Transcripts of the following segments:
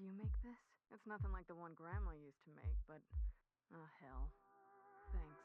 do you make this? It's nothing like the one Grandma used to make, but... oh, hell. Thanks.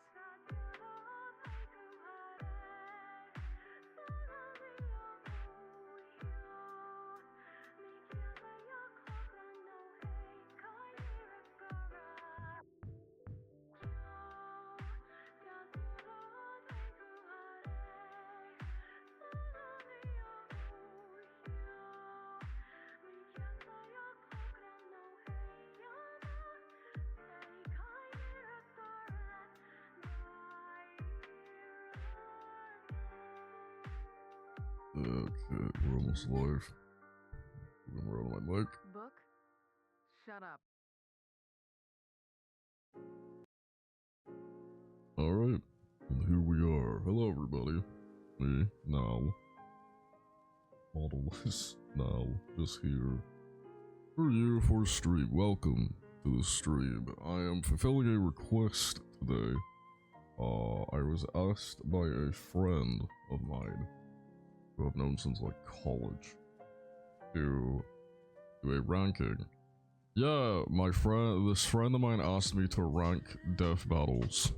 Okay, we're almost live. We're on my mic. Book? Shut up. Alright, and here we are. Hello, everybody. Me, now. Modelless, now, just here. For you, for stream. Welcome to the stream. I am fulfilling a request today. I was asked by a friend of mine, who I've known since, like, college, to do a ranking. Yeah, this friend of mine asked me to rank death battles.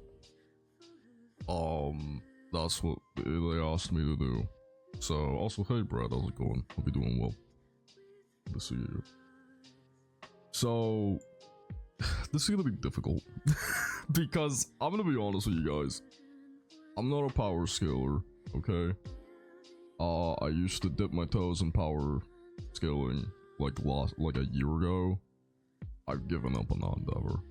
That's what they asked me to do. So, also, hey Brad, how's it going? Hope you're doing well. Good to see you. So, this is gonna be difficult. Because, I'm gonna be honest with you guys. I'm not a power scaler, okay? I used to dip my toes in power scaling, like a year ago. I've given up on that endeavor.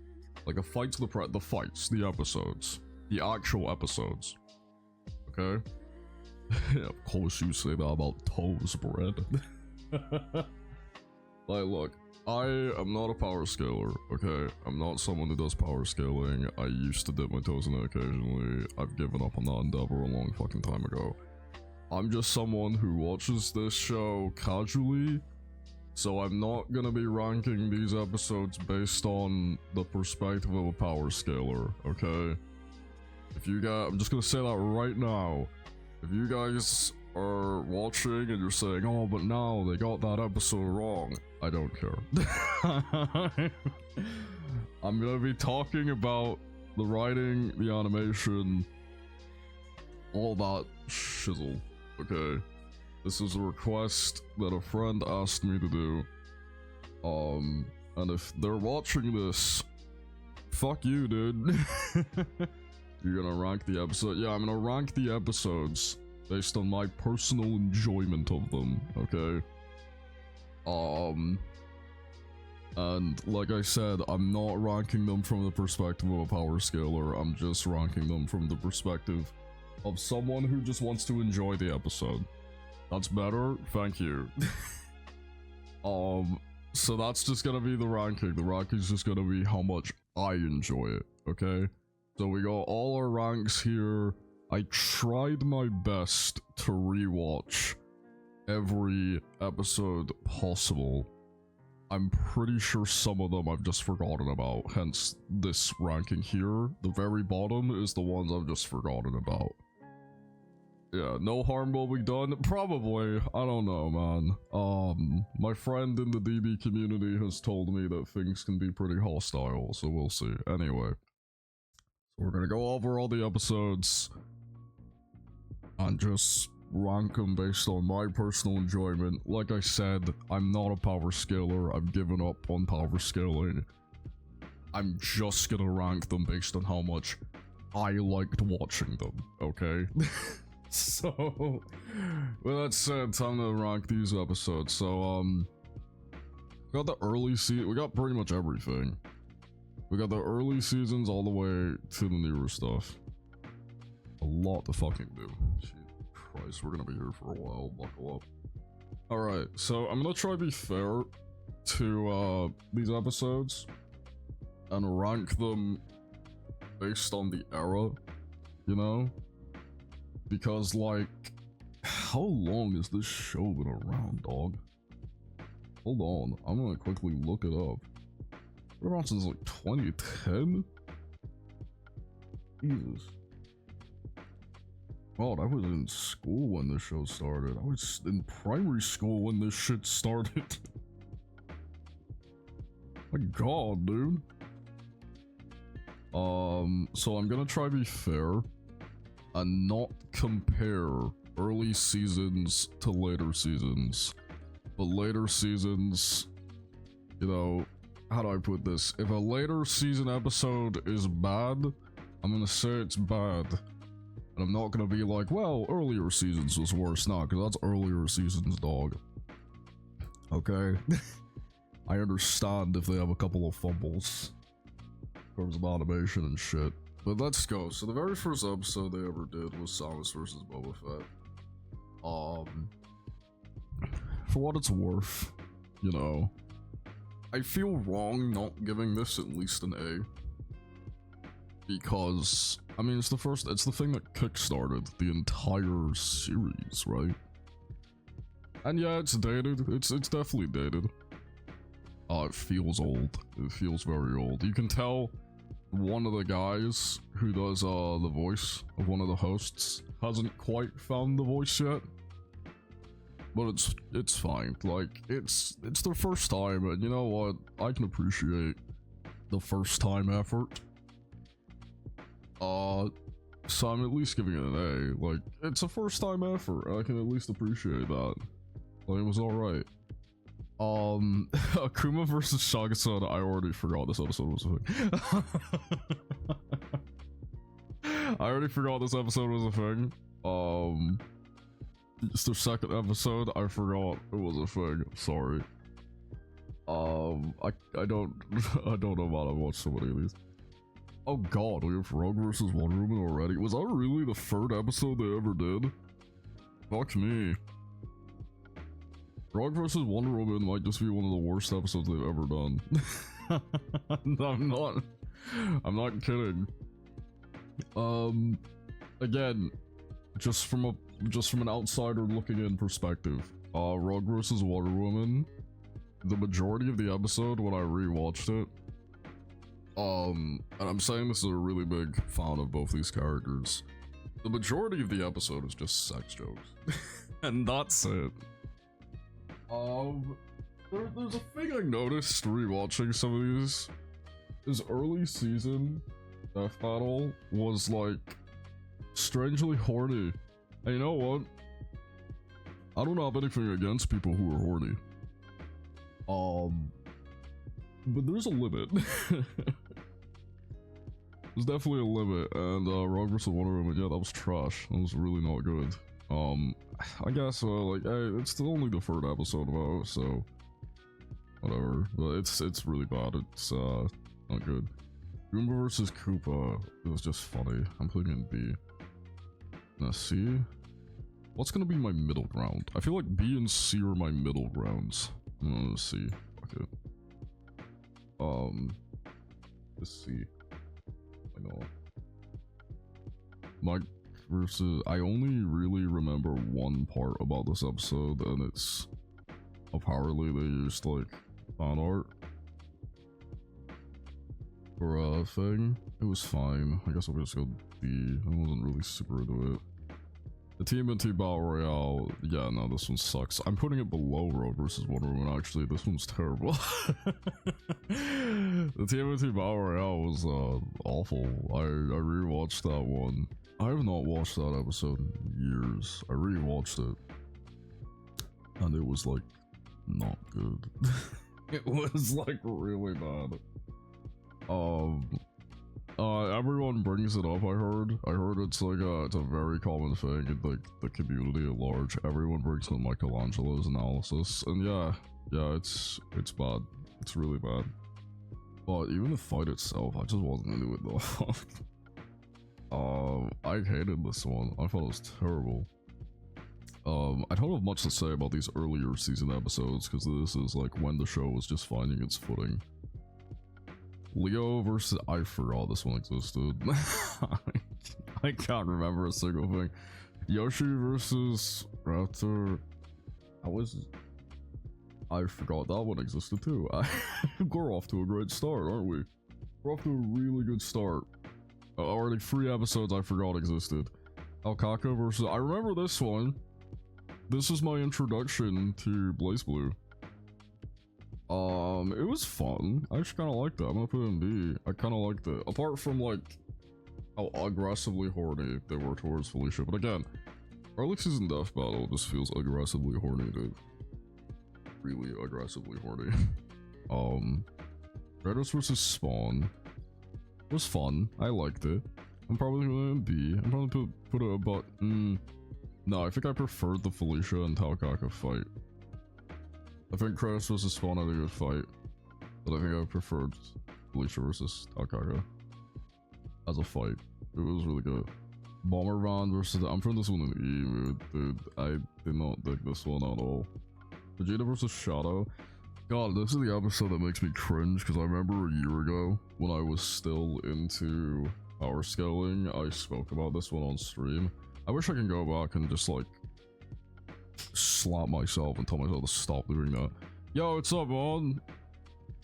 Like, the episodes. The actual episodes. Okay? Yeah, of course you say that about toes, Brad. Like, look, I am not a power scaler, okay? I'm not someone who does power scaling. I used to dip my toes in it occasionally. I've given up on that endeavor a long fucking time ago. I'm just someone who watches this show casually, so I'm not gonna be ranking these episodes based on the perspective of a power scaler, okay? I'm just gonna say that right now. If you guys are watching and you're saying, oh, but now they got that episode wrong, I don't care. I'm gonna be talking about the writing, the animation, all that shizzle, okay? This is a request that a friend asked me to do. And if they're watching this, fuck you, dude. You're gonna rank the episode? Yeah, I'm gonna rank the episodes based on my personal enjoyment of them, okay? And like I said, I'm not ranking them from the perspective of a power scaler. I'm just ranking them from the perspective of someone who just wants to enjoy the episode. That's better? Thank you. So that's just gonna be the ranking. The ranking's just gonna be how much I enjoy it, okay? So we got all our ranks here. I tried my best to rewatch every episode possible. I'm pretty sure some of them I've just forgotten about, hence this ranking here. The very bottom is the ones I've just forgotten about. Yeah, no harm will be done? Probably. I don't know, man. My friend in the DB community has told me that things can be pretty hostile, so we'll see. Anyway. So we're gonna go over all the episodes and just rank them based on my personal enjoyment. Like I said, I'm not a power scaler. I've given up on power scaling. I'm just gonna rank them based on how much I liked watching them, okay? So, with that said, time to rank these episodes. So, we got the early season. We got pretty much everything. We got the early seasons all the way to the newer stuff. A lot to fucking do. Jesus Christ, we're gonna be here for a while. Buckle up. Alright, so I'm gonna try to be fair to these episodes and rank them based on the era, you know? Because, like, how long has this show been around, dog? Hold on, I'm gonna quickly look it up. Been around since, like, 2010? Jesus. God, I was in school when this show started. I was in primary school when this shit started. My god, dude. So I'm gonna try to be fair and not compare early seasons to later seasons. But later seasons, you know, how do I put this? If a later season episode is bad, I'm gonna say it's bad. And I'm not gonna be like, well, earlier seasons was worse. Nah, because that's earlier seasons, dog. Okay? I understand if they have a couple of fumbles in terms of automation and shit. But let's go. So the very first episode they ever did was Samus vs. Boba Fett. For what it's worth, you know, I feel wrong not giving this at least an A. Because, I mean, it's the thing that kickstarted the entire series, right? And yeah, it's dated. It's definitely dated. It feels old. It feels very old. You can tell one of the guys who does the voice of one of the hosts hasn't quite found the voice yet. But it's fine. Like, it's their first time, and you know what? I can appreciate the first time effort. So I'm at least giving it an A. Like, it's a first time effort. I can at least appreciate that. Like, it was alright. Akuma versus Shagasan, I already forgot this episode was a thing. I already forgot this episode was a thing. It's the second episode, I forgot it was a thing. Sorry. I don't know about I've watched so many of these. Oh god, we have Rogue vs. Wonder Woman already. Was that really the third episode they ever did? Fuck me. Rogue vs. Wonder Woman might just be one of the worst episodes they've ever done. I'm not kidding. Again, just from an outsider looking in perspective, Rogue vs. Wonder Woman, the majority of the episode when I rewatched it, and I'm saying this is a really big fan of both these characters, the majority of the episode is just sex jokes. And that's it. There's a thing I noticed rewatching some of these. His early season Death Battle was like strangely horny. And you know what? I don't have anything against people who are horny. But there's a limit. There's definitely a limit, and Rogue vs. Wonder Woman, yeah, that was trash. That was really not good. I guess, like, hey, it's only the third episode about, so whatever. But it's really bad. It's not good. Goomba vs. Koopa, it was just funny. I'm putting it in B. Now C. What's gonna be my middle ground? I feel like B and C are my middle grounds. I'm gonna C. Fuck it. Let's see. I know. Mike versus. I only really remember one part about this episode, and it's apparently they used like fan art for a thing. It was fine. I guess I'll just go B. I wasn't really super into it. The TMNT Battle Royale, yeah, no, this one sucks. I'm putting it below Rogue vs. Wonder Woman, actually. This one's terrible. The TMNT Battle Royale was awful. I rewatched that one. I have not watched that episode in years. I rewatched it, and it was like not good. It was like really bad. Everyone brings it up. I heard it's like it's a very common thing in like the community at large. Everyone brings up Michelangelo's analysis, and yeah, it's bad. It's really bad. But even the fight itself, I just wasn't into it though. I hated this one. I thought it was terrible. I don't have much to say about these earlier season episodes because this is like when the show was just finding its footing. Leo versus, I forgot this one existed. I can't remember a single thing. Yoshi versus Raptor. I forgot that one existed too. We're off to a great start, aren't we? We're off to a really good start. Already 3 episodes I forgot existed. Alkaka versus, I remember this one. This is my introduction to BlazBlue. It was fun. I actually kind of liked it. I'm gonna put it in B. I kind of liked it. Apart from like how aggressively horny they were towards Felicia. But again, early season death battle just feels aggressively horny, dude. Really aggressively horny. Kratos versus Spawn was fun. I liked it. I'm probably gonna B. I'm probably put it about. No, I think I preferred the Felicia and Taokaka fight. I think Kratos versus Spawn had a good fight, but I think I preferred Felicia versus Taokaka as a fight. It was really good. Bomberman versus. I'm from this one in E, mood, dude. I did not dig this one at all. Vegeta versus Shadow. God, this is the episode that makes me cringe because I remember a year ago when I was still into power scaling, I spoke about this one on stream. I wish I can go back and just like slap myself and tell myself to stop doing that. Yo, what's up, man?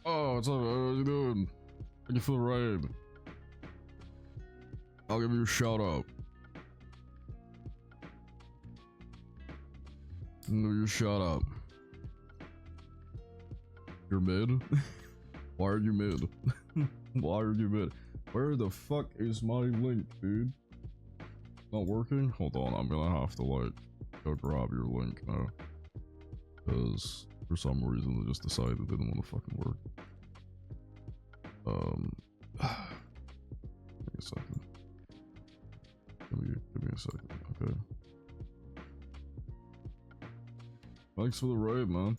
Oh, what's up? How you doing? Thank you for the raid. I'll give you a shout out. I'll give you a shout out. You're mid? Why are you mid? Why are you mid? Where the fuck is my link, dude? Not working? Hold on, I'm gonna have to like go grab your link now. Because for some reason they just decided it didn't want to fucking work. Give me a second. Give me a second, okay. Thanks for the raid, man.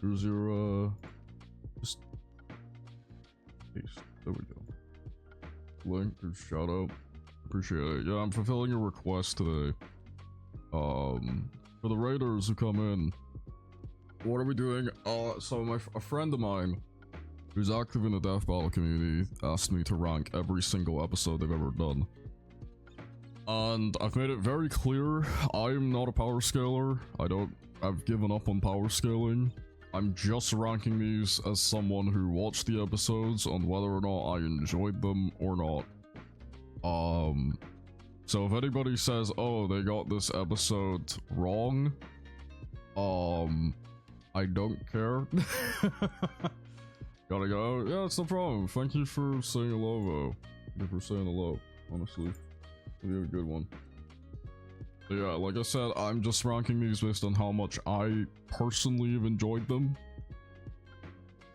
Here's your just paste. There we go. Link or shout out. Appreciate it. Yeah, I'm fulfilling your request today. For the raiders who come in, what are we doing? So a friend of mine who's active in the death battle community asked me to rank every single episode they've ever done. And I've made it very clear, I'm not a power scaler. I've given up on power scaling. I'm just ranking these as someone who watched the episodes on whether or not I enjoyed them or not. So if anybody says, oh, they got this episode wrong, I don't care. Gotta go. Yeah, it's no problem. Thank you for saying hello, though. Thank you for saying hello, honestly. You have a good one. But yeah, like I said, I'm just ranking these based on how much I personally have enjoyed them.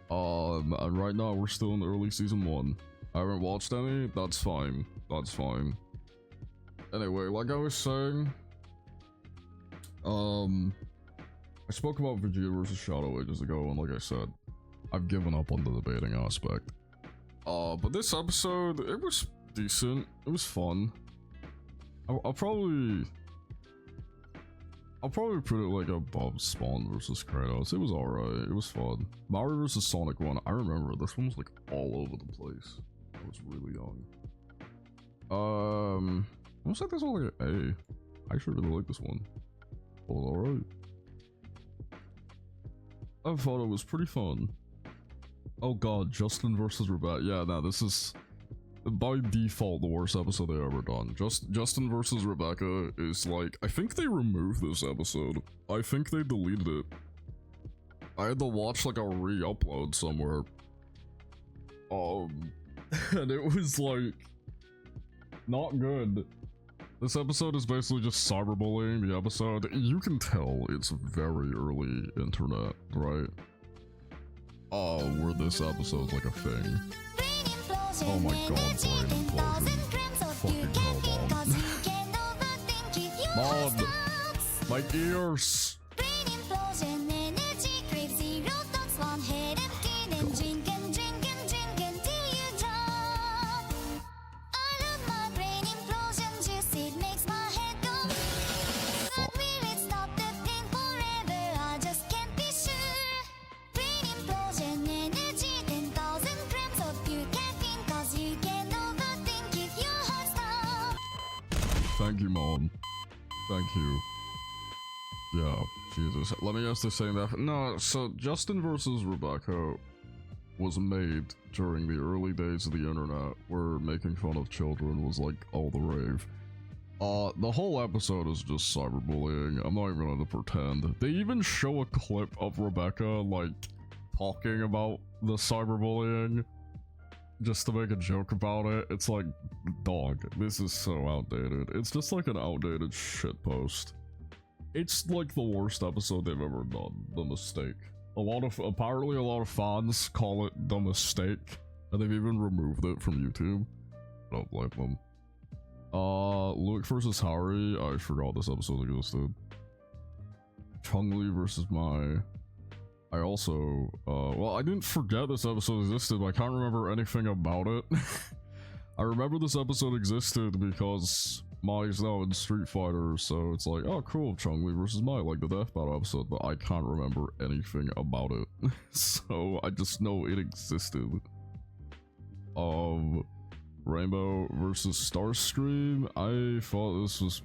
And right now we're still in early season 1. I haven't watched any, that's fine. That's fine. Anyway, like I was saying, I spoke about Vegeta versus Shadow ages ago, and like I said, I've given up on the debating aspect. But this episode, it was decent. It was fun. I'll probably put it like above Spawn versus Kratos. It was alright. It was fun. Mario versus Sonic 1. I remember this one was like all over the place. I was really young. I was like this one like an A. I actually really like this one. It was alright. I thought it was pretty fun. Oh god, Justin versus Rebecca. Yeah, no, this is by default the worst episode they ever done. Justin versus Rebecca is like, I think they removed this episode. I think they deleted it. I had to watch like a re-upload somewhere. And it was like not good. This episode is basically just cyberbullying the episode. You can tell it's very early internet, right? Where this episode's like a thing. Oh my god, brain implosion. Fucking hell, Mom. Mom! My ears! Thank you, Mom. Thank you. Yeah, Jesus. Let me ask this saying that. No, so Justin versus Rebecca was made during the early days of the internet where making fun of children was like all the rave. The whole episode is just cyberbullying. I'm not even gonna pretend. They even show a clip of Rebecca like talking about the cyberbullying just to make a joke about it. It's like, dog, this is so outdated. It's just like an outdated shitpost. It's like the worst episode they've ever done, The Mistake. Apparently a lot of fans call it The Mistake, and they've even removed it from YouTube. I don't blame them. Luke versus Harry, I forgot this episode existed. Chun-Li versus Mai. I also, well, I didn't forget this episode existed, but I can't remember anything about it. I remember this episode existed because Mai's now in Street Fighter, so it's like, oh cool, Chun-Li versus Mai, like the Death Battle episode, but I can't remember anything about it. So I just know it existed. Rainbow versus Starscream, I thought this was,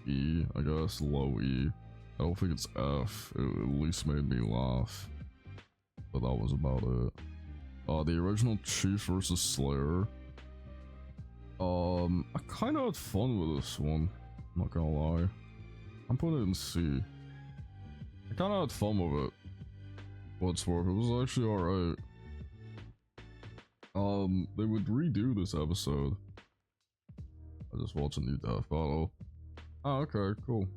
E, I guess, low E. I don't think it's F. It at least made me laugh. But that was about it. The original Chief versus Slayer. I kinda had fun with this one. I'm not gonna lie. I'm putting it in C. I kinda had fun with it. What's worth, it was actually alright. They would redo this episode. I just watched a new Death Battle. Oh, okay, cool.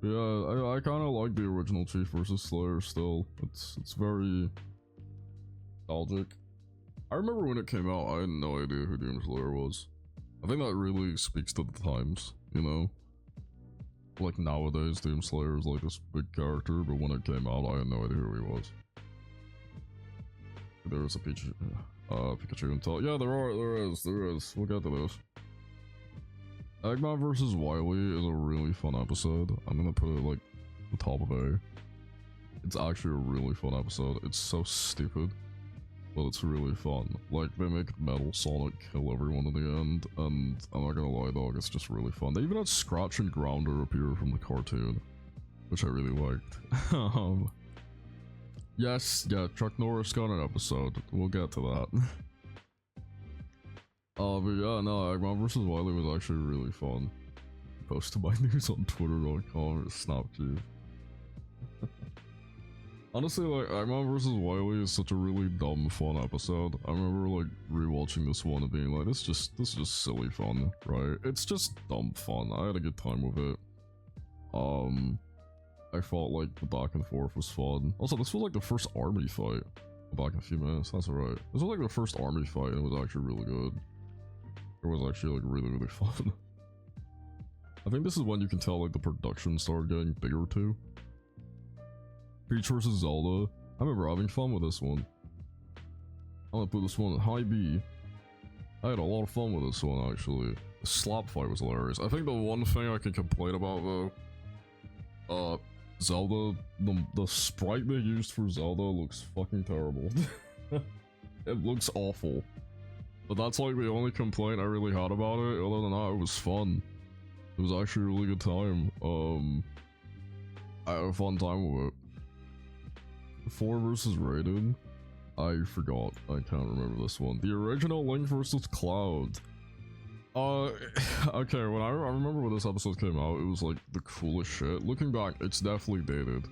Yeah, I kind of like the original Chief versus Slayer still. It's very nostalgic. I remember when it came out, I had no idea who Demon Slayer was. I think that really speaks to the times, you know? Like nowadays, Demon Slayer is like this big character, but when it came out, I had no idea who he was. There is a Pikachu and Tal. Yeah, there is. We'll get to this. Eggman vs. Wily is a really fun episode. I'm gonna put it like the top of A. It's actually a really fun episode. It's so stupid, but it's really fun. Like, they make Metal Sonic kill everyone in the end, and I'm not gonna lie, dog, it's just really fun. They even had Scratch and Grounder appear from the cartoon, which I really liked. Yes, yeah, Chuck Norris got an episode. We'll get to that. But yeah, no, Eggman vs. Wily was actually really fun. Posted my news on Twitter.com or Snapchat. Honestly, like, Eggman vs. Wily is such a really dumb, fun episode. I remember, like, rewatching this one and being like, this is just silly fun, right? It's just dumb fun. I had a good time with it. I felt like the back and forth was fun. Also, this was like the first army fight. Back in a few minutes, that's alright. This was like the first army fight and it was actually really good. It was actually like really fun. I think this is when you can tell like the production started getting bigger too. Peach vs. Zelda. I remember having fun with this one. I'm gonna put this one at high B. I had a lot of fun with this one actually. The slap fight was hilarious. I think the one thing I can complain about though, Zelda, the sprite they used for Zelda looks fucking terrible. It looks awful. But that's like the only complaint I really had about it. Other than that, it was fun. It was actually a really good time. I had a fun time with it. 4 versus Raiden. I forgot. I can't remember this one. The original Link versus Cloud. Okay, when I remember when this episode came out, it was like the coolest shit. Looking back, it's definitely dated.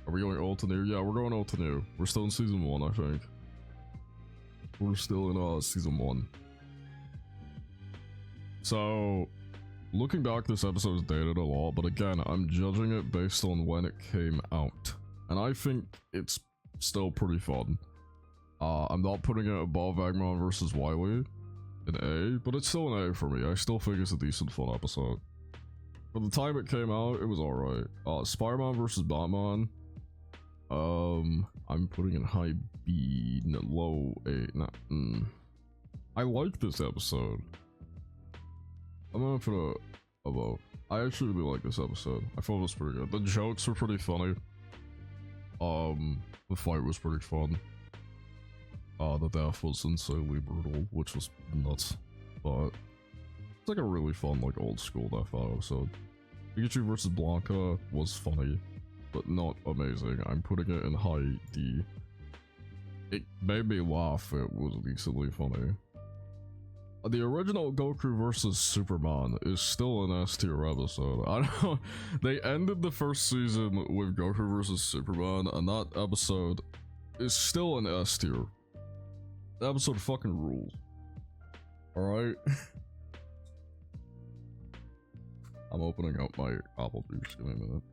Are we going old to new? Yeah, we're going old to new. We're still in season 1, I think. We're still in season 1. So, looking back, this episode is dated a lot, but again, I'm judging it based on when it came out. And I think it's still pretty fun. I'm not putting it above Eggman vs. Wily. An A, but it's still an A for me. I still think it's a decent fun episode. For the time it came out, it was alright. Spider-Man vs. Batman. I'm putting it high B, no, low A. I like this episode. I'm gonna put it above. I actually really like this episode. I thought it was pretty good. The jokes were pretty funny. The fight was pretty fun. The death was insanely brutal, which was nuts, but it's like a really fun, like, old school Death Battle episode. Pikachu vs. Blanca was funny, but not amazing. I'm putting it in high D. It made me laugh, it was decently funny. The original Goku versus Superman is still an S tier episode. I don't know. They ended the first season with Goku versus Superman, and that episode is still an S tier. The episode fucking rules. Alright? I'm opening up my apple juice. Give me a minute.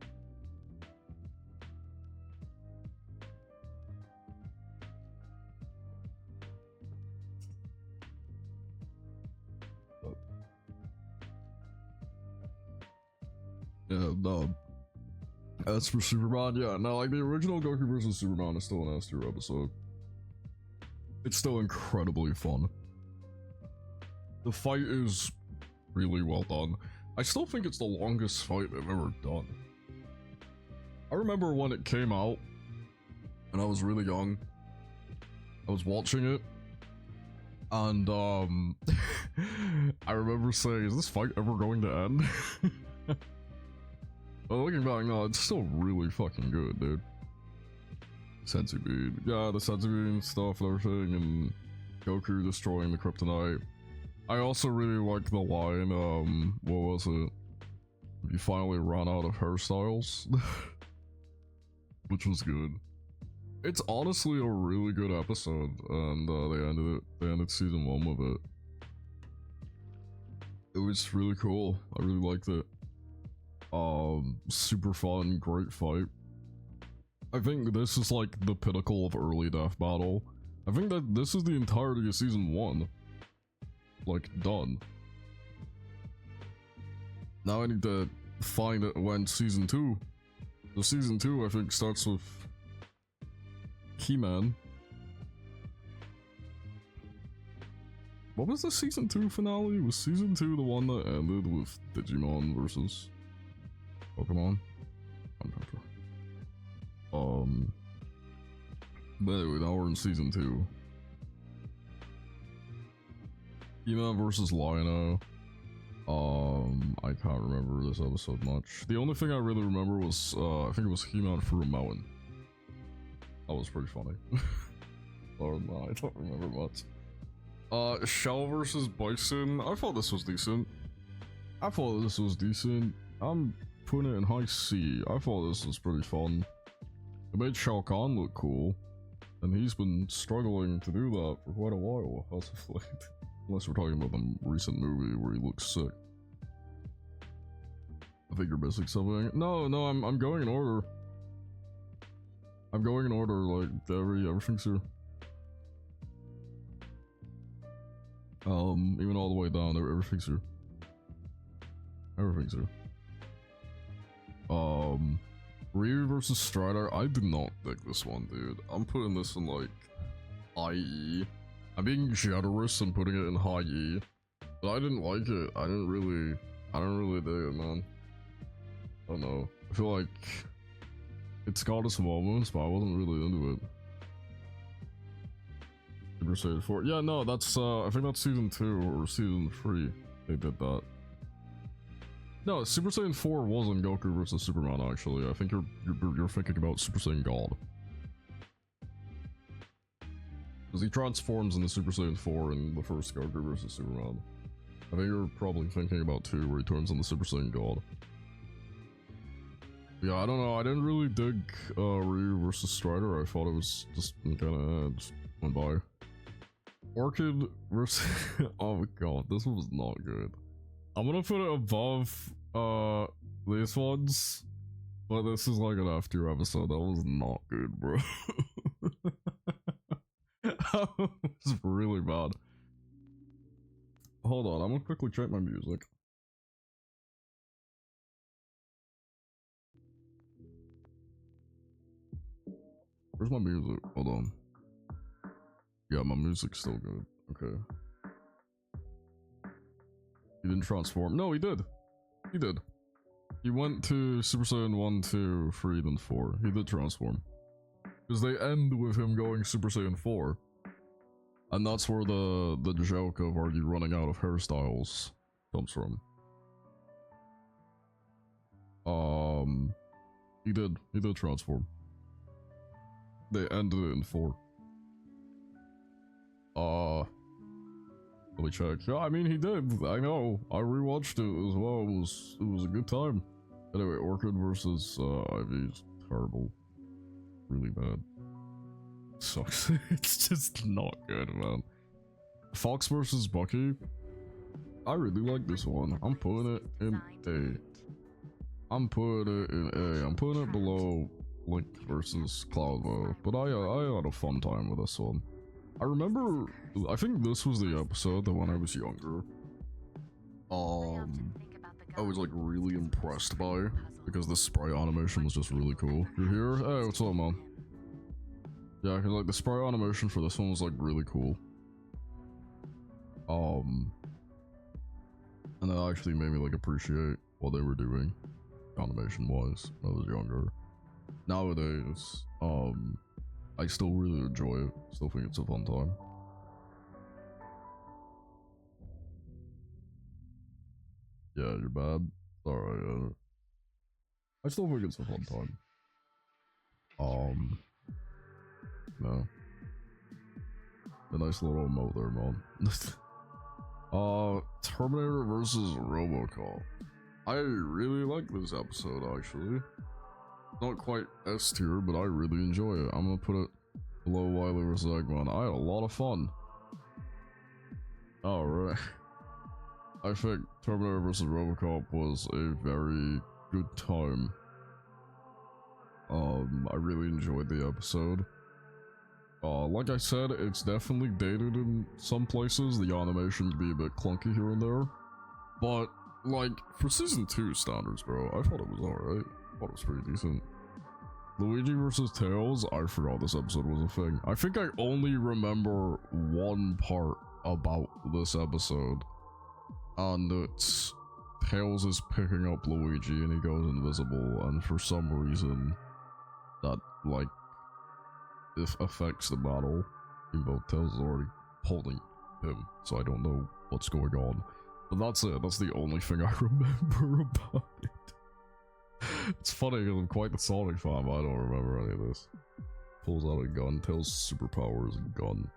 Yeah, no. As for Superman, yeah, no, like the original Goku vs. Superman is still an S tier episode. It's still incredibly fun. The fight is really well done. I still think it's the longest fight they've ever done. I remember when it came out, and I was really young. I was watching it, and I remember saying, "Is this fight ever going to end?" But looking back, no, it's still really fucking good, dude. Senzu Bean. Yeah, the Senzu Bean stuff and everything, and Goku destroying the Kryptonite. I also really like the line, what was it? You finally run out of hairstyles. Which was good. It's honestly a really good episode, and they ended season 1 with it. It was really cool. I really liked it. Super fun, great fight. I think this is like the pinnacle of early death battle. I think that this is the entirety of season 1. Like, done. Now I need to find it when season 2. The season 2 I think starts with He-Man. What was the season 2 finale? Was season 2 the one that ended with Digimon versus Pokemon? I'm not sure. But anyway, now we're in season 2. He-Man versus Lion-O. I can't remember this episode much. The only thing I really remember was, I think it was He-Man through a mountain. That was pretty funny. Or no, I don't remember much. Shell versus Bison. I thought this was decent. I'm putting it in high C. I thought this was pretty fun. It made Shao Kahn look cool. And he's been struggling to do that for quite a while, as of late. Unless we're talking about the recent movie where he looks sick. I think you're missing something. No, I'm going in order. I'm going in order, like, everything's here. Even all the way down, everything's here. Everything's here. Ryu versus Strider. I do not dig this one, dude. I'm putting this in, like, IE. I'm being generous and putting it in high E. But I didn't like it. I don't really dig it, man. I don't know. I feel like it's got its moments, but I wasn't really into it. Super Saiyan 4. Yeah, no, that's, I think that's season 2 or season 3. They did that. No, Super Saiyan 4 wasn't Goku versus Superman, actually. I think you're thinking about Super Saiyan God. Because he transforms in the Super Saiyan 4 in the first Goku versus Superman. I think you're probably thinking about 2 where he turns into Super Saiyan God. Yeah, I don't know. I didn't really dig Ryu versus Strider. I thought it was just kind of just went by. Orchid versus... oh my god, this one was not good. I'm gonna put it above these ones, but this is like an F tier episode. That was not good, bro. That was really bad. Hold on, I'm gonna quickly check my music. Where's my music? Hold on. Yeah, my music's still good. Okay. He didn't transform. No, he did. He did. He went to Super Saiyan 1, 2, 3, then 4. He did transform. Because they end with him going Super Saiyan 4. And that's where the joke of are you running out of hairstyles comes from. He did transform. They ended it in 4. Let me check. Yeah, I mean, he did. I know. I rewatched it as well. It was a good time. Anyway, Orchid versus Ivy is terrible. Really bad. Sucks. It's just not good, man. Fox versus Bucky. I really like this one. I'm putting it in A. I'm putting it in A. I'm putting it below Link versus Cloudbow. But I had a fun time with this one. I remember, I think this was the episode that when I was younger, I was like really impressed by, because the sprite animation was just really cool. You're here? Hey, what's up, man? Yeah, cause like the sprite animation for this one was like really cool. And that actually made me like appreciate what they were doing, animation wise, when I was younger. Nowadays, I still really enjoy it. Still think it's a fun time. Yeah, you're bad. Alright, I still think it's a fun time. No. A nice little emote there, man. Terminator versus Robocop. I really like this episode, actually. Not quite S tier, but I really enjoy it. I'm gonna put it below Wily vs. Eggman. I had a lot of fun. Alright. I think Terminator vs. Robocop was a very good time. I really enjoyed the episode. Like I said, it's definitely dated in some places. The animation can be a bit clunky here and there. But, like, for season 2 standards, bro, I thought it was alright. I thought it was pretty decent. Luigi vs. Tails, I forgot this episode was a thing. I think I only remember one part about this episode. And it's Tails is picking up Luigi and he goes invisible, and for some reason that, like, it affects the battle, even though Tails is already holding him, so I don't know what's going on. But that's it, that's the only thing I remember about it. It's funny because I'm quite the Sonic fan, but I don't remember any of this. Pulls out a gun, Tails' superpower is a gun.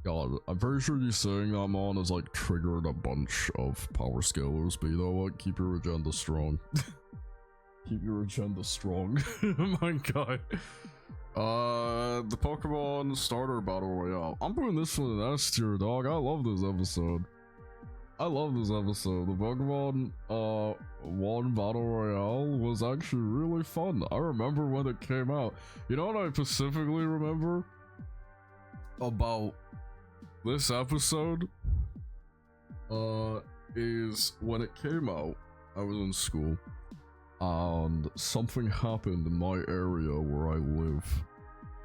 God, I'm pretty sure you saying that, man, has like triggered a bunch of power scalers, but you know what? Keep your agenda strong. Keep your agenda strong, my guy. The Pokemon Starter Battle Royale. I'm putting this one in S tier, dog. I love this episode. I love this episode. The Pokemon 1 Battle Royale was actually really fun. I remember when it came out. You know what I specifically remember about this episode? Is when it came out, I was in school, and something happened in my area where I live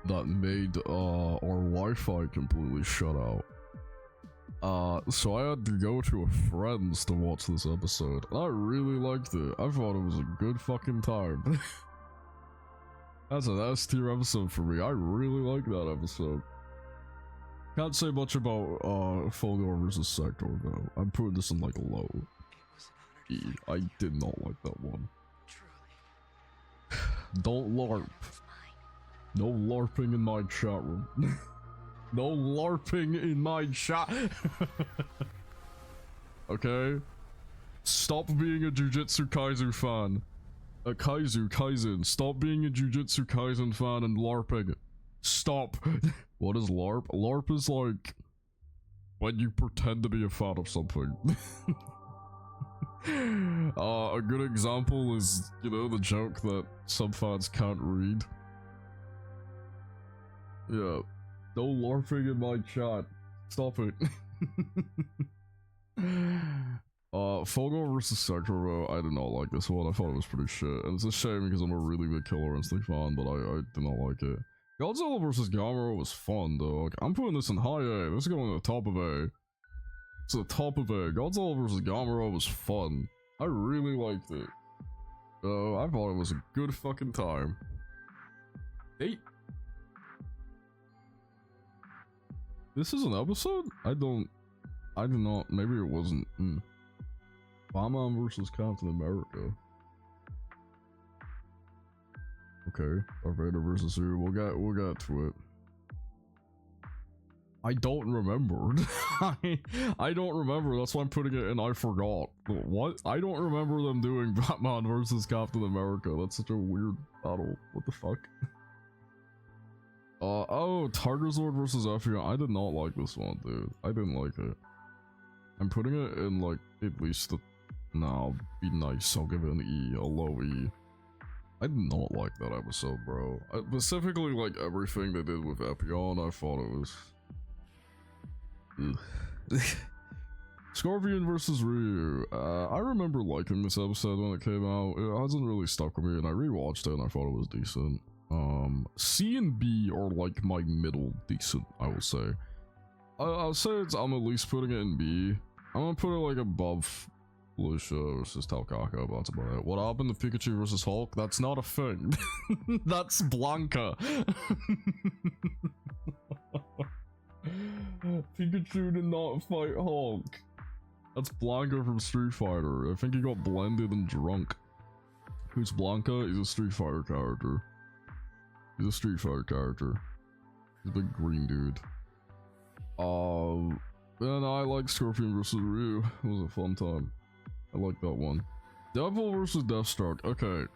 that made our Wi-Fi completely shut out. So I had to go to a friend's to watch this episode, and I really liked it. I thought it was a good fucking time. That's an S tier episode for me. I really like that episode. Can't say much about Fulgor versus Sector though. I'm putting this in like low. E. I did not like that one. Don't LARP. No LARPing in my chat room. No LARPing in my chat. Okay? Stop being a Jujutsu Kaisen fan. Kaisen. Stop being a Jujutsu Kaisen fan and LARPing. Stop. What is LARP? LARP is like when you pretend to be a fan of something. A good example is, you know, the joke that some fans can't read. Yeah. No LARPing in my chat. Stop it. Fulgor versus Sekiro, I did not like this one. I thought it was pretty shit. And it's a shame because I'm a really big Killer Instinct fan, but I did not like it. Godzilla vs. Gamera was fun, though. Like, I'm putting this in high A. This is going to the top of A. It's the top of A. Godzilla vs. Gamera was fun. I really liked it. I thought it was a good fucking time. 8. This is an episode? I do not, maybe it wasn't. Batman versus Captain America. Okay, Darth Vader versus Siri. We'll get to it. I don't remember. I don't remember. That's why I'm putting it in I forgot. What? I don't remember them doing Batman versus Captain America. That's such a weird battle. What the fuck? Oh, Targarzord versus Ephraim. I did not like this one, dude. I didn't like it. I'm putting it in, like, at least the... No, be nice. I'll give it an E, a low E. I did not like that episode, bro. Specifically, like, everything they did with Epion, I thought it was... Ugh. Scorpion versus Ryu. I remember liking this episode when it came out. It hasn't really stuck with me, and I rewatched it and I thought it was decent. C and B are like my middle decent, I will say. I'll say I'm at least putting it in B. I'm gonna put it like above Lucia versus Talcaca, but that's about it. What happened to Pikachu versus Hulk? That's not a thing. That's Blanca. Pikachu did not fight Hulk. That's Blanca from Street Fighter. I think he got blended and drunk. Who's Blanca? He's a Street Fighter character. He's a Street Fighter character. He's a big green dude. And I like Scorpion versus Ryu. It was a fun time. I like that one. Devil versus Deathstroke. Okay.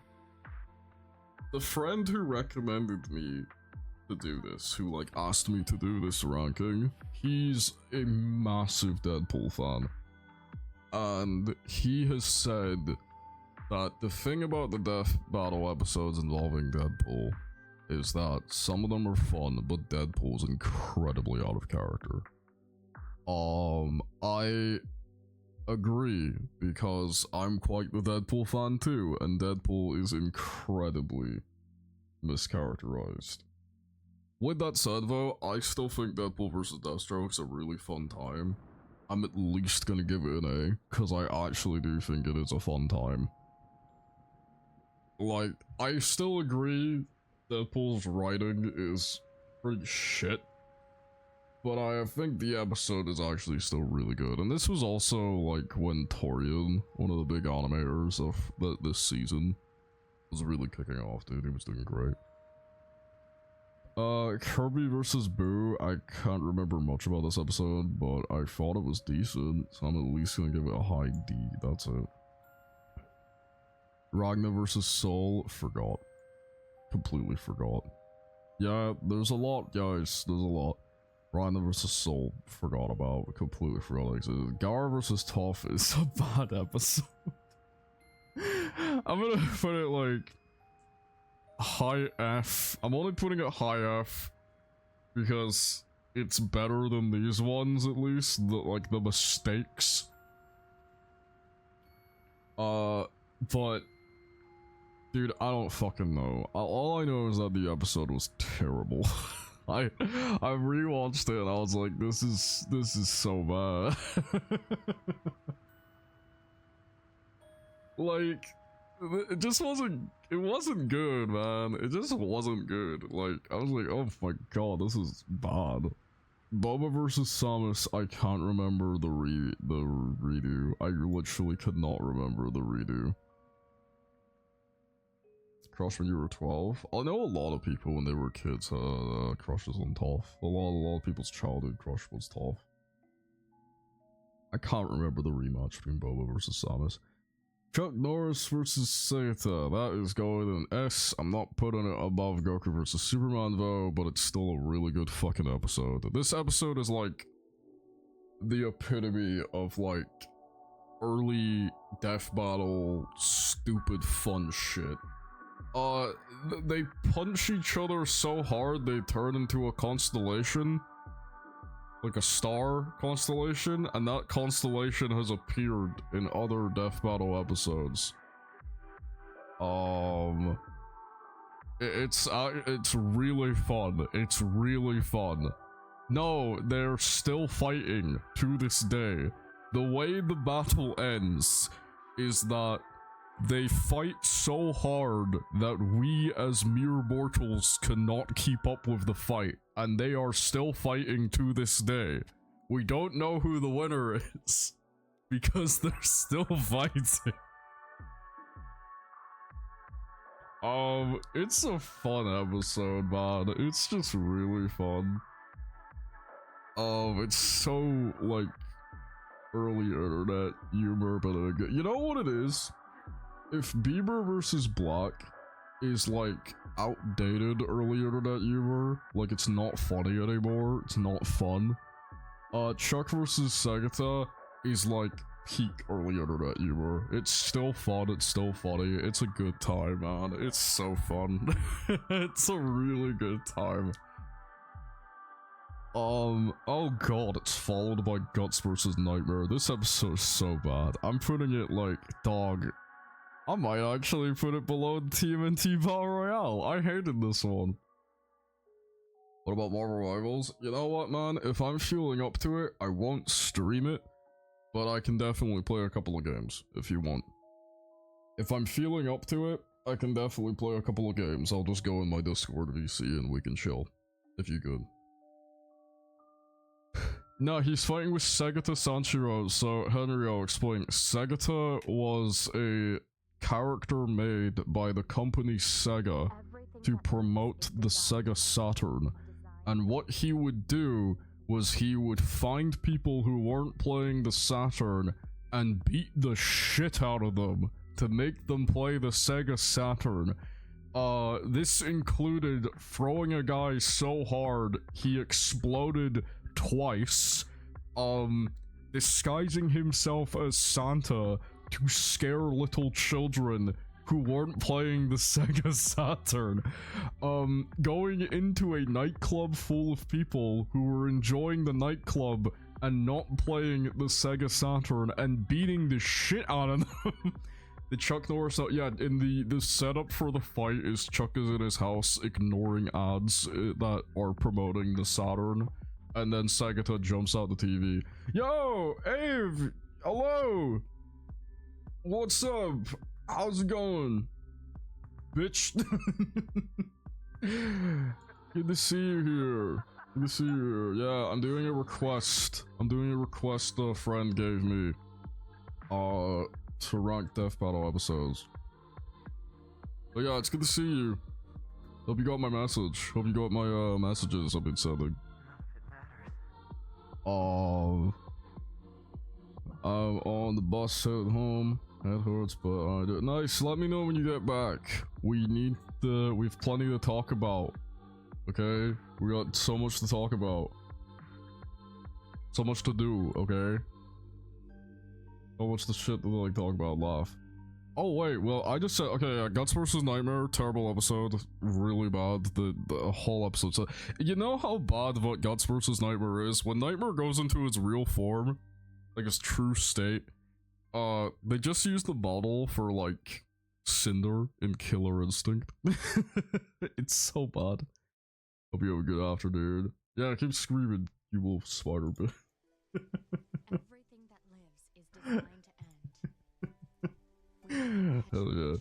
The friend who recommended me to do this, who like asked me to do this ranking, he's a massive Deadpool fan. And he has said that the thing about the Death Battle episodes involving Deadpool is that some of them are fun, but Deadpool's incredibly out of character. I agree, because I'm quite the Deadpool fan too, and Deadpool is incredibly mischaracterized. With that said though, I still think Deadpool vs. Deathstroke's a really fun time. I'm at least gonna give it an A, because I actually do think it is a fun time. Like, I still agree Deadpool's writing is pretty shit, but I think the episode is actually still really good. And this was also like when Torian, one of the big animators of this season, was really kicking off, dude. He was doing great. Kirby versus Boo. I can't remember much about this episode, but I thought it was decent, so I'm at least gonna give it a high D. That's it. Ragna versus Soul. Forgot. Completely forgot. Yeah, there's a lot, guys. There's a lot. Ragna versus Soul. Forgot about. Completely forgot it existed. Gar versus Toph is a bad episode. I'm gonna put it like high F. I'm only putting it high F because it's better than these ones, at least. Like the mistakes. But dude, I don't fucking know. All I know is that the episode was terrible. I rewatched it and I was like, this is so bad. Like, it just wasn't good, man. It just wasn't good. Like, I was like, oh my god, this is bad. Boba versus Samus, I can't remember the redo. I literally could not remember the redo. Crush when you were 12? I know a lot of people when they were kids had crushes on Toph. A lot of people's childhood crush was Toph. I can't remember the rematch between Boba versus Samus. Chuck Norris versus Seta. That is going in S. I'm not putting it above Goku versus Superman though, but it's still a really good fucking episode. This episode is like the epitome of like early death battle stupid fun shit. They punch each other so hard they turn into a constellation. Like a star constellation, and that constellation has appeared in other death battle episodes. It's really fun. It's really fun. No, they're still fighting to this day. The way the battle ends is that they fight so hard that we as mere mortals cannot keep up with the fight, and they are still fighting to this day. We don't know who the winner is, because they're still fighting. It's a fun episode, man. It's just really fun. It's so like early internet humor, but you know what it is? If Bieber versus Black is like outdated early internet humor, like it's not funny anymore, it's not fun. Chuck versus Segata is like peak early internet humor. It's still fun, it's still funny, it's a good time, man. It's so fun. It's a really good time. Oh god, it's followed by Guts versus Nightmare. This episode is so bad. I'm putting it like, dog, I might actually put it below TMNT Battle Royale. I hated this one. What about Marvel Rivals? You know what, man? If I'm feeling up to it, I won't stream it, but I can definitely play a couple of games if you want. If I'm feeling up to it, I can definitely play a couple of games. I'll just go in my Discord VC and we can chill, if you could. No, he's fighting with Segata Sanshiro. So, Henry, I'll explain. Segata was a character made by the company Sega to promote the Sega Saturn. And what he would do was he would find people who weren't playing the Saturn and beat the shit out of them to make them play the Sega Saturn. This included throwing a guy so hard he exploded twice, disguising himself as Santa to scare little children who weren't playing the Sega Saturn, going into a nightclub full of people who were enjoying the nightclub and not playing the Sega Saturn and beating the shit out of them. The Chuck Norris, yeah, in the setup for the fight is Chuck is in his house ignoring ads that are promoting the Saturn. And then Segata jumps out the TV. Yo, Ave! Hello! What's up? How's it going? Bitch. Good to see you here. Good to see you here. Yeah, I'm doing a request. I'm doing a request a friend gave me. To rank Death Battle episodes. But yeah, it's good to see you. Hope you got my message. Hope you got my messages I've been sending. I'm on the bus at home. That hurts, but I do it. Nice. Let me know when you get back. We've plenty to talk about. Okay? We got so much to talk about. So much to do, okay? So much the shit that we like talk about, laugh. Oh wait, well I just said, okay, yeah, Guts vs Nightmare, terrible episode, really bad, the whole episode. So, you know how bad what Guts vs Nightmare is? When Nightmare goes into its real form, like its true state, they just use the model for like Cinder in Killer Instinct. It's so bad. Hope you have a good afternoon. Yeah, keep screaming, you little spider bit. Everything that lives is designed to end. Hell yeah.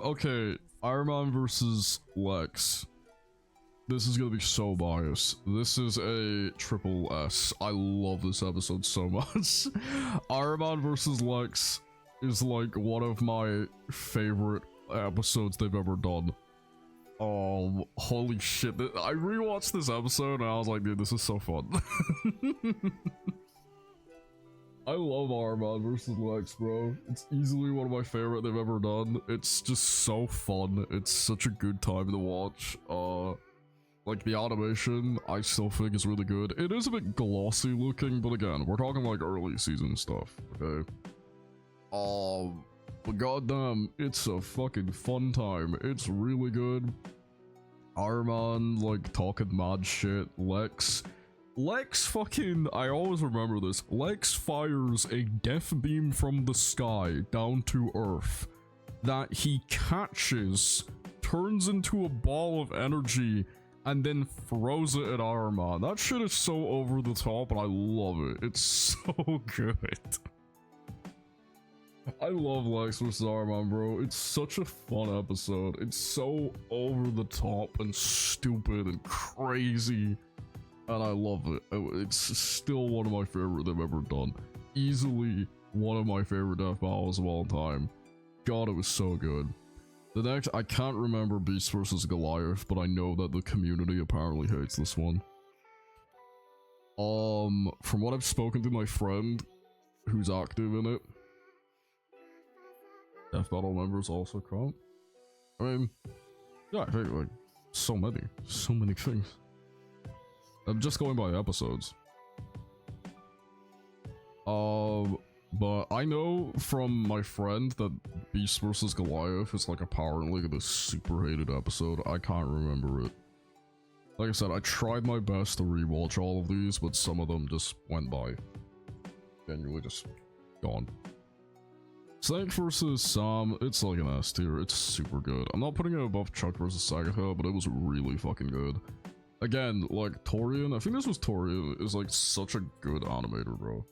Okay, Iron Man versus Lex. This is gonna be so biased. This is a triple S. I love this episode so much. Iron Man versus Lex is like one of my favorite episodes they've ever done. Holy shit. I rewatched this episode and I was like, dude, this is so fun. I love Iron Man versus Lex, bro. It's easily one of my favorite they've ever done. It's just so fun. It's such a good time to watch. Like the animation, I still think is really good. It is a bit glossy looking, but again, we're talking like early season stuff, okay? But goddamn, it's a fucking fun time. It's really good. Iron Man, like, talking mad shit. Lex fucking, I always remember this. Lex fires a death beam from the sky down to Earth that he catches, turns into a ball of energy, and then throws it at Iron Man. That shit is so over the top, and I love it. It's so good. I love Lex vs Iron Man, bro. It's such a fun episode. It's so over the top and stupid and crazy. And I love it. It's still one of my favorite they've ever done. Easily one of my favorite death battles of all time. God, it was so good. The next, I can't remember Beast vs Goliath, but I know that the community apparently hates this one. From what I've spoken to my friend who's active in it, Death Battle members also count. I mean, yeah, I think like so many things. I'm just going by episodes. But I know from my friend that Beast vs. Goliath is like apparently the super hated episode. I can't remember it. Like I said, I tried my best to rewatch all of these, but some of them just went by. Genuinely just gone. Snake vs. Sam, it's like an S tier. It's super good. I'm not putting it above Chuck vs. Sagatha, but it was really fucking good. Again, like Torian, I think this was Torian, is like such a good animator, bro.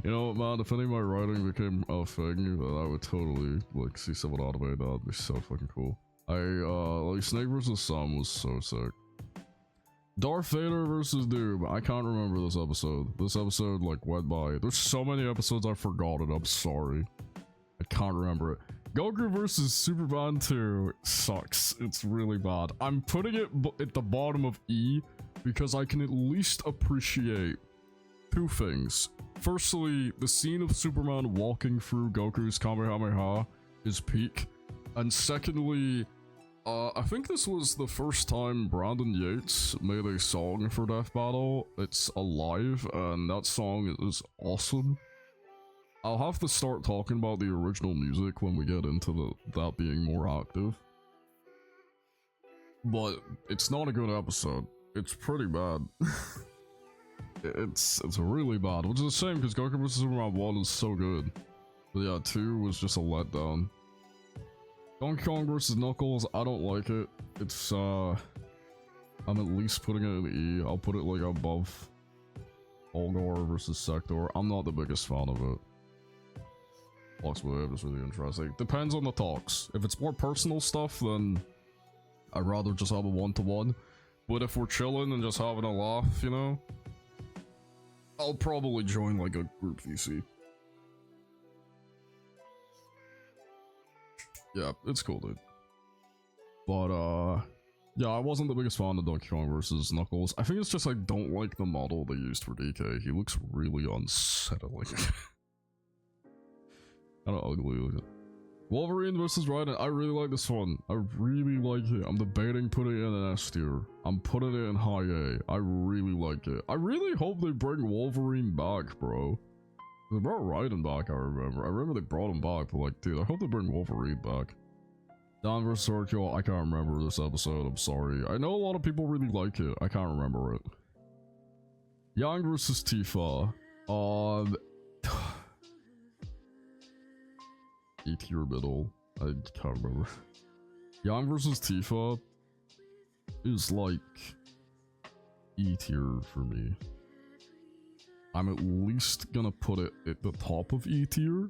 You know, man, if any of my writing became a thing, then I would totally like see someone automate that. It'd be so fucking cool. Like Snake vs. Sam was so sick. Darth Vader versus Doom. I can't remember this episode. This episode like went by. There's so many episodes I've forgotten. I'm sorry. I can't remember it. Goku versus Superman 2 sucks. It's really bad. I'm putting it at the bottom of E because I can at least appreciate two things. Firstly, the scene of Superman walking through Goku's Kamehameha is peak. And secondly, I think this was the first time Brandon Yates made a song for Death Battle. It's Alive, and that song is awesome. I'll have to start talking about the original music when we get into that being more active. But it's not a good episode. It's pretty bad. It's really bad, which is a shame because Goku vs. Superman 1 is so good. But yeah, 2 was just a letdown. Donkey Kong vs. Knuckles, I don't like it. It's, I'm at least putting it in E. I'll put it like above Olgar versus Sector. I'm not the biggest fan of it. Talks Wave is really interesting. Depends on the talks. If it's more personal stuff, then I'd rather just have a one-to-one. But if we're chilling and just having a laugh, you know, I'll probably join like a group VC. Yeah, it's cool, dude. But, yeah, I wasn't the biggest fan of Donkey Kong versus Knuckles. I think it's just I don't like the model they used for DK. He looks really unsettling. Kinda ugly looking. Wolverine versus Raiden. I really like this one. I really like it. I'm debating putting it in an S tier. I'm putting it in high A. I really like it. I really hope they bring Wolverine back, bro. They brought Raiden back, I remember they brought him back, but like, dude, I hope they bring Wolverine back. Dan vs. Hercule, I can't remember this episode, I'm sorry. I know a lot of people really like it, I can't remember it. Yang vs. Tifa. E tier middle. I can't remember. Yang vs. Tifa is like E tier for me. I'm at least gonna put it at the top of E tier.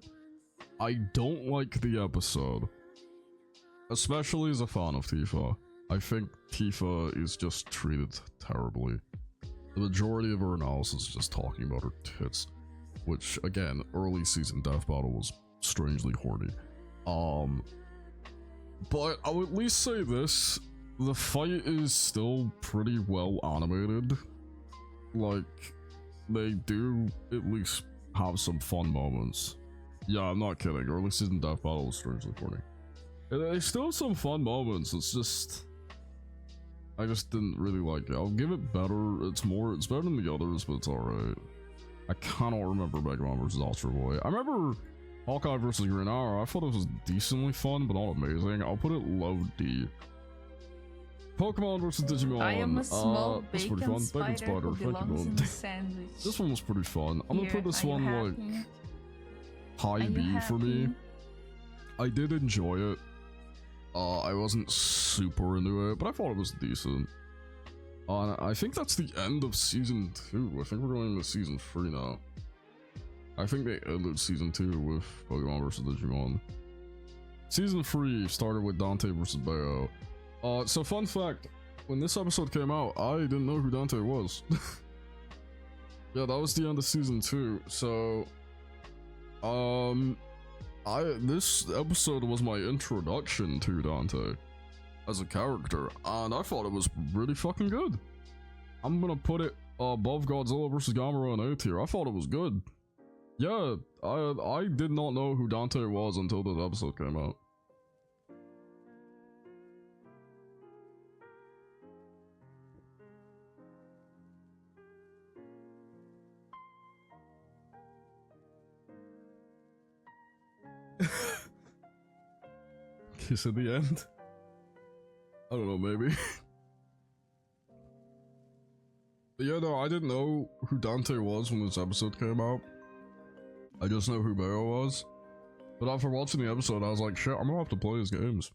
I don't like the episode, especially as a fan of Tifa. I think Tifa is just treated terribly. The majority of her analysis is just talking about her tits, which again, early season Death Battle was strangely horny. But I would at least say this: the fight is still pretty well animated. Like, they do at least have some fun moments. Yeah, I'm not kidding. Early season Death Battle was strangely horny. And they still have some fun moments. It's just, I just didn't really like it. I'll give it better. It's better than the others, but it's alright. I cannot remember Mega Man vs. Ultra Boy. I remember Hawkeye vs. Green Arrow. I thought it was decently fun, but not amazing. I'll put it low D. Pokemon vs. Digimon. I am a small that's pretty bacon fun. Bacon spider who Spider, thank you, belongs in man. a sandwich. This one was pretty fun. I'm gonna Here, put this are you one happy? like high Are you B for me. happy? I did enjoy it. I wasn't super into it, but I thought it was decent. I think that's the end of season 2. I think we're going into season 3 now. I think they ended season 2 with Pokemon vs. Digimon. Season 3 started with Dante vs. Bayo. So fun fact, when this episode came out, I didn't know who Dante was. Yeah, that was the end of season 2. So, this episode was my introduction to Dante. as a character, and I thought it was really fucking good. I'm gonna put it above Godzilla vs. Gamera in A tier. I thought it was good. Yeah, I did not know who Dante was until this episode came out. Kiss at the end? I don't know, maybe. But yeah, no, I didn't know who Dante was when this episode came out. I just know who Bayo was. But after watching the episode, I was like, shit, I'm gonna have to play his games.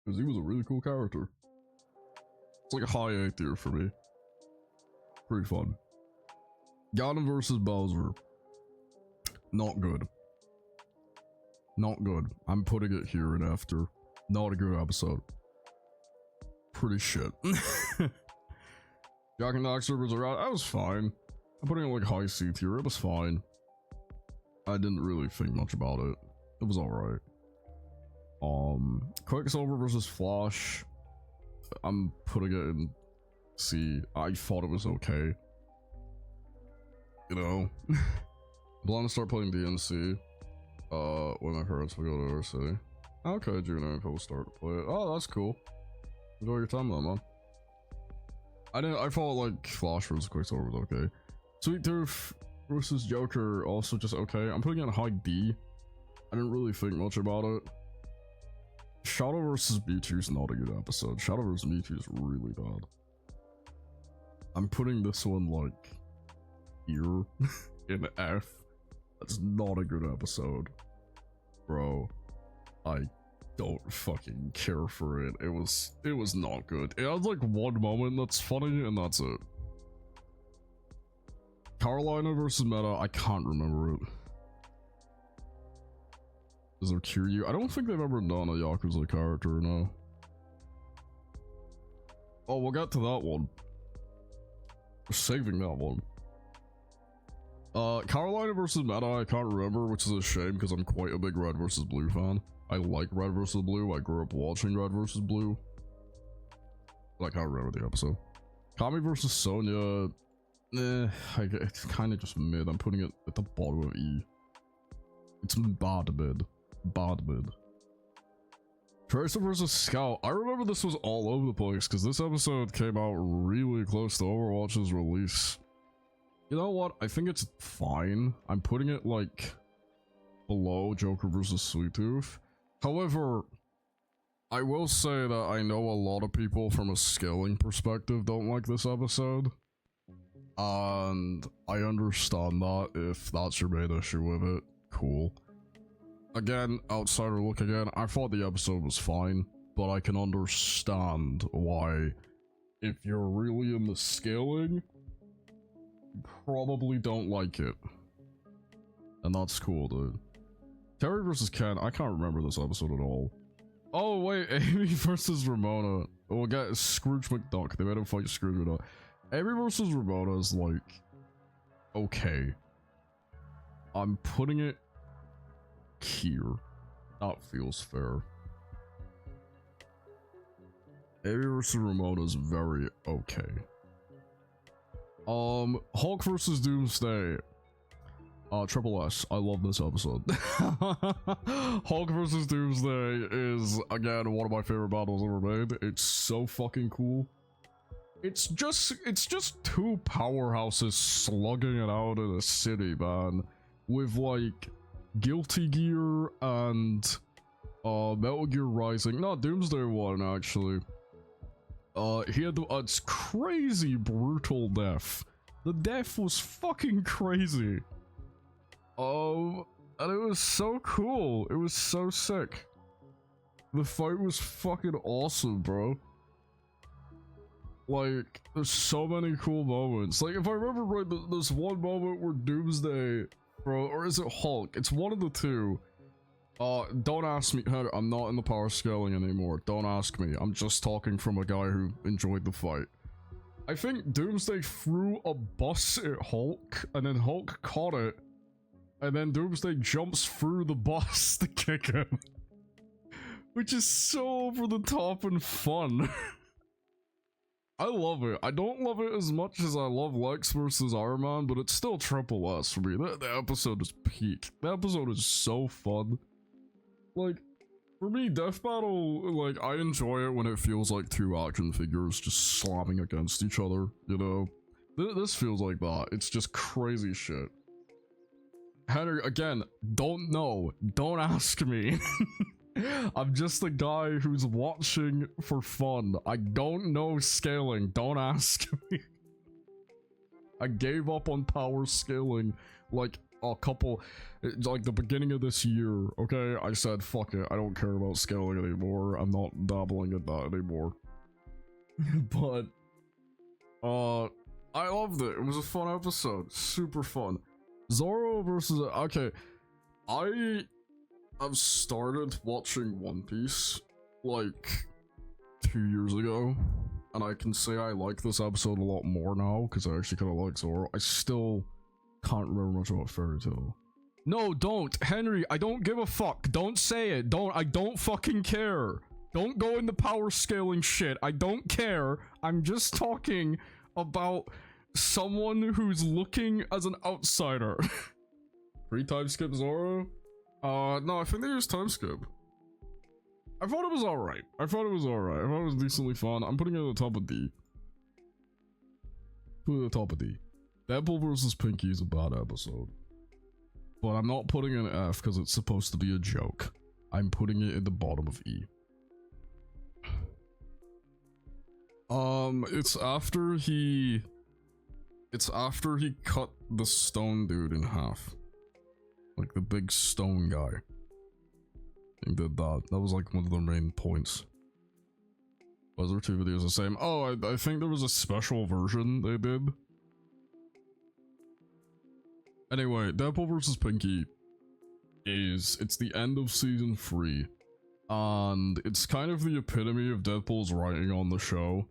Because he was a really cool character. It's like a high A tier for me. Pretty fun. Ganon vs. Bowser. Not good. Not good. I'm putting it here and after. Not a good episode. Pretty shit. Jak and Daxter was around. I was fine. I'm putting it like high C tier. It was fine. I didn't really think much about it. It was alright. Quicksilver versus Flash. I'm putting it in C. I thought it was okay. You know? I'm planning to start playing DNC. When my parents will go to our city. Okay, June 9th, we'll start to play it. Oh, that's cool. Enjoy your time though, man. I thought like Flash vs. Quicksilver was okay. Sweet Tooth versus Joker, also just okay. I'm putting it in high D. I didn't really think much about it. Shadow vs. Mewtwo is not a good episode. Shadow vs. Mewtwo is really bad. I'm putting this one like here in F. That's not a good episode. Bro, I don't fucking care for it. It was not good. It had like one moment that's funny and that's it. Carolina versus Meta, I can't remember it. Is there Kiryu? I don't think they've ever done a Yakuza character, no. Oh, we'll get to that one. We're saving that one. Carolina versus Meta, I can't remember, which is a shame because I'm quite a big Red versus Blue fan. I like Red versus Blue. I grew up watching Red versus Blue. But I can't remember the episode. Kami versus Sonya. It's kind of just mid. I'm putting it at the bottom of E. It's bad mid. Bad mid. Tracer versus Scout. I remember this was all over the place because this episode came out really close to Overwatch's release. You know what? I think it's fine. I'm putting it like below Joker versus Sweet Tooth. However, I will say that I know a lot of people from a scaling perspective don't like this episode. And I understand that if that's your main issue with it. Cool. Again, outsider look again, I thought the episode was fine, but I can understand why, if you're really in the scaling, you probably don't like it. And that's cool, dude. Terry versus Ken, I can't remember this episode at all. Oh wait, Amy versus Ramona. We'll get Scrooge McDuck. They made him fight Scrooge McDuck. Amy versus Ramona is like, okay. I'm putting it here. That feels fair. Amy versus Ramona is very okay. Hulk versus Doomsday. Triple S. I love this episode. Hulk versus Doomsday is, again, one of my favorite battles ever made. It's so fucking cool. It's just two powerhouses slugging it out in a city, man. With, like, Guilty Gear and, Metal Gear Rising. Not Doomsday 1, actually. He had it's crazy brutal death. The death was fucking crazy. And it was so cool. It was so sick. The fight was fucking awesome, bro. Like, there's so many cool moments. Like, if I remember right, there's one moment where Doomsday, bro, or is it Hulk? It's one of the two. Don't ask me. I'm not in the power scaling anymore. Don't ask me. I'm just talking from a guy who enjoyed the fight. I think Doomsday threw a bus at Hulk, and then Hulk caught it, and then Doomsday jumps through the bus to kick him. which is so over the top and fun. I love it. I don't love it as much as I love Lex versus Iron Man, but it's still triple S for me. The episode is peak. The episode is so fun. Like, for me, Death Battle, like, I enjoy it when it feels like two action figures just slamming against each other, you know? This feels like that. It's just crazy shit. Henry, again, don't know. Don't ask me. I'm just a guy who's watching for fun. I don't know scaling. Don't ask me. I gave up on power scaling like the beginning of this year, okay? I said, fuck it. I don't care about scaling anymore. I'm not dabbling in that anymore. But, I loved it. It was a fun episode. Super fun. Zoro versus... Okay, I've started watching One Piece, like, 2 years ago, and I can say I like this episode a lot more now, because I actually kind of like Zoro. I still can't remember much about Fairy Tail. No, don't! Henry, I don't give a fuck! Don't say it! I don't fucking care! Don't go into power scaling shit, I don't care! I'm just talking about someone who's looking as an outsider. Free time skip Zoro? No, I think they used time skip. I thought it was alright. I thought it was decently fun. I'm putting it at the top of D. Put it at the top of D. Deadpool vs. Pinky is a bad episode. But I'm not putting it in F because it's supposed to be a joke. I'm putting it in the bottom of E. It's after he cut the stone dude in half. Like the big stone guy. He did that. That was like one of the main points. Was there two videos the same? Oh, I think there was a special version they did. Anyway, Deadpool vs. Pinky it's the end of season 3. And it's kind of the epitome of Deadpool's writing on the show.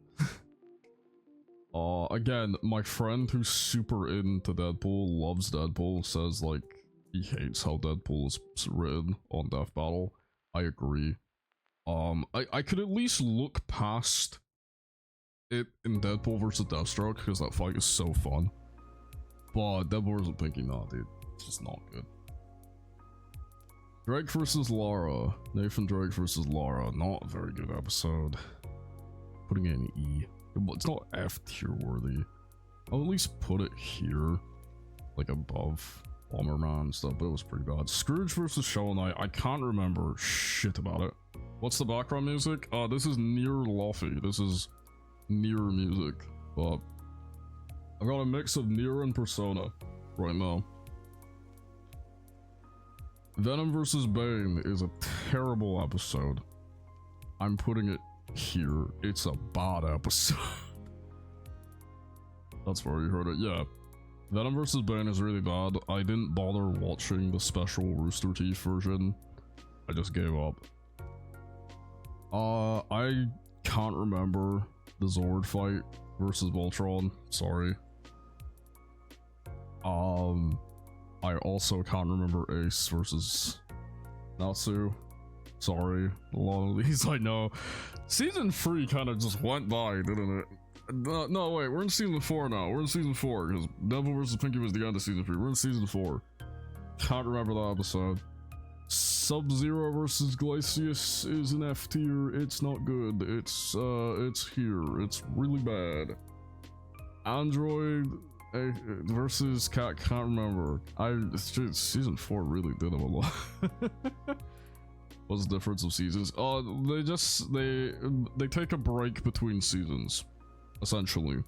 Again, my friend who's super into Deadpool, loves Deadpool, says like he hates how Deadpool is written on Death Battle. I agree. I could at least look past it in Deadpool vs. Deathstroke because that fight is so fun. But Deadpool vs. Pinky, nah, dude, it's just not good. Drake vs. Lara, Nathan Drake vs. Lara, not a very good episode. Putting it in E. It's not F tier worthy. I'll at least put it here, like above Bomberman and stuff, but it was pretty bad. Scrooge vs. Shovel Knight, I can't remember shit about it. What's the background music? This is Nier Lofi. This is Nier music, but I've got a mix of Nier and Persona right now. Venom vs. Bane is a terrible episode. I'm putting it here. It's a bad episode. That's where you heard it. Yeah. Venom vs. Bane is really bad. I didn't bother watching the special Rooster Teeth version. I just gave up. I can't remember the Zord fight versus Voltron. Sorry. I also can't remember Ace versus Natsu. Sorry. A lot of these I know. Season 3 kind of just went by, didn't it? No, wait, we're in season 4 now. We're in season 4 because Devil vs. Pinky was the end of season 3. We're in season 4. Can't remember that episode. Sub-Zero versus Glacius is an F tier. It's not good. It's here. It's really bad. Android versus Cat, can't remember. Season 4 really did have a lot. What's the difference of seasons? They take a break between seasons, essentially.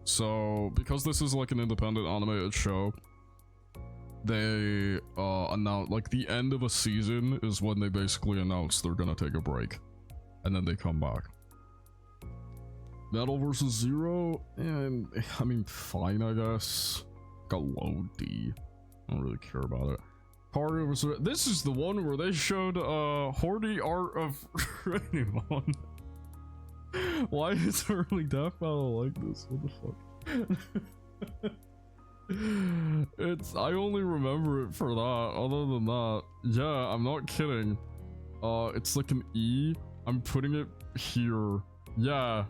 So because this is like an independent animated show, they announce like the end of a season is when they basically announce they're gonna take a break, and then they come back. Metal vs. Zero, and I mean, fine, I guess. Got low D. I don't really care about it. Mario vs. This is the one where they showed Horny art of Rainymon. Why is early Death Battle like this? What the fuck? I only remember it for that. Other than that, yeah, I'm not kidding. It's like an E. I'm putting it here. Yeah.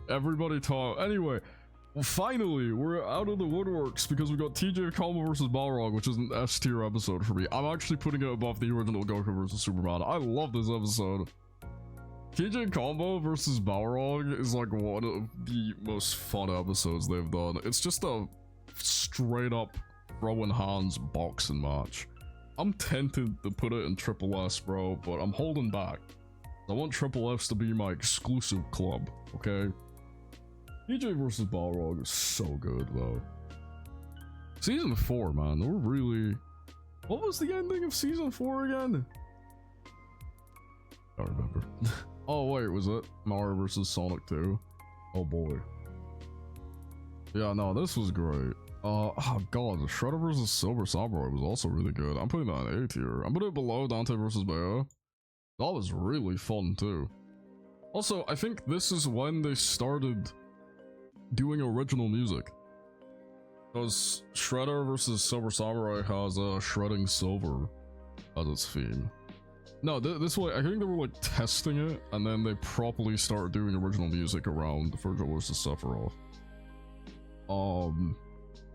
Everybody talk. Anyway, well, finally, we're out of the woodworks because we got TJ Combo versus Balrog, which is an S tier episode for me. I'm actually putting it above the original Goku versus Superman. I love this episode. TJ Combo versus Balrog is like one of the most fun episodes they've done. It's just a straight up throwing hands boxing match. I'm tempted to put it in Triple S, bro, but I'm holding back. I want Triple S to be my exclusive club, okay? TJ versus Balrog is so good, though. Season 4, man, we're really... What was the ending of Season 4 again? I don't remember. Oh, wait, was it Mario versus Sonic 2? Oh, boy. Yeah, no, this was great. Oh god, Shredder versus Silver Samurai was also really good. I'm putting that in A tier. I'm putting it below Dante versus Bea. That was really fun, too. Also, I think this is when they started doing original music. Because Shredder versus Silver Samurai has Shredding Silver as its theme. No, this way, I think they were like testing it, and then they properly started doing original music around Virgil versus Sephiroth.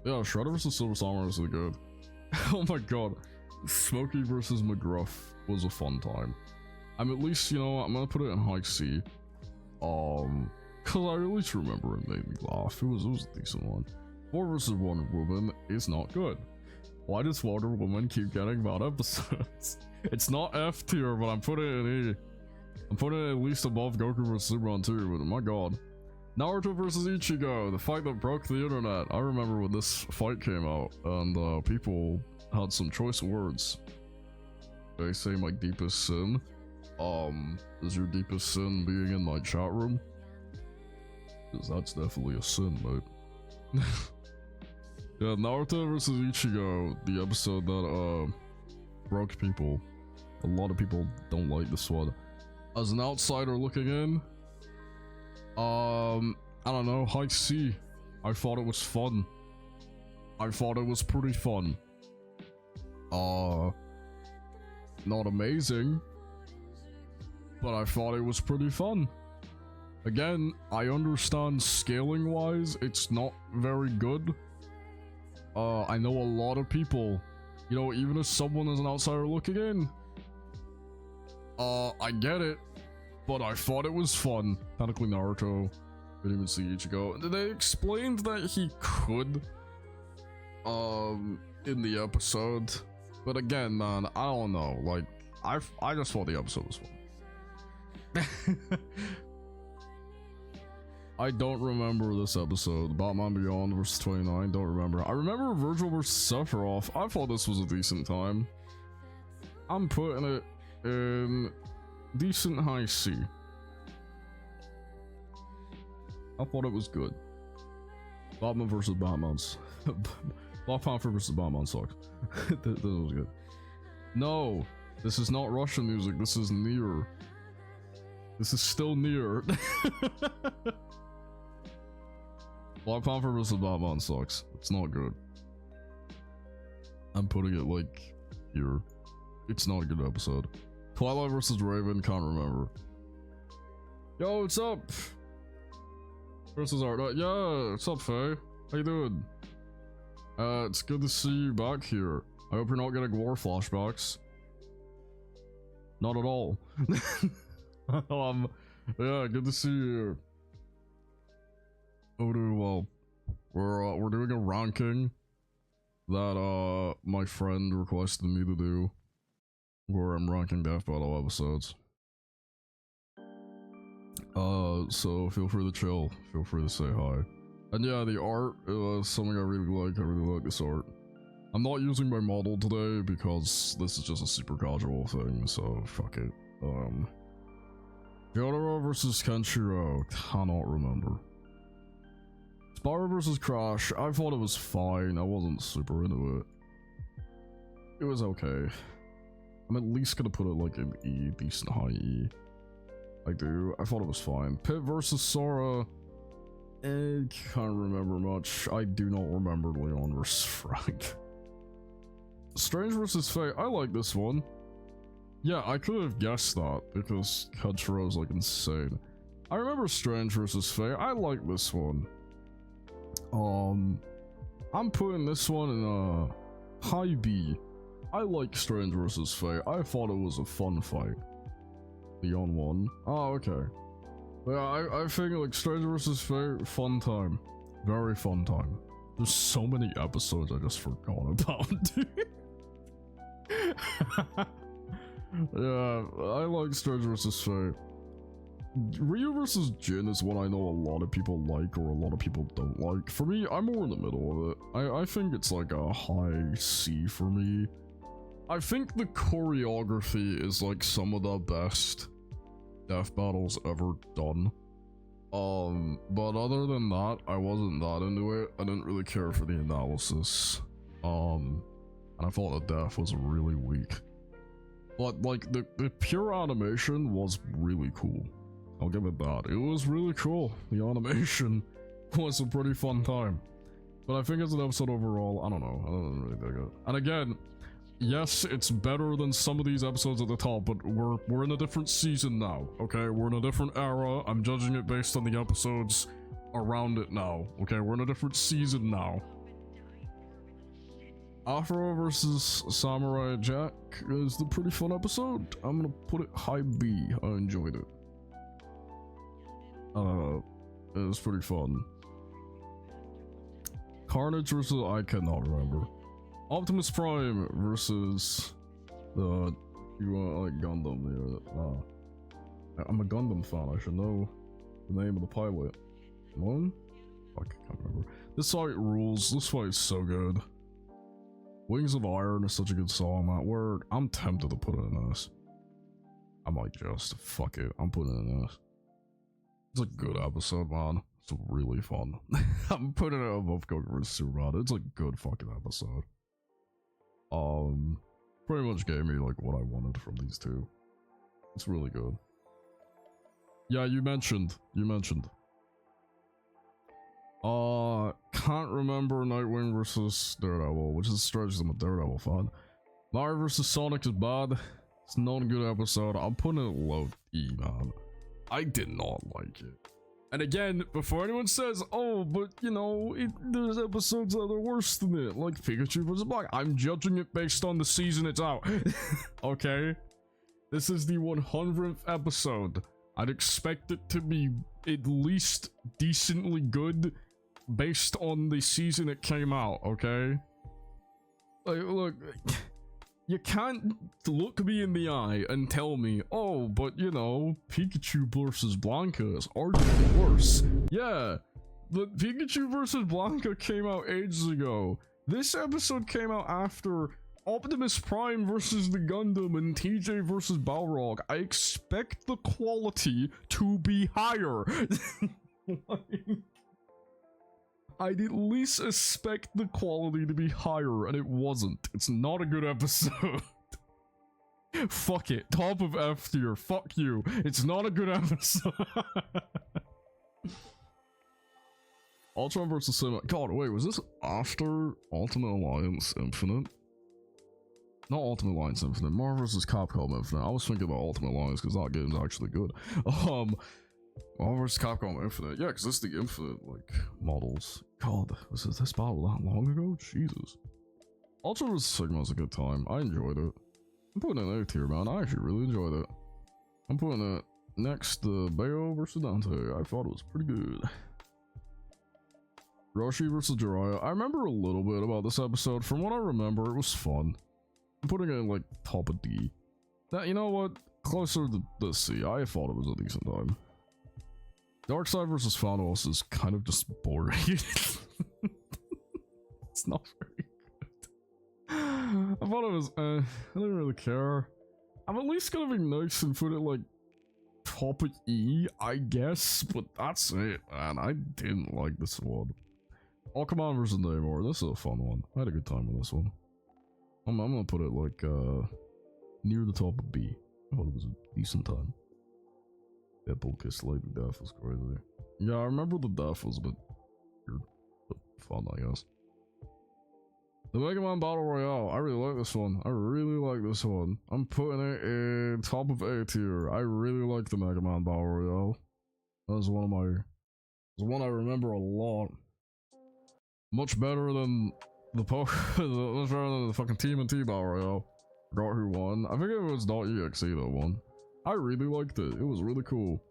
Yeah, Shredder versus Silver Samurai was really good. Oh my god. Smokey versus McGruff was a fun time. I'm at least, you know, I'm gonna put it in high C. Cause I at least remember it made me laugh. It was a decent one. Thor versus Wonder Woman is not good. Why does Wonder Woman keep getting bad episodes? It's not F tier, but I'm putting it in E. I'm putting it at least above Goku vs Superman 2, but my god. Naruto versus Ichigo, the fight that broke the internet. I remember when this fight came out, and people had some choice words. They say my deepest sin. Is your deepest sin being in my chat room? Because that's definitely a sin, mate. Yeah, Naruto versus Ichigo, the episode that broke people. A lot of people don't like this one. As an outsider looking in, I don't know, high C. I thought it was fun. I thought it was pretty fun. Not amazing, but I thought it was pretty fun. Again, I understand scaling wise, it's not very good. I know a lot of people, you know, even if someone is an outsider looking in, I get it, but I thought it was fun. Technically Naruto, didn't even see Ichigo. They explained that he could, in the episode, but again, man, I don't know, like, I just thought the episode was fun. I don't remember this episode. Batman Beyond versus 29, don't remember. I remember Virgil versus Sephiroth. I thought this was a decent time. I'm putting it in decent high C. I thought it was good. Batman versus Batman's. Black Panther versus Batman sucks. This was good. No, this is not Russian music. This is Nier. This is still Nier. Black Panther vs. Batman sucks. It's not good. I'm putting it like here. It's not a good episode. Twilight vs. Raven, can't remember. Yo, what's up? Versus Art. Yeah, what's up, Faye? How you doing? It's good to see you back here. I hope you're not getting war flashbacks. Not at all. Yeah, good to see you. Oh, dude, well, we're doing a ranking that my friend requested me to do, where I'm ranking Death Battle episodes. So feel free to chill, feel free to say hi. And yeah, the art is something I really like. I really like this art. I'm not using my model today because this is just a super casual thing, so fuck it. Jotaro versus Kenshiro, cannot remember. Spyro versus Crash, I thought it was fine. I wasn't super into it. It was okay. I'm at least gonna put it like an E, decent high E. I do. I thought it was fine. Pit versus Sora, can't remember much. I do not remember Leon versus Frank. Strange versus Faye, I like this one. Yeah, I could have guessed that because Kachiro is like insane. I remember Strange vs. Faye. I like this one. I'm putting this one in a high B. I like Strange vs. Faye. I thought it was a fun fight. Beyond one. Oh, okay. Yeah, I think like Strange vs. Faye, fun time. Very fun time. There's so many episodes I just forgot about. Yeah, I like Strange vs. Faye. Ryu vs. Jin is one I know a lot of people like or a lot of people don't like. For me, I'm more in the middle of it. I think it's like a high C for me. I think the choreography is like some of the best death battles ever done. But other than that, I wasn't that into it. I didn't really care for the analysis. And I thought the death was really weak. But like the pure animation was really cool. I'll give it that. It was really cool. The animation was a pretty fun time. But I think as an episode overall, I don't know. I don't really dig it. And again, yes, it's better than some of these episodes at the top, but we're in a different season now, okay? We're in a different era. I'm judging it based on the episodes around it now, okay? We're in a different season now. Afro vs. Samurai Jack is the pretty fun episode. I'm gonna put it high B. I enjoyed it. It was pretty fun. Carnage versus I cannot remember. Optimus Prime versus the like Gundam there. I'm a Gundam fan. I should know the name of the pilot. One? Fuck, I can't remember. This fight rules. This fight is so good. Wings of Iron is such a good song. That word. I'm tempted to put it in this. I might just fuck it. I'm putting it in this. It's a good episode, man. It's really fun. I'm putting it above Goku vs. Superman. It's a good fucking episode. Pretty much gave me like what I wanted from these two. It's really good. Yeah, you mentioned. Can't remember Nightwing versus Daredevil, which is strange because I'm a Daredevil fan. Mario versus Sonic is bad. It's not a good episode. I'm putting it low E, man. I did not like it. And again, before anyone says, oh, but you know, there's episodes that are worse than it, like Pikachu vs. Black. I'm judging it based on the season it's out. Okay? This is the 100th episode. I'd expect it to be at least decently good based on the season it came out, okay? Like, look, you can't look me in the eye and tell me, oh, but you know, Pikachu versus Blanca is arguably worse. Yeah, but Pikachu versus Blanca came out ages ago. This episode came out after Optimus Prime versus the Gundam and TJ versus Balrog. I expect the quality to be higher. Like, I'd at least expect the quality to be higher, and it wasn't. It's not a good episode. Fuck it. Top of F tier. Fuck you. It's not a good episode. Ultron vs. Cinema. God, wait, was this after Ultimate Alliance Infinite? Not Ultimate Alliance Infinite. Marvel vs. Capcom Infinite. I was thinking about Ultimate Alliance because that game's actually good. Marvel vs. Capcom Infinite. Yeah, because it's the Infinite, like, models. God, was this battle that long ago? Jesus. Ultra vs. Sigma was a good time. I enjoyed it. I'm putting it out here, man. I actually really enjoyed it. I'm putting it next to Bayo vs. Dante. I thought it was pretty good. Roshi vs. Jiraiya. I remember a little bit about this episode. From what I remember, it was fun. I'm putting it in, like, top of D. That, you know what? Closer to the C. I thought it was a decent time. Darkseid vs. Thanos is kind of just boring. It's not very good. I thought it was, I didn't really care. I'm at least gonna be nice and put it like top of E, I guess, but that's it, man. I didn't like this one. Alchemon vs. Namor, this is a fun one. I had a good time with this one. I'm gonna put it like, near the top of B. I thought it was a decent time. Deadpool Kiss Lady Death was crazy. Yeah, I remember the death was a bit weird, but fun, I guess. The Mega Man Battle Royale. I really like this one. I really like this one. I'm putting it in top of A tier. I really like the Mega Man Battle Royale. That was one of my... It was one I remember a lot. Much better than the much better than the fucking TMNT Battle Royale. Forgot who won. I think it was .exe that won. I really liked it. It was really cool.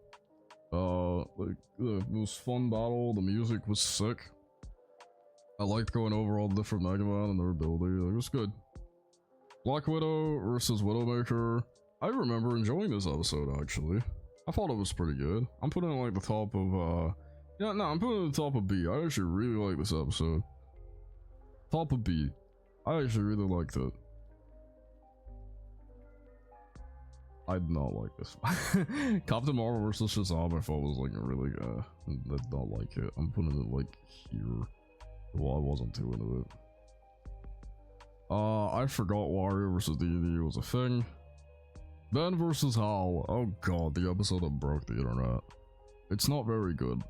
Like, it was fun battle. The music was sick. I liked going over all the different Mega Man and their ability. Like, it was good. Black Widow versus Widowmaker. I remember enjoying this episode, actually. I thought it was pretty good. I'm putting it like the top of, yeah, no, I'm putting it at the top of B. I actually really like this episode. Top of B. I actually really liked it. I did not like this one. Captain Marvel versus Shazam I thought was like really, I did not like it. I'm putting it like here. Well, I wasn't too into it. I forgot Wario versus D&D was a thing. Ben versus Hal. Oh god, the episode that broke the internet. It's not very good.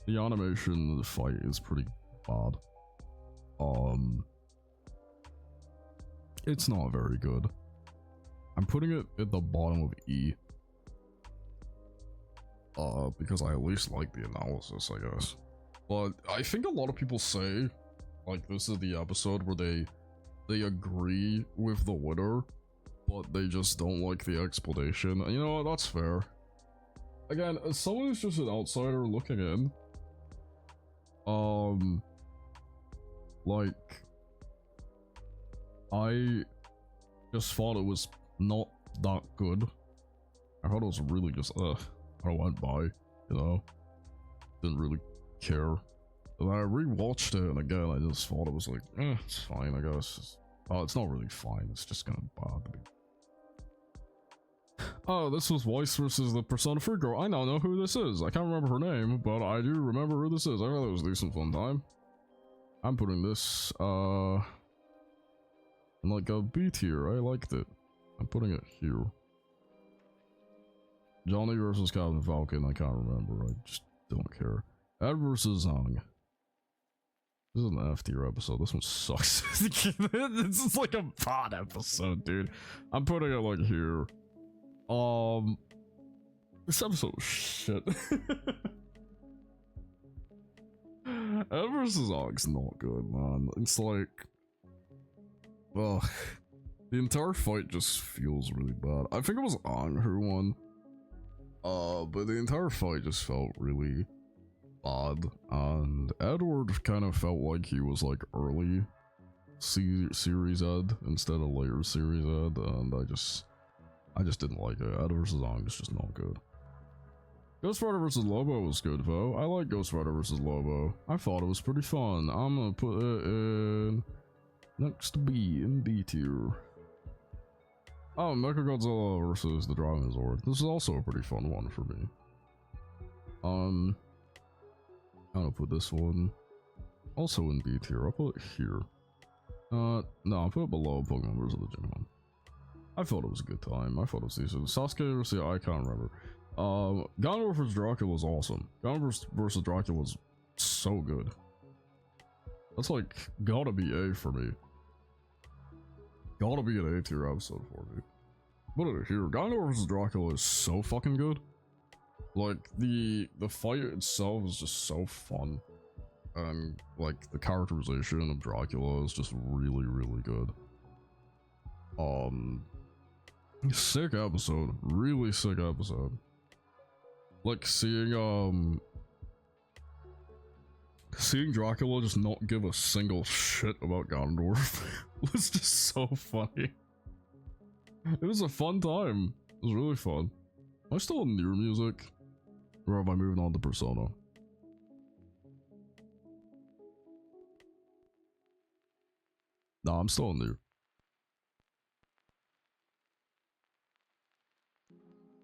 The animation of the fight is pretty bad. It's not very good. I'm putting it at the bottom of E. Because I at least like the analysis, I guess. But I think a lot of people say, like, this is the episode where they agree with the winner, but they just don't like the explanation. And you know what, that's fair. Again, as someone who's just an outsider looking in, like, I just thought it was not that good. I thought it was really just, I went by, you know? Didn't really care. And I rewatched it, and again, I just thought it was like, it's fine, I guess. It's not really fine, it's just kind of bad. Oh, this was Weiss versus the Persona 3 girl. I now know who this is. I can't remember her name, but I do remember who this is. I thought it was a decent fun time. I'm putting this, in like a B tier. I liked it. I'm putting it here. Johnny versus Captain Falcon, I can't remember. I just don't care. Ed versus Zhang. This is an F tier episode. This one sucks. This is like a bad episode, dude. I'm putting it like here. This episode was shit. Ed versus Zhang's not good, man. It's like, ugh. The entire fight just feels really bad. I think it was Ang who won. But the entire fight just felt really bad. And Edward kind of felt like he was like early Series Ed instead of later Series Ed. And I just didn't like it. Ed versus Ang is just not good. Ghost Rider vs. Lobo was good though. I like Ghost Rider vs. Lobo. I thought it was pretty fun. I'm gonna put it in next to B in B tier. Oh, Mechagodzilla versus the Dragon Zord. This is also a pretty fun one for me. I'm gonna put this one also in B tier. I'll put it here. No, I'll put it below Pokemon vs. the Digimon. I thought it was a good time. I thought it was decent. Sasuke versus, I can't remember. Ganondorf vs. Dracula was awesome. Ganondorf vs. Dracula was so good. That's like, gotta be A for me. Gotta be an A tier episode for me. Put it here. Ganondorf vs. Dracula is so fucking good. Like, the fight itself is just so fun. And, like, the characterization of Dracula is just really, really good. Sick episode. Really sick episode. Like, seeing Dracula just not give a single shit about Ganondorf was just so funny. It was a fun time. It was really fun. Am I still in Nier music? Or have I moved on to Persona? Nah, I'm still in Nier.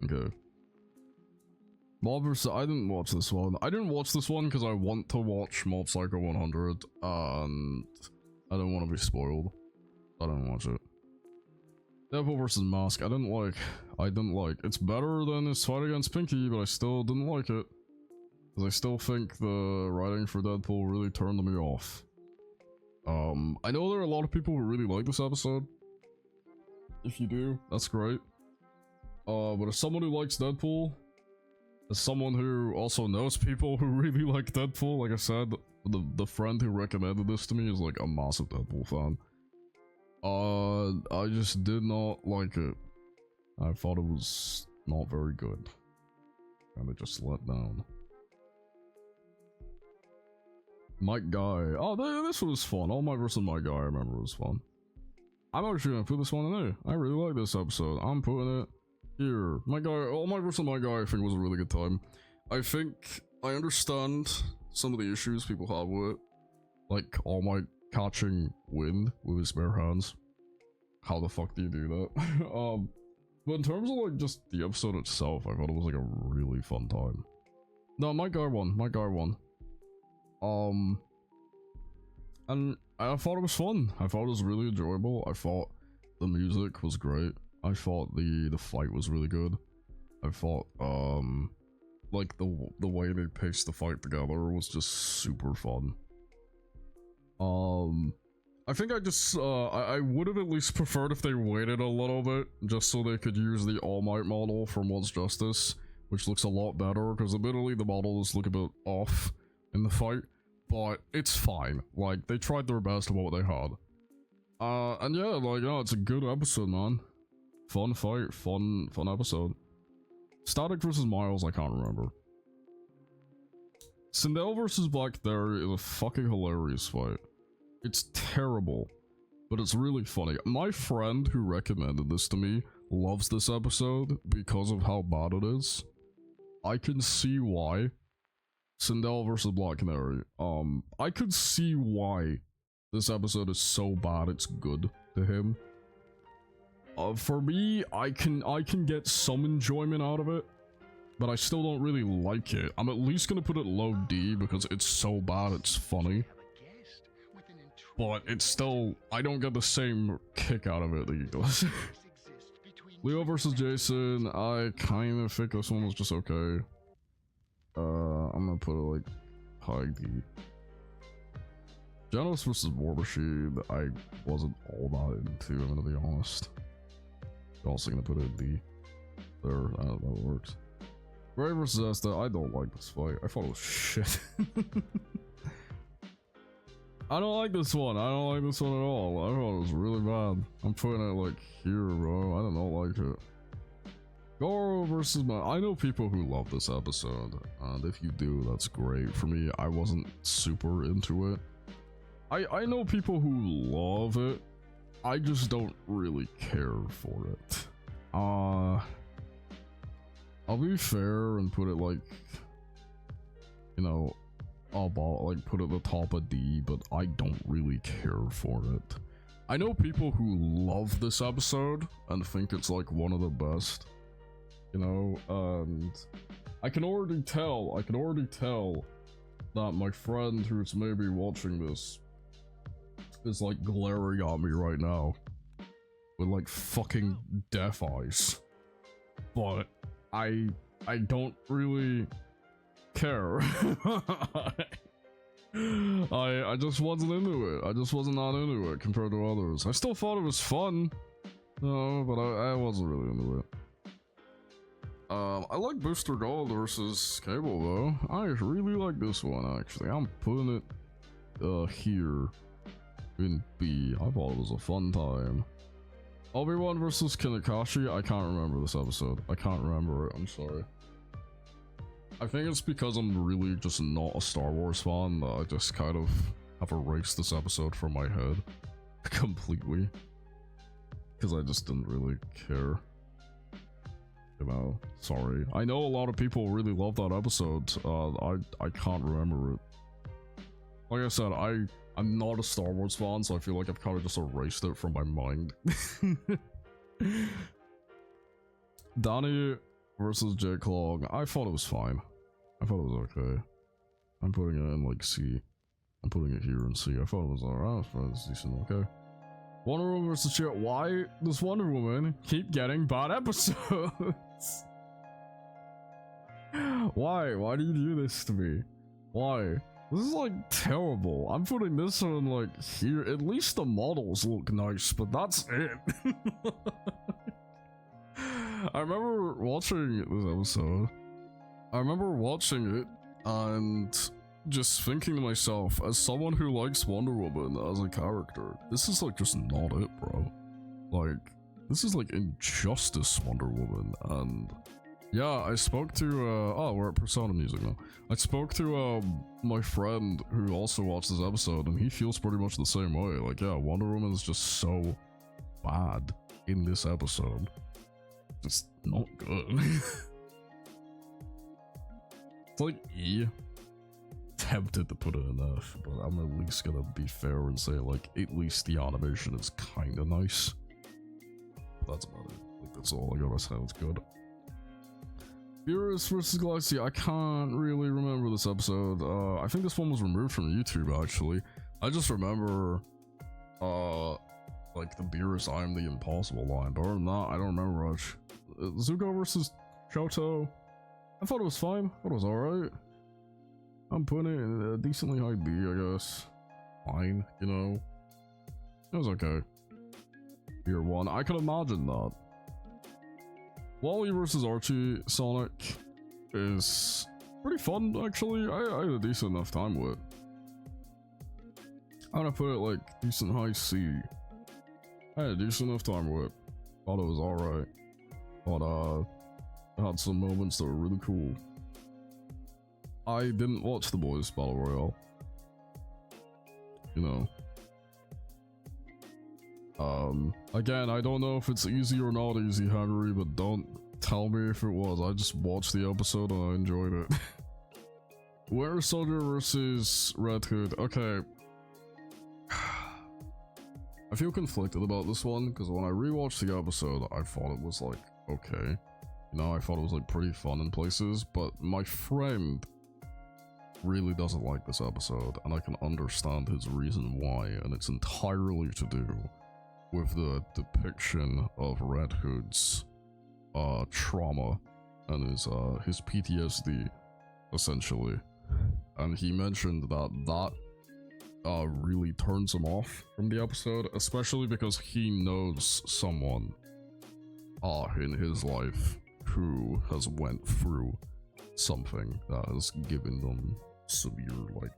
Okay. Mob vs. I didn't watch this one. I didn't watch this one because I want to watch Mob Psycho 100 and I don't want to be spoiled. I didn't watch it. Deadpool vs. Mask. I didn't like. It's better than his fight against Pinky, but I still didn't like it. Because I still think the writing for Deadpool really turned me off. I know there are a lot of people who really like this episode. If you do, that's great. But as someone who likes Deadpool, as someone who also knows people who really like Deadpool, like I said, the friend who recommended this to me is like a massive Deadpool fan. I just did not like it. I thought it was not very good. And it just let down. Mike Guy. Oh, this was fun. All Might vs. Mike Guy, I remember, was fun. I'm actually gonna put this one in there. I really like this episode. I'm putting it here. My guy, All Might vs. My Guy, I think was a really good time. I think I understand some of the issues people have with it. Like All Might catching wind with his bare hands. How the fuck do you do that? But in terms of like just the episode itself, I thought it was like a really fun time. No, My Guy won. My Guy won. And I thought it was fun. I thought it was really enjoyable. I thought the music was great. I thought the fight was really good. I thought like the way they paced the fight together was just super fun. I think I just I would have at least preferred if they waited a little bit just so they could use the All Might model from Once Justice, which looks a lot better because admittedly the models look a bit off in the fight. But it's fine. Like, they tried their best with what they had. And yeah, like, yeah, it's a good episode, man. Fun fight, fun episode. Static versus Miles, I can't remember. Sindel versus Black Theory is a fucking hilarious fight. It's terrible, but it's really funny. My friend who recommended this to me loves this episode because of how bad it is. I can see why. Sindel versus Black Canary. I could see why this episode is so bad it's good to him. For me, I can get some enjoyment out of it, but I still don't really like it. I'm at least gonna put it low D because it's so bad it's funny. But it's still, I don't get the same kick out of it that he does. Leo versus Jason, I kind of think this one was just okay. I'm gonna put it like high D. Genos versus War Machine, I wasn't all that into, I'm gonna be honest. Also gonna put it in D. There, that works. Ray versus Asta, I don't like this fight. I thought it was shit. I don't like this one. I don't like this one at all. I thought it was really bad. I'm putting it like here, bro. I do not like it. Goro versus I know people who love this episode, and if you do, that's great. For me, I wasn't super into it. I know people who love it. I just don't really care for it. I'll be fair and put it like, you know, like put it at the top of D, but I don't really care for it. I know people who love this episode and think it's like one of the best. You know, and I can already tell that my friend who's maybe watching this is like glaring at me right now with like fucking death eyes. But I don't really care. I just wasn't into it. I just wasn't not into it compared to others. I still thought it was fun, but I wasn't really into it. I like Booster Gold versus Cable though. I really like this one actually. I'm putting it here in B. I thought it was a fun time. Obi-Wan versus Kinakashi. I can't remember this episode. I can't remember it. I'm sorry. I think it's because I'm really just not a Star Wars fan that I just kind of have erased this episode from my head completely. Because I just didn't really care. You know, sorry. I know a lot of people really love that episode. I can't remember it. Like I said, I'm not a Star Wars fan, so I feel like I've kind of just erased it from my mind. Danny versus Jake Long. I thought it was fine. I thought it was okay. I'm putting it in like C. I'm putting it here in C. I thought it was alright. I thought it was decent. Okay. Wonder Woman versus shit. Why does Wonder Woman keep getting bad episodes? Why? Why do you do this to me? Why? This is like terrible. I'm putting this one like here. At least the models look nice, but that's it. I remember watching this episode. I remember watching it and just thinking to myself, as someone who likes Wonder Woman as a character, this is like just not it, bro. Like, this is like Injustice Wonder Woman, and yeah, I spoke to, oh, we're at Persona Music now. I spoke to, my friend who also watched this episode, and he feels pretty much the same way. Like, yeah, Wonder Woman is just so bad in this episode. Just not good. It's like E. Tempted to put it in F, but I'm at least gonna be fair and say, like, at least the animation is kinda nice. But that's about it. Like, that's all I gotta say. It's good. Beerus vs. Galaxy, I can't really remember this episode. I think this one was removed from YouTube, actually. I just remember, like, the Beerus I am the impossible line, but other than that, I don't remember much. Zuko vs. Shoto, I thought it was fine. I thought it was alright. I'm putting it in a decently high B, I guess. Fine, you know. It was okay. Year 1, I could imagine that. Wally vs. Archie Sonic is pretty fun, actually. I had a decent enough time with it. I'm gonna put it like decent high C. I had a decent enough time with it. Thought it was alright. But it had some moments that were really cool. I didn't watch The Boys Battle Royale. You know. Again, I don't know if it's easy or not easy, Henry, but don't tell me if it was. I just watched the episode and I enjoyed it. Winter Soldier versus Red Hood. Okay. I feel conflicted about this one, because when I rewatched the episode, I thought it was like, okay. You know, I thought it was like pretty fun in places, but my friend really doesn't like this episode, and I can understand his reason why, and it's entirely to do with the depiction of Red Hood's trauma and his PTSD, essentially. And he mentioned that really turns him off from the episode, especially because he knows someone in his life who has went through something that has given them severe, like,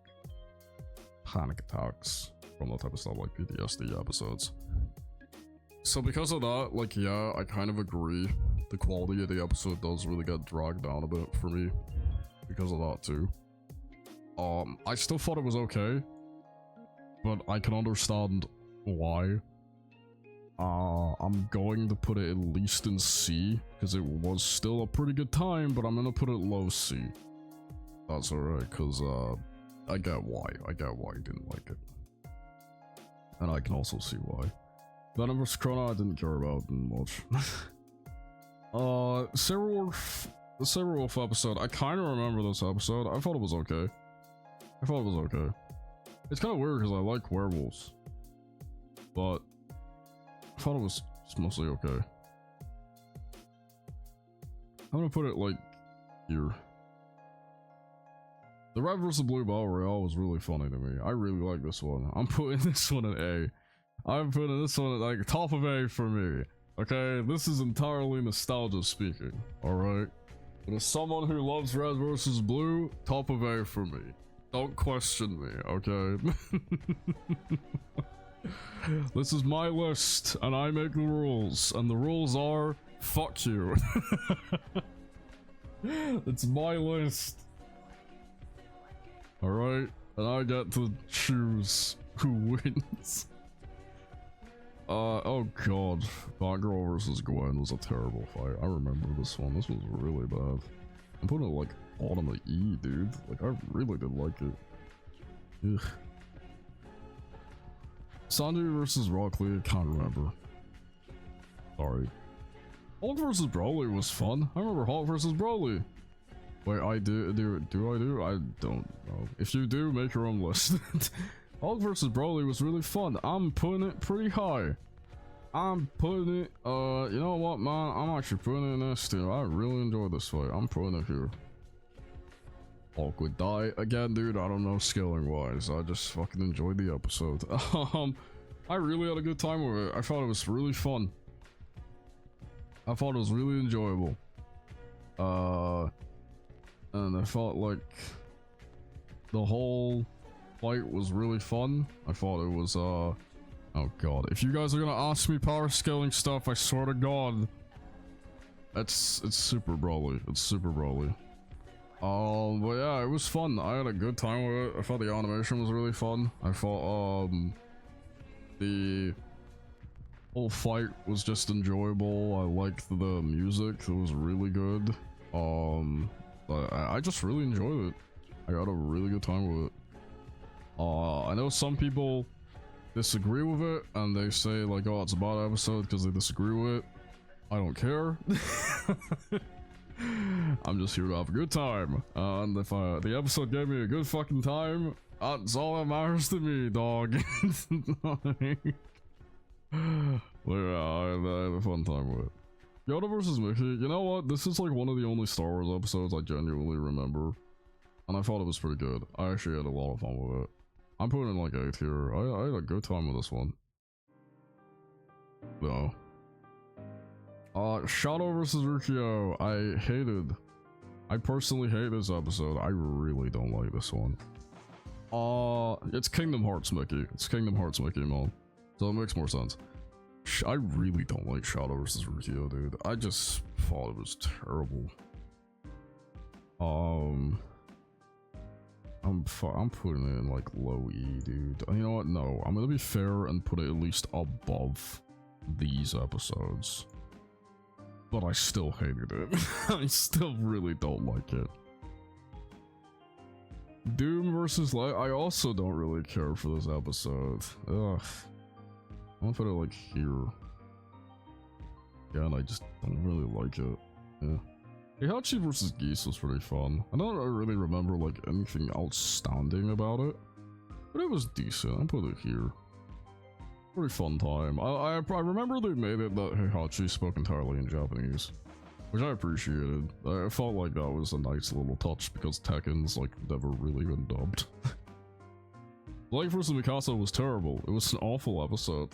panic attacks from that type of stuff, like PTSD episodes. So because of that, like, yeah, I kind of agree. The quality of the episode does really get dragged down a bit for me because of that too. I still thought it was okay, but I can understand why. I'm going to put it at least in C, because it was still a pretty good time, but I'm gonna put it low C. That's alright, because, I get why. I get why you didn't like it. And I can also see why. Venom vs. Krona I didn't care about much. The Saberwolf episode, I kind of remember this episode. I thought it was okay. It's kind of weird because I like werewolves. But I thought it was mostly okay. I'm gonna put it like here. The Red vs. Blue Battle Royale was really funny to me. I really like this one. I'm putting this one at A. I'm putting this one at like top of A for me. Okay, this is entirely nostalgia speaking. Alright? But as someone who loves Red vs. Blue, top of A for me. Don't question me, okay? This is my list, and I make the rules, and the rules are fuck you. It's my list. Alright, and I get to choose who wins. Oh god, Batgirl vs. Gwen was a terrible fight. I remember this one. This was really bad. I'm putting it like bottom of E, dude. Like, I really did like it. Ugh. Sanji vs. Rock Lee, I can't remember. Sorry. Hulk vs. Broly was fun. I remember Hulk vs. Broly. Wait, I do I don't know. If you do, make your own list. Hulk vs. Broly was really fun. I'm putting it pretty high. I'm putting it, you know what, man? I'm actually putting it in this too. I really enjoyed this fight. I'm putting it here. Awkward die again, dude. I don't know scaling wise. I just fucking enjoyed the episode. I really had a good time with it. I thought it was really fun. I thought it was really enjoyable. And I felt like the whole fight was really fun. I thought it was oh god. If you guys are gonna ask me power scaling stuff, I swear to god. It's super Broly. It's super Broly. But yeah, it was fun. I had a good time with it. I thought the animation was really fun. I thought the whole fight was just enjoyable. I liked the music. It was really good. I just really enjoyed it. I had a really good time with it. I know some people disagree with it and they say like, oh, it's a bad episode because they disagree with it. I don't care. I'm just here to have a good time. And if the episode gave me a good fucking time, that's all that matters to me, dog. But yeah, I had a fun time with it. Yoda vs. Mickey, you know what? This is like one of the only Star Wars episodes I genuinely remember. And I thought it was pretty good. I actually had a lot of fun with it. I'm putting in like 8 here. I had a good time with this one. No. Shadow vs. Rukio, I personally hate this episode. I really don't like this one. It's Kingdom Hearts Mickey. It's Kingdom Hearts Mickey, man. So it makes more sense. I really don't like Shadow vs. Rukio, dude. I just thought it was terrible. I'm putting it in like low E, dude. You know what? No, I'm gonna be fair and put it at least above these episodes. But I still hated it. I still really don't like it. Doom versus Light. I also don't really care for this episode. Ugh. I'm gonna put it like here. Yeah, and I just don't really like it. Yeah. Heihachi vs. Geese was pretty fun. I don't really remember like anything outstanding about it, but it was decent. I put it here. Pretty fun time. I remember they made it that Heihachi spoke entirely in Japanese, which I appreciated. I felt like that was a nice little touch because Tekken's like never really been dubbed. Blake vs. Mikasa was terrible. It was an awful episode.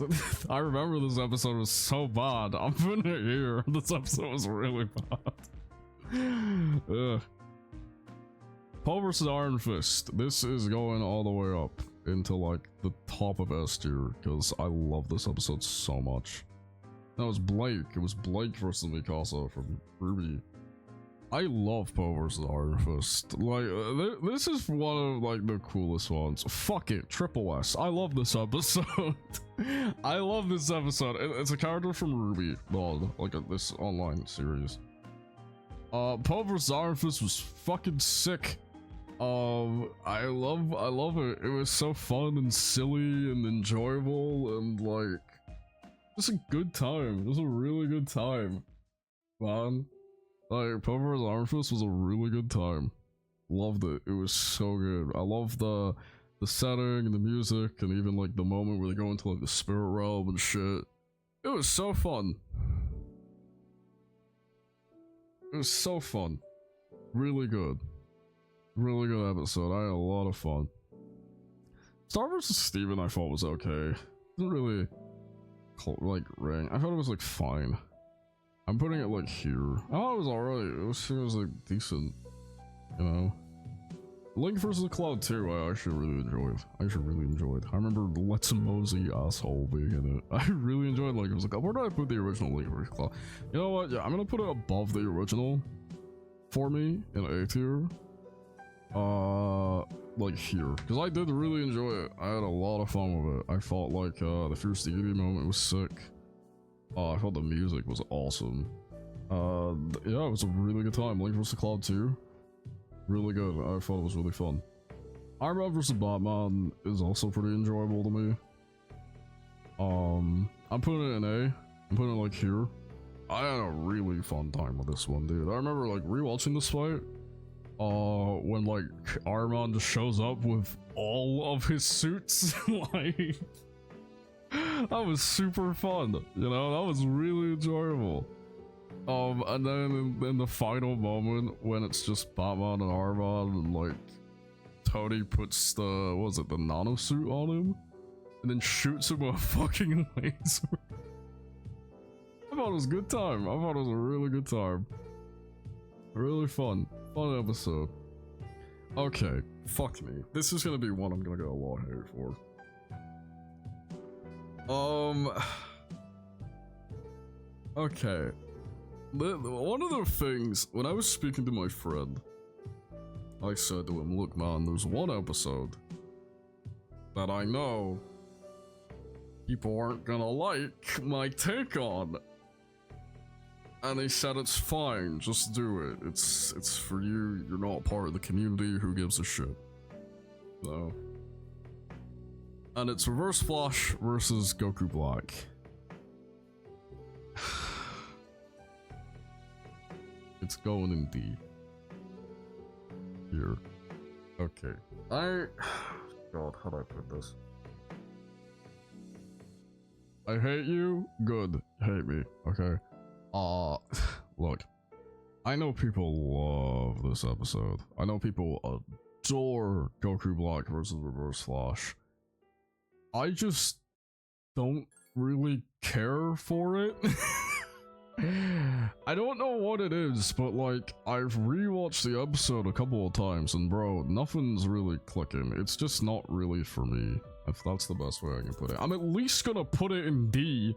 I remember this episode was so bad. I'm putting it here. This episode was really bad. Ugh. Poe vs. Iron Fist. This is going all the way up into like the top of S tier because I love this episode so much. That was Blake. It was Blake versus Mikasa from Ruby. I love Poe vs. Iron Fist. Like, this is one of like the coolest ones. Fuck it, Triple S. I love this episode. I love this episode. It's a character from Ruby, like this online series. Poe vs. Iron Fist was fucking sick. I love it. It was so fun and silly and enjoyable and like just a good time. It was a really good time, man. Like Poe vs. Iron Fist was a really good time. Loved it. It was so good. I love the setting and the music and even like the moment where they go into like the spirit realm and shit. It was so fun. It was so fun. Really good. Really good episode. I had a lot of fun. Star vs. Steven I thought was okay. Didn't really like ring. I thought it was like fine. I'm putting it like here. I thought it was alright. It was like decent. You know? Link vs. Cloud 2 I actually really enjoyed. I remember Let's Mosey asshole being in it. I really enjoyed like it was like, where did I put the original Link vs. Cloud? You know what? Yeah, I'm gonna put it above the original for me in A tier. Like here, because I did really enjoy it. I had a lot of fun with it. I felt like the Fierce Deity moment was sick. I thought the music was awesome. Yeah, it was a really good time. Link vs. Cloud 2, really good. I thought it was really fun. Iron Man vs. Batman is also pretty enjoyable to me. I'm putting it in A. I'm putting it like here. I had a really fun time with this one, dude. I remember like rewatching this fight. When like Iron Man just shows up with all of his suits. Like that was super fun, you know. That was really enjoyable. And then in the final moment when it's just Batman and Armand and like Tony puts the, what was it, the nano suit on him and then shoots him with a fucking laser. I thought it was a good time. I thought it was a really good time. Really fun episode. Okay, fuck me. This is gonna be one I'm gonna get a lot of hate for. Okay. One of the things, when I was speaking to my friend, I said to him, look man, there's one episode that I know people aren't gonna like my take on. And he said it's fine, just do it. It's for you, you're not part of the community, who gives a shit. So. And it's Reverse Flash versus Goku Black. It's going in D. Here. Okay. God, how do I put this? I hate you? Good. Hate me. Okay. Look. I know people love this episode. I know people adore Goku Black versus Reverse Flash. I just don't really care for it. I don't know what it is, but like, I've rewatched the episode a couple of times and bro, nothing's really clicking. It's just not really for me, if that's the best way I can put it. I'm at least gonna put it in D,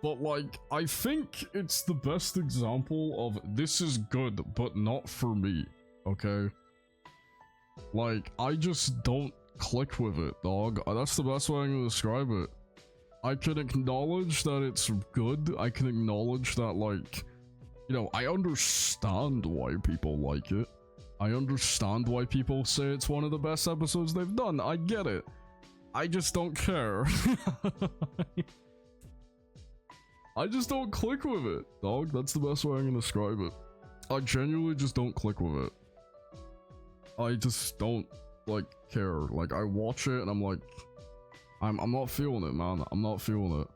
but like, I think it's the best example of this is good, but not for me, okay? Like, I just don't click with it, dog. That's the best way I'm gonna describe it. I can acknowledge that it's good. I can acknowledge that, like, you know, I understand why people like it. I understand why people say it's one of the best episodes they've done. I get it. I just don't care. I just don't click with it, dog. That's the best way I'm gonna describe it. I genuinely just don't click with it. I just don't, like, care. Like, I watch it and I'm like, I'm not feeling it, man. I'm not feeling it.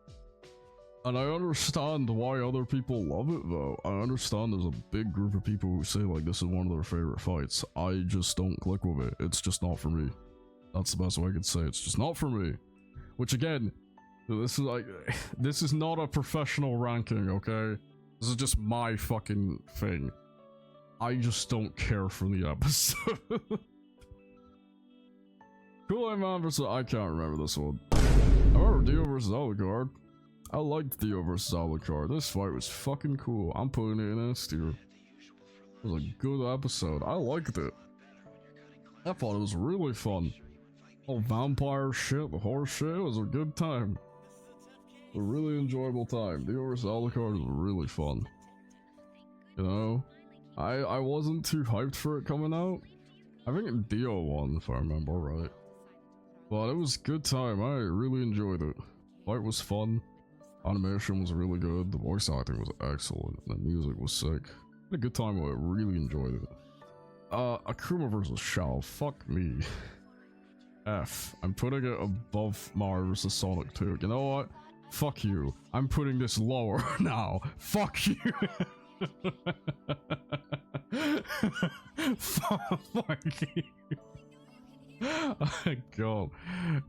And I understand why other people love it, though. I understand there's a big group of people who say, like, this is one of their favorite fights. I just don't click with it. It's just not for me. That's the best way I could say it. It's just not for me. Which, again, this is like, this is not a professional ranking, okay? This is just my fucking thing. I just don't care for the episode. Cool Man versus, I can't remember this one. I remember Dio versus Alucard. I liked Dio versus Alucard. This fight was fucking cool. I'm putting it in S tier. It was a good episode. I liked it. I thought it was really fun. Oh, vampire shit, the horse shit, it was a good time. A really enjoyable time. Dio versus Alucard was really fun. You know? I wasn't too hyped for it coming out. I think Dio won, if I remember right. But it was a good time. I really enjoyed it. Fight was fun. Animation was really good. The voice acting was excellent. The music was sick. Had a good time with it. Really enjoyed it. Akuma versus Shao. Fuck me. F. I'm putting it above Mario vs Sonic 2. You know what? Fuck you. I'm putting this lower now. Fuck you. Fuck you. Oh god.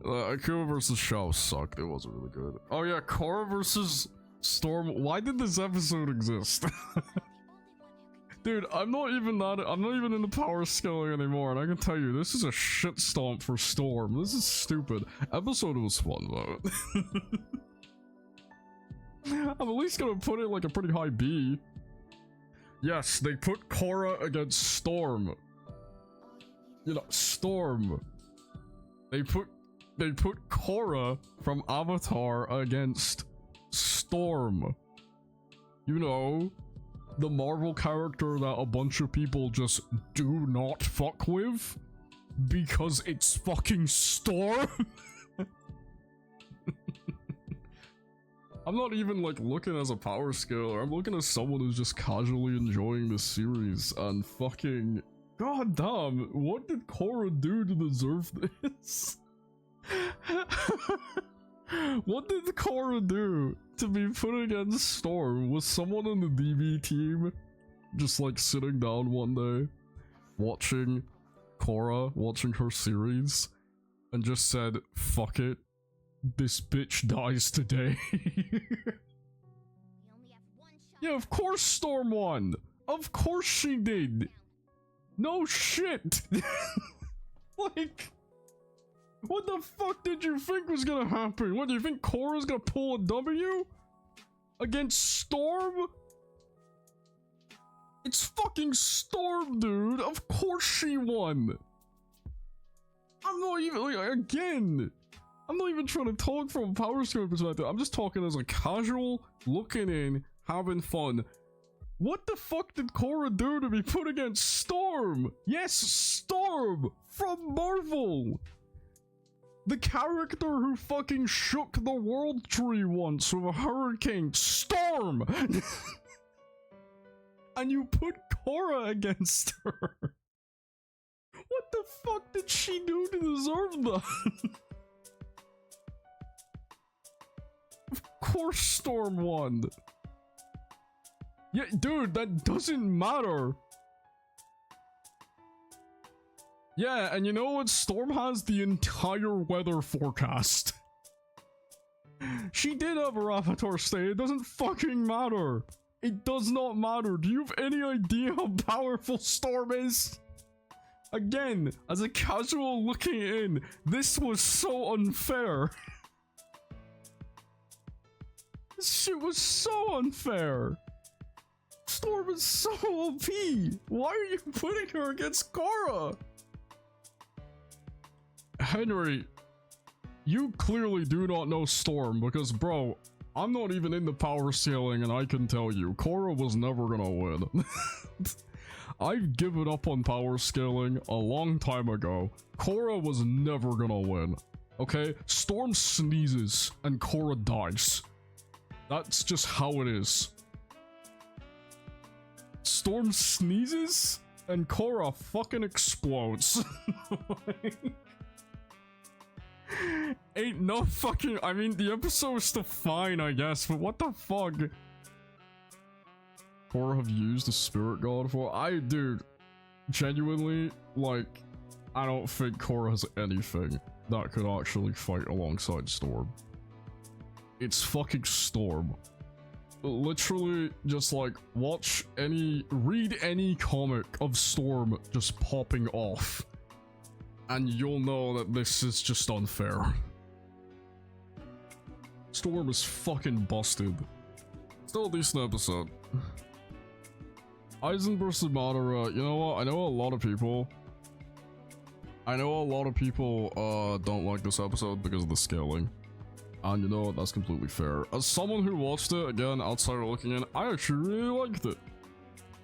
Akuma vs Shao sucked. It wasn't really good. Oh yeah, Korra versus Storm. Why did this episode exist? Dude, I'm not even in the power scaling anymore, and I can tell you, this is a shit stomp for Storm. This is stupid. Episode was fun though. I'm at least gonna put it like a pretty high B. Yes, they put Korra against Storm. You know, Storm. They put Korra from Avatar against Storm. You know, the Marvel character that a bunch of people just do not fuck with because it's fucking Storm. I'm not even like looking as a power scaler. I'm looking as someone who's just casually enjoying this series and fucking god damn, what did Korra do to deserve this? What did Korra do to be put against Storm? Was someone on the DB team just like sitting down one day, watching Korra, watching her series, and just said, fuck it, this bitch dies today? Yeah, of course Storm won! Of course she did! No shit! Like, what the fuck did you think was gonna happen? What, do you think Korra's gonna pull a W? Against Storm? It's fucking Storm, dude! Of course she won! I'm not even, like, again! I'm not even trying to talk from a power scaling perspective. I'm just talking as a casual, looking in, having fun. What the fuck did Korra do to be put against Storm? Yes, Storm! From Marvel! The character who fucking shook the world tree once with a hurricane. Storm! And you put Korra against her. What the fuck did she do to deserve that? Of course Storm won. Yeah, dude, that doesn't matter. Yeah, and you know what? Storm has the entire weather forecast. She did have a Rapitor stay. It doesn't fucking matter. It does not matter. Do you have any idea how powerful Storm is? Again, as a casual looking in, this was so unfair. This shit was so unfair. Storm is so OP. Why are you putting her against Korra? Henry, you clearly do not know Storm because, bro, I'm not even in the power scaling and I can tell you, Korra was never gonna win. I've given up on power scaling a long time ago. Korra was never gonna win. Okay? Storm sneezes and Korra dies. That's just how it is. Storm sneezes and Korra fucking explodes. Ain't no fucking... I mean, the episode is still fine, I guess, but what the fuck? Korra have used the spirit god for... Dude, genuinely, like, I don't think Korra has anything that could actually fight alongside Storm. It's fucking Storm. Literally, just like, read any comic of Storm just popping off, and you'll know that this is just unfair. Storm is fucking busted. Still a decent episode. Aizen vs. Madara, you know what? I know a lot of people don't like this episode because of the scaling. And you know what? That's completely fair. As someone who watched it, again, outsider looking in, I actually really liked it.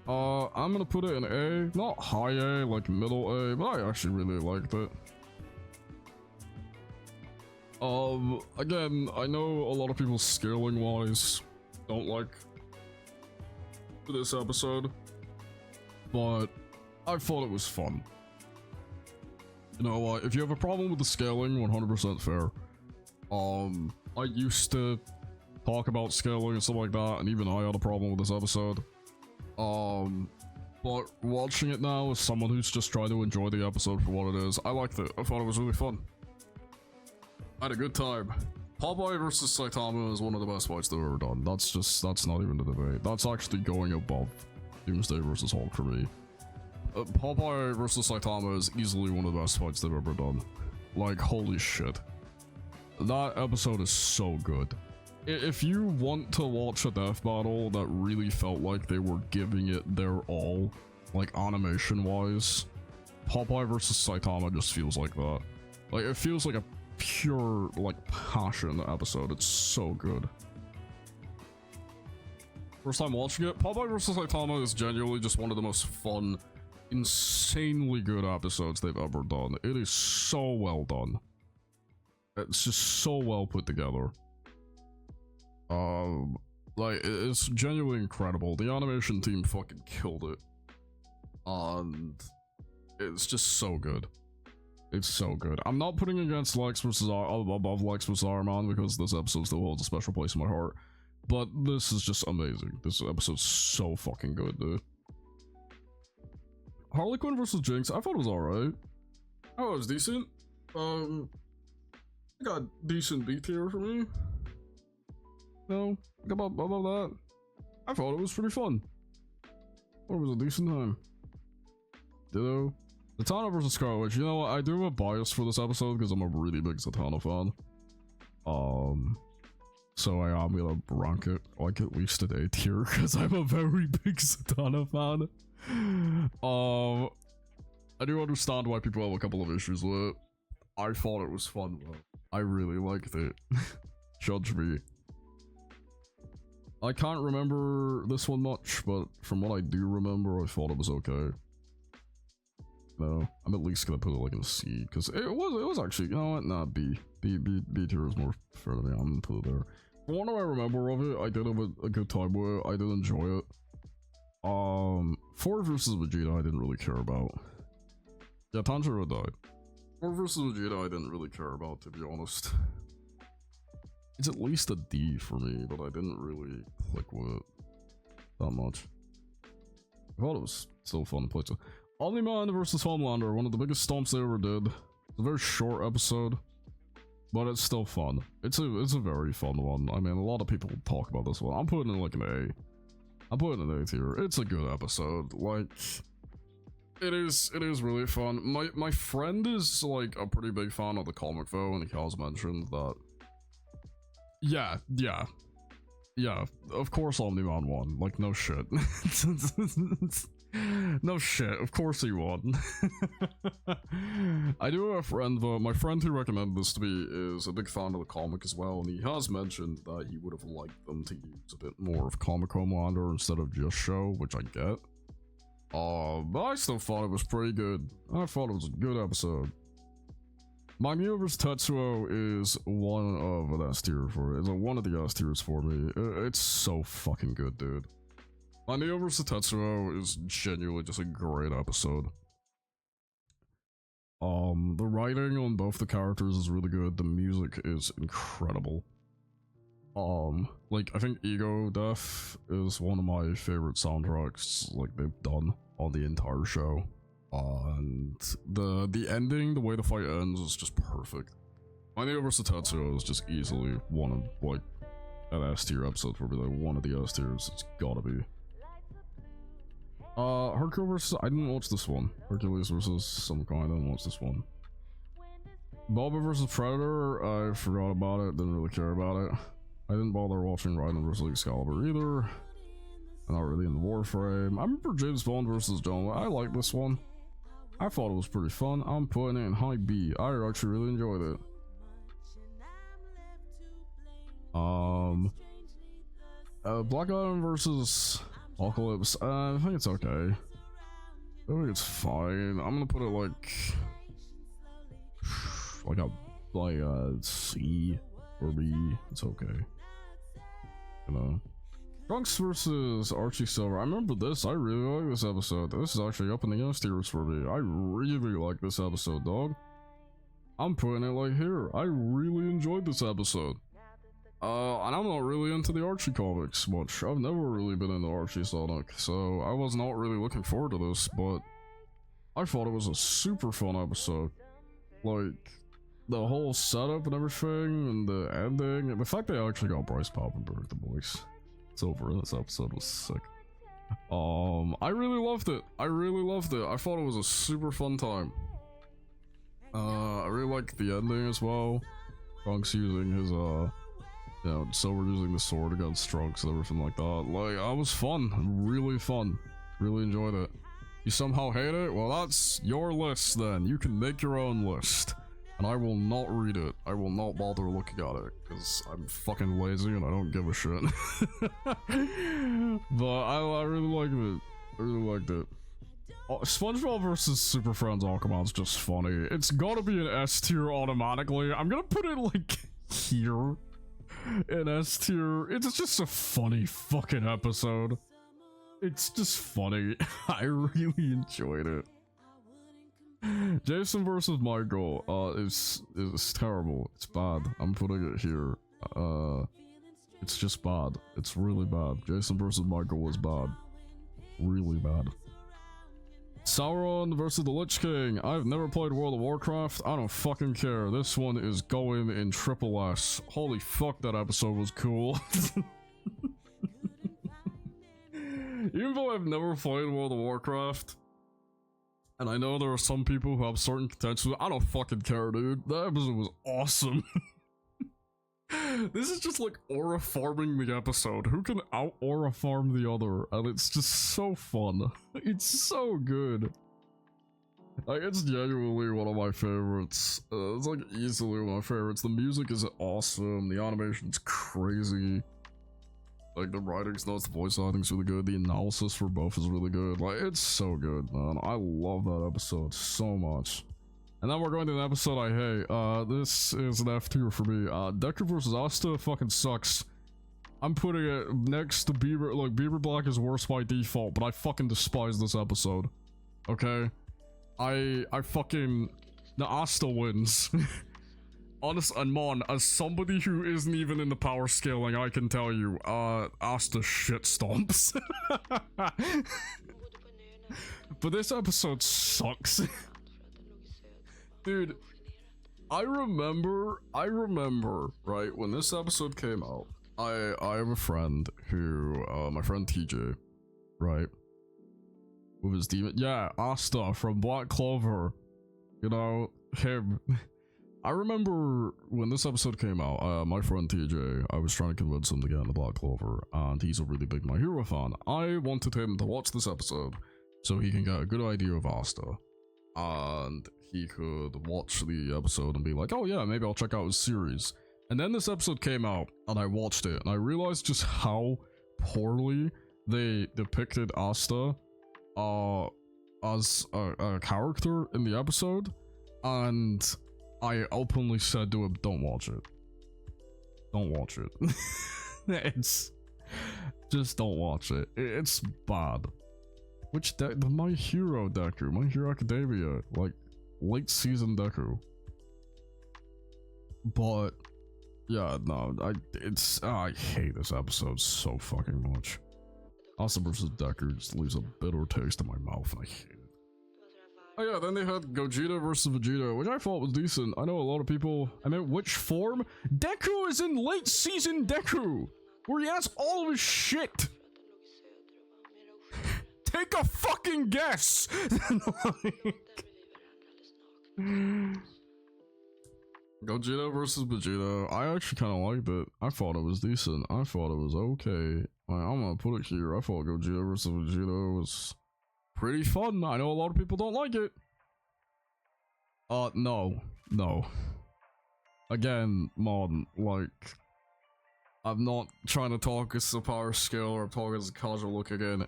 I'm gonna put it in A. Not high A, like middle A, but I actually really liked it. Again, I know a lot of people scaling-wise don't like this episode, but I thought it was fun. You know what? If you have a problem with the scaling, 100% fair. I used to talk about scaling and stuff like that, and even I had a problem with this episode. But watching it now as someone who's just trying to enjoy the episode for what it is, I liked it. I thought it was really fun. I had a good time. Popeye versus Saitama is one of the best fights they've ever done. That's not even the debate. That's actually going above Doomsday versus Hulk for me. Popeye versus Saitama is easily one of the best fights they've ever done. Like, holy shit. That episode is so good. If you want to watch a death battle that really felt like they were giving it their all, like animation-wise, Popeye vs. Saitama just feels like that. Like, it feels like a pure, like, passion episode. It's so good. First time watching it, Popeye vs. Saitama is genuinely just one of the most fun, insanely good episodes they've ever done. It is so well done. It's just so well put together. Like, it's genuinely incredible. The animation team fucking killed it. And it's just so good. It's so good. I'm not putting against Lex versus above Lex versus Iron Man because this episode still holds a special place in my heart. But this is just amazing. This episode's so fucking good, dude. Harley Quinn versus Jinx, I thought it was alright. Oh, it was decent. I got decent B tier for me. No, about that. I thought it was pretty fun. It was a decent time. Ditto. Zatanna versus Scarlet Witch. You know what? I do have a bias for this episode because I'm a really big Zatanna fan. So I am gonna rank it like at least an A tier because I'm a very big Zatanna fan. I do understand why people have a couple of issues with it. I thought it was fun though. I really liked it. Judge me. I can't remember this one much, but from what I do remember, I thought it was okay. No, I'm at least gonna put it like in C because it was actually, you know what? Nah, B tier is more fair to me. I'm gonna put it there. From what I remember of it, I did have a good time with it. I did enjoy it. Ford versus Vegeta, I didn't really care about. Yeah, Tanjiro died. Ford versus Vegeta, I didn't really care about, to be honest. It's at least a D for me, but I didn't really click with it that much. I thought it was still fun to play too. Omni-Man versus Homelander, one of the biggest stomps they ever did. It's a very short episode, but it's still fun. It's a very fun one. I mean, a lot of people talk about this one. I'm putting it like an A. I'm putting it an A tier. It's a good episode. Like, it is really fun. My friend is like a pretty big fan of the comic though, and he has mentioned that. Yeah, of course Omni-Man won. Like, no shit. No shit, of course he won. I do have a friend though, my friend who recommended this to me is a big fan of the comic as well, and he has mentioned that he would have liked them to use a bit more of comic Homelander instead of just show, which I get. But I still thought it was pretty good. I thought it was a good episode. Magneto vs Tetsuo is one of an S tier for it. It's one of the S tiers for me. It's so fucking good, dude. Magneto vs Tetsuo is genuinely just a great episode. The writing on both the characters is really good. The music is incredible. Like, I think Ego Death is one of my favorite soundtracks, like, they've done on the entire show. And the ending, the way the fight ends is just perfect. Magneto vs Tetsuo is just easily one of, like, an S tier episode for me, like, one of the S tiers. It's gotta be. Hercule versus, I didn't watch this one. Hercules versus some kind, I didn't watch this one. Boba versus Predator, I forgot about it, didn't really care about it. I didn't bother watching Raiden versus Excalibur either. I'm not really in the Warframe. I remember James Bond versus John. I like this one. I thought it was pretty fun. I'm putting it in high B. I actually really enjoyed it. Black Adam versus Apocalypse. I think it's okay. I think it's fine. I'm gonna put it like a C or B. It's okay. You know. Trunks versus Archie Silver. I remember this. I really like this episode. This is actually up in the S tiers for me. I really like this episode, dog. I'm putting it like here. I really enjoyed this episode. And I'm not really into the Archie comics much. I've never really been into Archie Sonic, so I was not really looking forward to this, but I thought it was a super fun episode. Like, the whole setup and everything, and the ending, and the fact they actually got Bryce Papenburg, the voice. It's over. This episode was sick. I really loved it. I thought it was a super fun time. I really liked the ending as well. Trunks using his, you know, Silver using the sword against Trunks and everything like that. Like, that was fun. Really fun. Really enjoyed it. You somehow hate it? Well, that's your list then. You can make your own list. And I will not read it. I will not bother looking at it, because I'm fucking lazy and I don't give a shit. But I really liked it. I really liked it. SpongeBob vs Super Friends Aquaman's just funny. It's gotta be an S tier automatically. I'm gonna put it like here. An S tier. It's just a funny fucking episode. It's just funny. I really enjoyed it. Jason versus Michael is terrible. It's bad. I'm putting it here. It's just bad. It's really bad. Jason versus Michael was bad. Really bad. Sauron versus the Lich King. I've never played World of Warcraft. I don't fucking care. This one is going in triple S. Holy fuck, that episode was cool. Even though I've never played World of Warcraft, and I know there are some people who have certain contentions, I don't fucking care, dude. That episode was awesome. This is just like aura farming the episode. Who can out aura farm the other? And it's just so fun. It's so good. Like, it's genuinely one of my favorites. It's like easily one of my favorites. The music is awesome. The animation's crazy. Like, the writing's nuts, the voice acting's really good. The analysis for both is really good. Like, it's so good, man. I love that episode so much. And then we're going to an episode I hate. This is an F tier for me. Deku vs. Asta fucking sucks. I'm putting it next to Beaver. Look, Beaver Black is worse by default, but I fucking despise this episode. Okay? I fucking... The Asta wins. Honest, and Mon, as somebody who isn't even in the power scaling, I can tell you, Asta shit stomps. But this episode sucks. Dude, I remember, right, when this episode came out, I have a friend who, my friend TJ, right, with his demon, yeah, Asta from Black Clover, you know, him. I remember when this episode came out, my friend TJ, I was trying to convince him to get into Black Clover, and he's a really big My Hero fan. I wanted him to watch this episode so he can get a good idea of Asta, and he could watch the episode and be like, oh yeah, maybe I'll check out his series. And then this episode came out, and I watched it, and I realized just how poorly they depicted Asta as a character in the episode, and I openly said to him, don't watch it. Don't watch it. It's... Just don't watch it. It's bad. Which the My Hero Deku, My Hero Academia, like, late season Deku. But, yeah, no, I hate this episode so fucking much. Asta vs. Deku just leaves a bitter taste in my mouth, and I hate it. Oh yeah, then they had Gogeta versus Vegeta, which I thought was decent. I know a lot of people... I mean, which form? Deku is in late season Deku, where he has all of his shit. Take a fucking guess! Gogeta versus Vegeta, I actually kind of liked it. I thought it was decent. I thought it was okay. I'm gonna put it here. I thought Gogeta versus Vegeta was pretty fun. I know a lot of people don't like it. No. Again, Mon, like, I'm not trying to talk as a power scale or talk as a casual look again.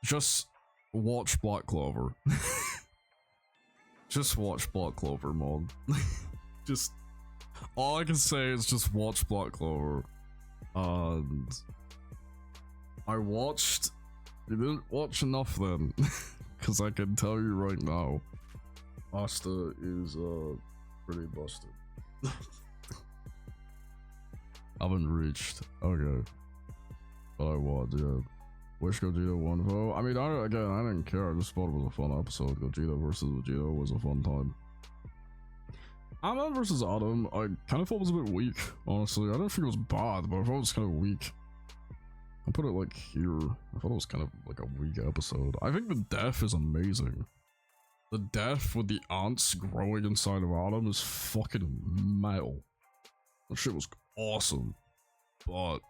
Just watch Black Clover. Just watch Black Clover, Mon. Just, all I can say is just watch Black Clover. And I watched... You didn't watch enough then, because I can tell you right now, Asta is, pretty busted. I haven't reached, okay. But I was, yeah. Wish Gogeta won vote. I mean, I didn't care, I just thought it was a fun episode. Gogeta versus Vegeta was a fun time. Ant-Man versus Adam, I kind of thought was a bit weak, honestly. I didn't think it was bad, but I thought it was kind of weak. I'll put it like here. I thought it was kind of like a weak episode. I think the death is amazing. The death with the ants growing inside of Adam is fucking metal. That shit was awesome. But,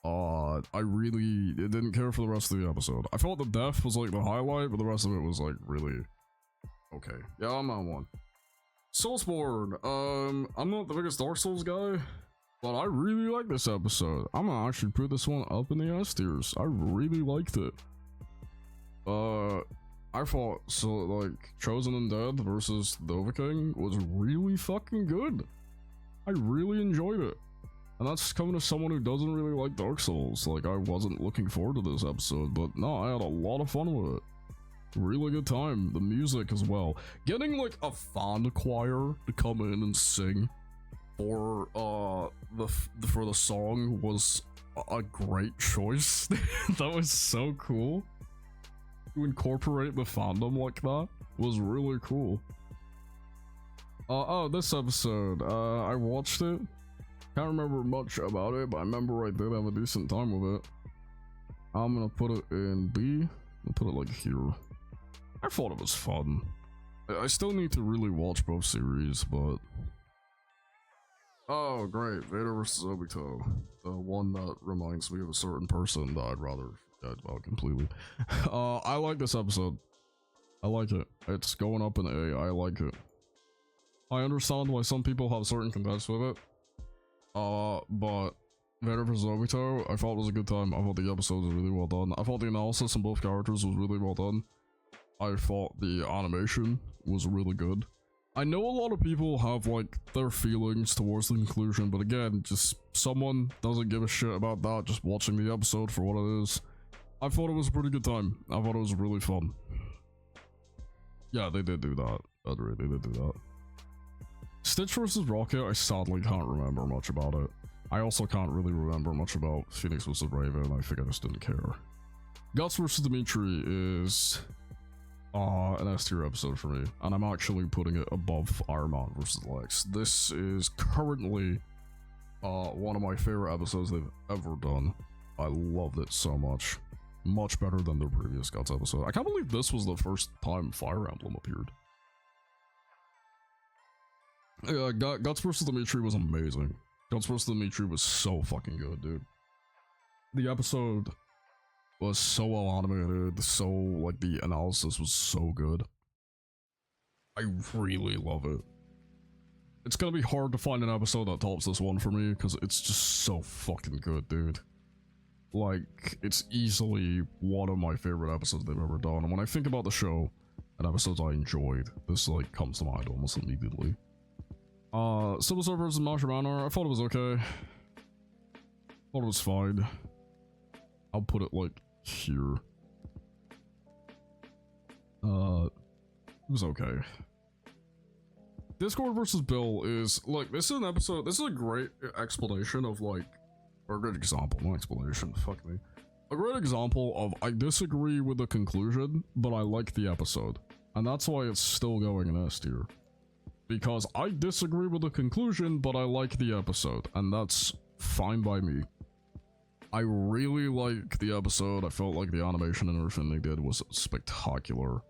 I really didn't care for the rest of the episode. I felt the death was like the highlight, but the rest of it was like really okay. Yeah, I'm on one. Soulsborne. I'm not the biggest Dark Souls guy, but I really like this episode. I'm gonna actually put this one up in the S tiers. I really liked it. I thought, so, like, Chosen Undead versus Dovahkiin was really fucking good. I really enjoyed it. And that's coming to someone who doesn't really like Dark Souls. Like, I wasn't looking forward to this episode, but no, I had a lot of fun with it. really good time. The music as well. Getting like a fan choir to come in and sing for the song was a great choice. That was so cool. To incorporate the fandom like that was really cool. Oh, this episode, I watched it. Can't remember much about it, but I remember I did have a decent time with it. I'm gonna put it in B. I'll put it like here. I thought it was fun. I still need to really watch both series, but... Oh, great. Vader vs. Obito. The one that reminds me of a certain person that I'd rather forget about completely. I like this episode. I like it. It's going up in A. I like it. I understand why some people have certain contacts with it. But Vader vs. Obito, I thought it was a good time. I thought the episode was really well done. I thought the analysis on both characters was really well done. I thought the animation was really good. I know a lot of people have like their feelings towards the conclusion, but again, just someone doesn't give a shit about that, just watching the episode for what it is. I thought it was a pretty good time. I thought it was really fun. Yeah, they did do that. They did do that. Stitch vs. Rocket, I sadly can't remember much about it. I also can't really remember much about Phoenix vs. Raven. I think I just didn't care. Guts vs. Dimitri is an S tier episode for me, and I'm actually putting it above Iron Man vs. Lex. This is currently one of my favorite episodes they've ever done. I loved it so much. Much better than their previous Guts episode. I can't believe this was the first time Fire Emblem appeared. Yeah, Guts vs. Dimitri was amazing. Guts vs. Dimitri was so fucking good, dude. The episode was so well animated, so, like, the analysis was so good. I really love it. It's gonna be hard to find an episode that tops this one for me, because it's just so fucking good, dude. Like, it's easily one of my favorite episodes they've ever done, and when I think about the show and episodes I enjoyed, this, like, comes to mind almost immediately. Civil War vs. Martial Manor, I thought it was okay. Thought it was fine. I'll put it, like, here. It was okay. Discord vs. Bill is, like, this is an episode, this is a great explanation of, like, or a good example, no explanation, fuck me. A great example of, I disagree with the conclusion, but I like the episode. And that's why it's still going in S tier. Because I disagree with the conclusion, but I like the episode, and that's fine by me. I really like the episode. I felt like the animation and everything they did was spectacular.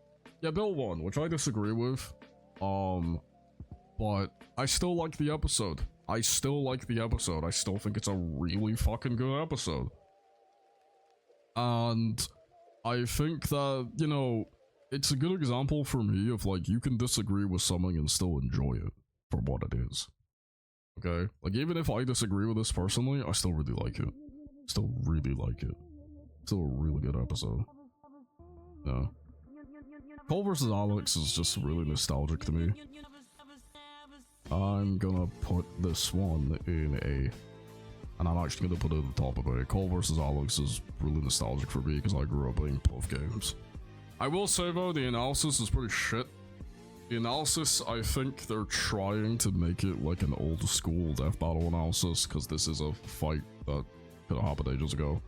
Yeah, Bill won, which I disagree with. But I still like the episode. I still like the episode. I still think it's a really fucking good episode. And I think that, you know, it's a good example for me of, like, you can disagree with something and still enjoy it for what it is. Okay? Like, even if I disagree with this personally, I still really like it. Still really like it. Still a really good episode. Yeah. Cole vs. Alex is just really nostalgic to me. I'm gonna put this one in A. And I'm actually gonna put it at the top of A. Cole vs. Alex is really nostalgic for me because I grew up playing both games. I will say though, the analysis is pretty shit. The analysis, I think they're trying to make it like an old school death battle analysis, because this is a fight that could have happened ages ago.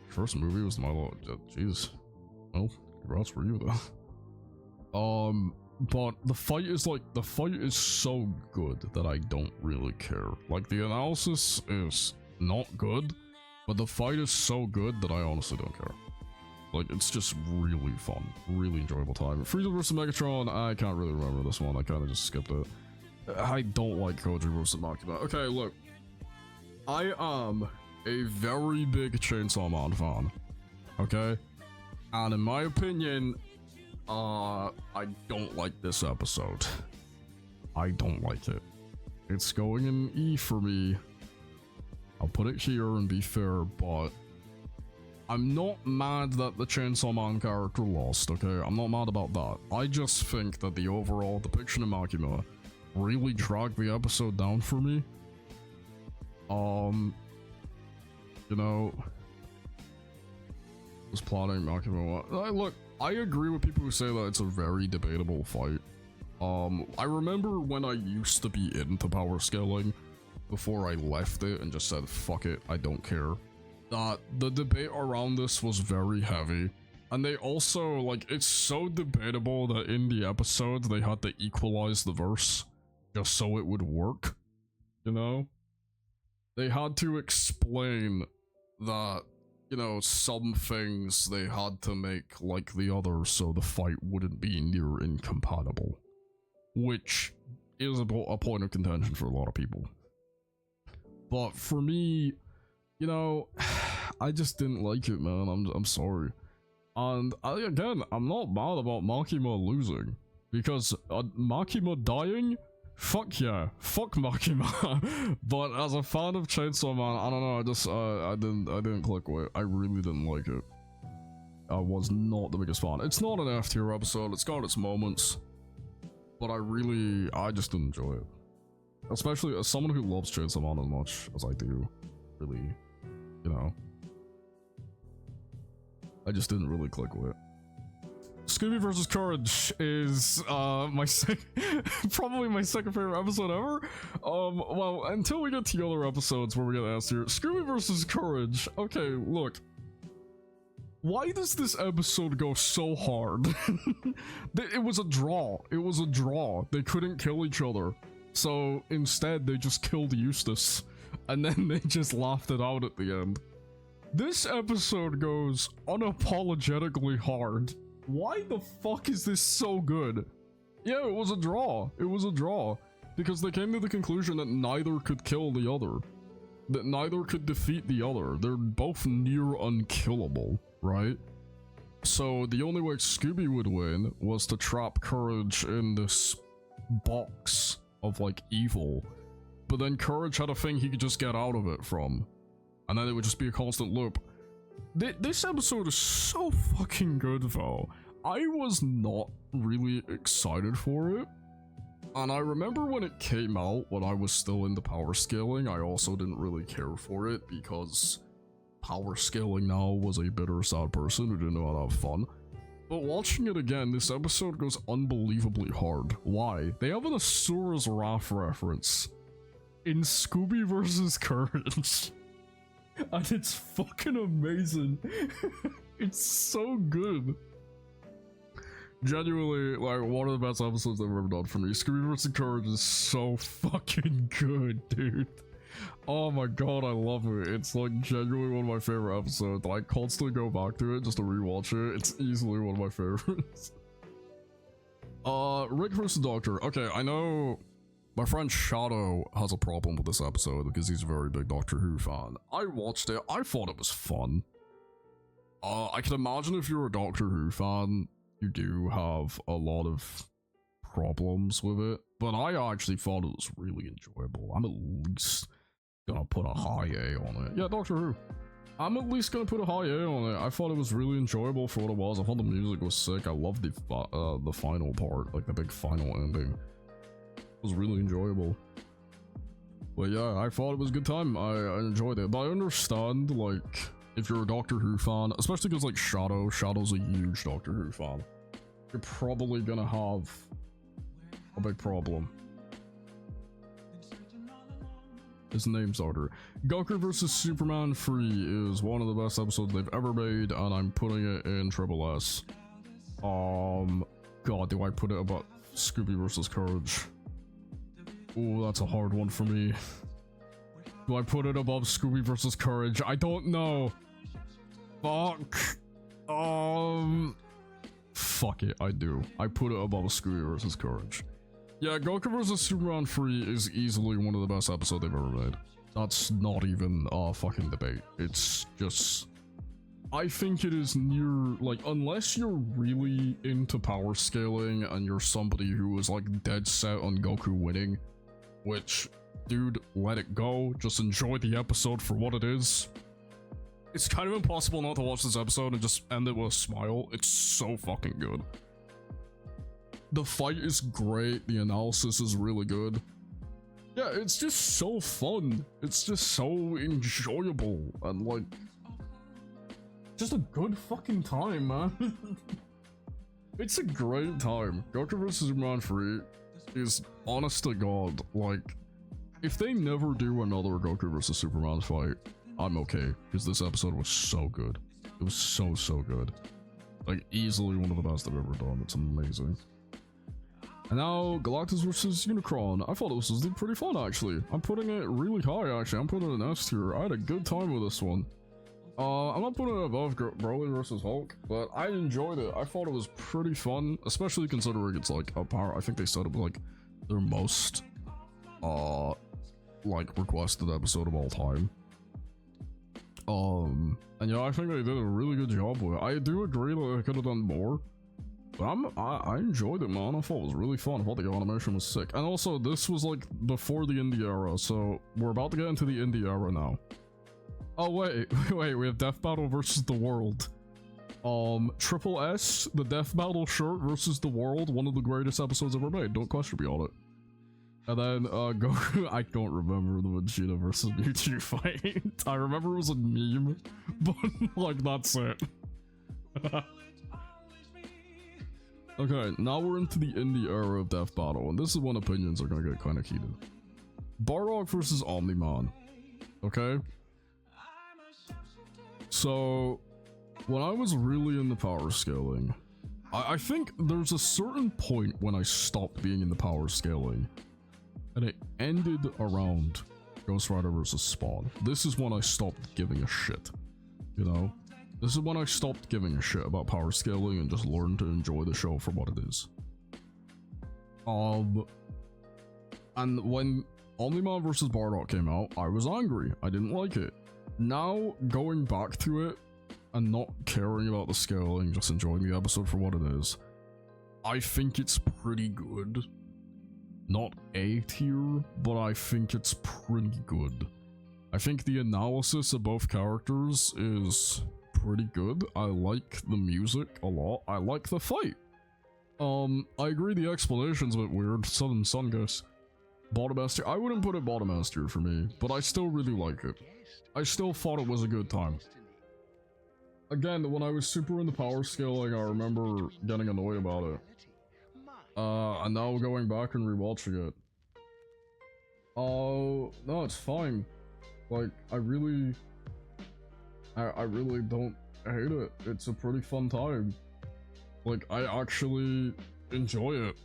First movie was Milo. Jeez. Well, congrats for you though. But the fight is so good that I don't really care. Like, the analysis is not good, but the fight is so good that I honestly don't care. Like, it's just really fun, really enjoyable time. Frieza vs. Megatron, I can't really remember this one. I kind of just skipped it. I don't like Koji vs. Makima. Okay, look. I am a very big Chainsaw Man fan. Okay? And in my opinion, I don't like this episode. I don't like it. It's going in E for me. I'll put it here and be fair, but I'm not mad that the Chainsaw Man character lost, okay? I'm not mad about that. I just think that the overall depiction of Makima really dragged the episode down for me. You know, was plotting Makima. Look, I agree with people who say that it's a very debatable fight. I remember when I used to be into power scaling before I left it and just said, fuck it, I don't care. That the debate around this was very heavy. And they also, like, it's so debatable that in the episode they had to equalize the verse just so it would work, you know? They had to explain that, you know, some things they had to make like the others so the fight wouldn't be near incompatible. Which is a point of contention for a lot of people. But for me, you know, I just didn't like it, man. I'm sorry. And again, I'm not mad about Makima losing. Because Makima dying? Fuck yeah. Fuck Makima. But as a fan of Chainsaw Man, I don't know, I just, I didn't click with it. I really didn't like it. I was not the biggest fan. It's not an F tier episode, it's got its moments. But I just didn't enjoy it. Especially as someone who loves Chainsaw Man as much as I do. Really, you know. I just didn't really click with it. Scooby vs. Courage is probably my second favorite episode ever. Well, until we get to the other episodes where we get asked here. Scooby vs. Courage. Okay, look. Why does this episode go so hard? It was a draw. It was a draw. They couldn't kill each other. So instead, they just killed Eustace. And then they just laughed it out at the end. This episode goes unapologetically hard. Why the fuck is this so good? Yeah, it was a draw. It was a draw. Because they came to the conclusion that neither could kill the other. That neither could defeat the other. They're both near unkillable, right? So the only way Scooby would win was to trap Courage in this box of like evil. But then Courage had a thing he could just get out of it from. And then it would just be a constant loop. This episode is so fucking good though. I was not really excited for it. And I remember when it came out, when I was still into power scaling, I also didn't really care for it because power scaling now was a bitter, sad person who didn't know how to have fun. But watching it again, this episode goes unbelievably hard. Why? They have an Asura's Wrath reference in Scooby vs. Courage. And it's fucking amazing. It's so good. Genuinely, like, one of the best episodes I've ever done for me. Scooby vs. Courage is so fucking good, dude. Oh my god, I love it. It's like genuinely one of my favorite episodes. I constantly go back to it just to rewatch it. It's easily one of my favorites. Rick vs. Doctor. Okay, I know my friend Shadow has a problem with this episode because he's a very big Doctor Who fan. I watched it. I thought it was fun. I can imagine if you're a Doctor Who fan, you do have a lot of problems with it, but I actually thought it was really enjoyable. I'm at least gonna put a high A on it. Yeah, Doctor Who. I'm at least gonna put a high A on it. I thought it was really enjoyable for what it was. I thought the music was sick. I loved the final part, like the big final ending. It was really enjoyable. But yeah, I thought it was a good time. I enjoyed it. But I understand, like, if you're a Doctor Who fan, especially because, like, Shadow's a huge Doctor Who fan, you're probably gonna have a big problem. His name's Arthur. Goku vs. Superman 3 is one of the best episodes they've ever made, and I'm putting it in Triple S. God, do I put it about Scooby vs. Courage? Oh, that's a hard one for me. Do I put it above Scooby vs. Courage? I don't know. Fuck. Fuck it, I do. I put it above Scooby vs. Courage. Yeah, Goku vs. Superman 3 is easily one of the best episodes they've ever made. That's not even a fucking debate. It's just... I think it is near, like, unless you're really into power scaling and you're somebody who is, like, dead set on Goku winning, which, dude, let it go. Just enjoy the episode for what it is. It's kind of impossible not to watch this episode and just end it with a smile. It's so fucking good. The fight is great. The analysis is really good. Yeah, it's just so fun. It's just so enjoyable and, like, just a good fucking time, man. It's a great time. Goku vs. Superman 3 is, honest to God, like, if they never do another Goku vs. Superman fight, I'm okay, because this episode was so good. It was so, so good. Like, easily one of the best I've ever done. It's amazing. And now, Galactus vs. Unicron. I thought this was pretty fun, actually. I'm putting it really high, actually. I'm putting it in S tier. I had a good time with this one. I'm not putting it above Broly vs. Hulk, but I enjoyed it. I thought it was pretty fun, especially considering it's like a power. I think they said it was like their most, like requested episode of all time. And yeah, I think they did a really good job with it. I do agree that they could have done more, but I enjoyed it, man. I thought it was really fun. I thought the animation was sick. And also, this was like before the indie era, so we're about to get into the indie era now. Oh wait, we have Death Battle versus the World. Triple S, the Death Battle shirt versus the World, one of the greatest episodes ever made. Don't question me on it. And then, Goku, I don't remember the Vegeta versus Mewtwo fight. I remember it was a meme, but, like, that's it. Okay, now we're into the indie era of Death Battle, and this is when opinions are gonna get kind of heated. Bardock versus Omni-Man. Okay? So, when I was really into power scaling, I think there's a certain point when I stopped being into power scaling. And it ended around Ghost Rider vs. Spawn. This is when I stopped giving a shit. You know? This is when I stopped giving a shit about power scaling and just learned to enjoy the show for what it is. And when Omni-Man vs. Bardock came out, I was angry. I didn't like it. Now, going back to it and not caring about the scaling, just enjoying the episode for what it is, I think it's pretty good. Not A tier, but I think it's pretty good. I think the analysis of both characters is pretty good. I like the music a lot. I like the fight. I agree the explanation's a bit weird. Sun Guess. Bottom S tier. I wouldn't put it bottom S tier for me, but I still really like it. I still thought it was a good time. Again, when I was super into power scaling, I remember getting annoyed about it. And now going back and rewatching it. Oh, no, it's fine. Like, I really don't hate it. It's a pretty fun time. Like, I actually enjoy it.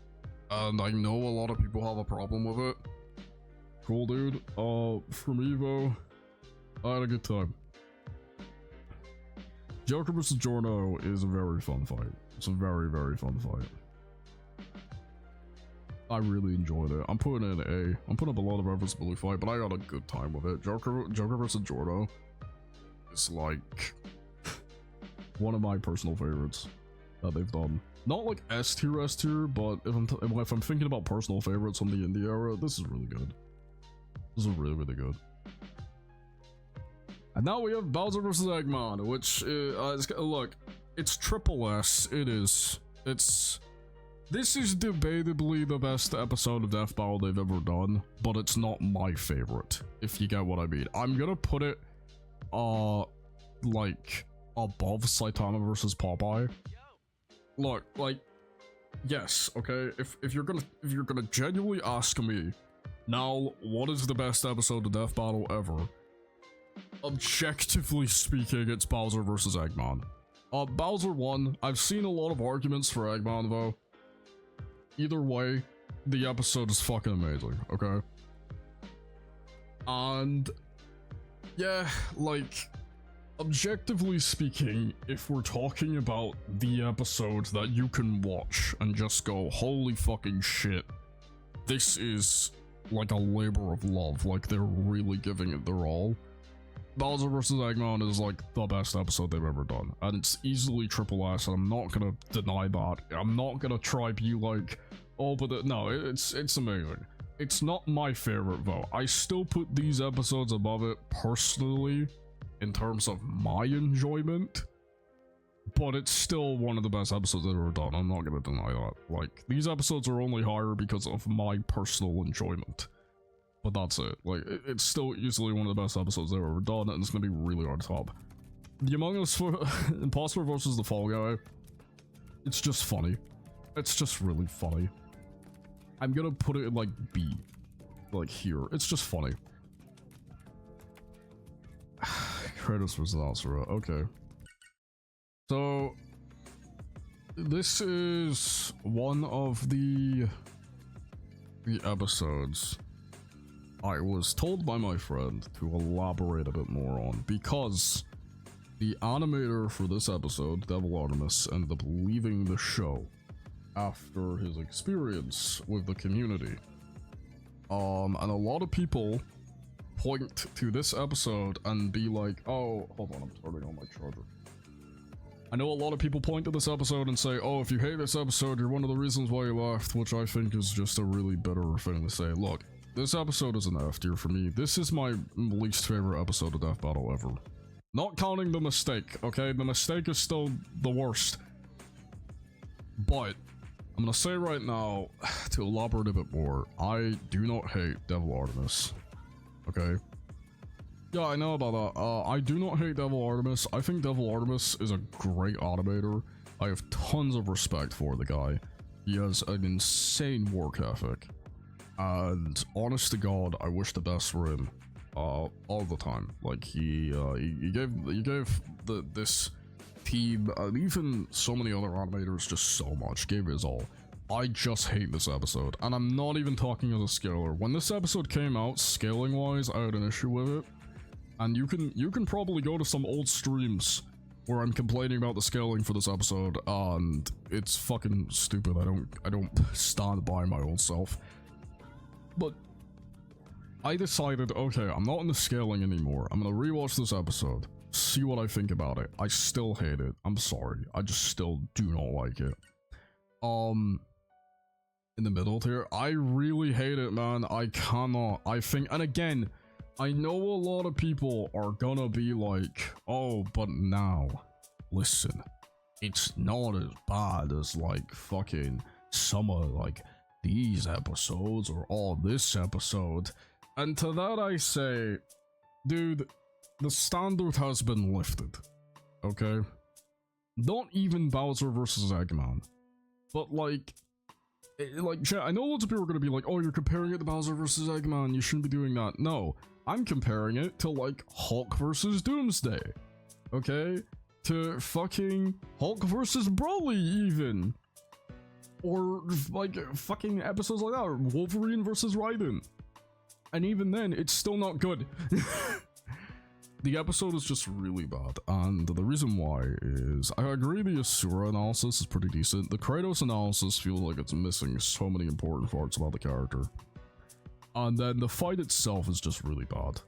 And I know a lot of people have a problem with it. Cool, dude. From Evo, I had a good time. Joker vs. Giorno is a very fun fight. It's a very, very fun fight. I really enjoyed it. I'm putting it in A. I'm putting up a lot of efforts to Blue fight, but I got a good time with it. Joker vs. Giorno is like one of my personal favorites that they've done. Not like S tier, but if I'm thinking about personal favorites from the indie era, this is really good. This is really, really good. And now we have Bowser vs. Eggman, which look, it's triple S. It is. This is debatably the best episode of Death Battle they've ever done, but it's not my favorite, if you get what I mean. I'm gonna put it, like, above Saitama vs. Popeye. Look, like, yes, okay, if you're gonna genuinely ask me, now, what is the best episode of Death Battle ever? Objectively speaking, it's Bowser vs. Eggman. Bowser won. I've seen a lot of arguments for Eggman, though. Either way, the episode is fucking amazing, okay? And yeah, like, objectively speaking, if we're talking about the episodes that you can watch and just go, holy fucking shit, this is like a labor of love, like they're really giving it their all. Bowser vs. Eggman is like the best episode they've ever done, and it's easily triple S, and I'm not gonna deny that. I'm not gonna try be like, oh, but no, it's amazing. It's not my favorite though. I still put these episodes above it personally in terms of my enjoyment, but it's still one of the best episodes I've ever done. I'm not gonna deny that. Like, these episodes are only higher because of my personal enjoyment. But that's it. Like, it's still easily one of the best episodes they've ever done, and it's gonna be really on top. The Among Us Imposter versus the Fall Guy. It's just funny. It's just really funny. I'm gonna put it in like B. Like here. It's just funny. Kratos versus Asura. Okay. So this is one of the episodes I was told by my friend to elaborate a bit more on, because the animator for this episode, Devil Artemis, ended up leaving the show after his experience with the community. And a lot of people point to this episode and be like, oh, hold on, I'm turning on my charger. I know a lot of people point to this episode and say, oh, if you hate this episode, you're one of the reasons why you left, which I think is just a really bitter thing to say. Look, this episode is an F tier for me. This is my least favorite episode of Death Battle ever. Not counting the mistake, okay? The mistake is still the worst. But I'm gonna say right now, to elaborate a bit more, I do not hate Devil Artemis. Okay? Yeah, I know about that. I do not hate Devil Artemis. I think Devil Artemis is a great animator. I have tons of respect for the guy. He has an insane work ethic. And honest to God, I wish the best for him. All the time. Like, he gave this team, and even so many other animators, just so much. Gave his all. I just hate this episode, and I'm not even talking as a scaler. When this episode came out, scaling wise, I had an issue with it, and you can probably go to some old streams where I'm complaining about the scaling for this episode, and it's fucking stupid. I don't stand by my old self. But I decided, okay, I'm not in the scaling anymore. I'm gonna rewatch this episode, see what I think about it. I still hate it. I'm sorry. I just still do not like it. In the middle tier, I really hate it, man. I cannot. I think, and again, I know a lot of people are gonna be like, oh, but now, listen, it's not as bad as like fucking some of like these episodes or this episode. And to that I say, dude, the standard has been lifted, okay? Not even Bowser versus Eggman, but like, I know lots of people are gonna be like, oh, you're comparing it to Bowser versus Eggman, you shouldn't be doing that. No, I'm comparing it to like Hulk versus Doomsday, okay? To fucking Hulk versus Broly even. Or like fucking episodes like that, or Wolverine versus Raiden. And even then, it's still not good. The episode is just really bad, and the reason why is, I agree the Asura analysis is pretty decent. The Kratos analysis feels like it's missing so many important parts about the character. And then the fight itself is just really bad.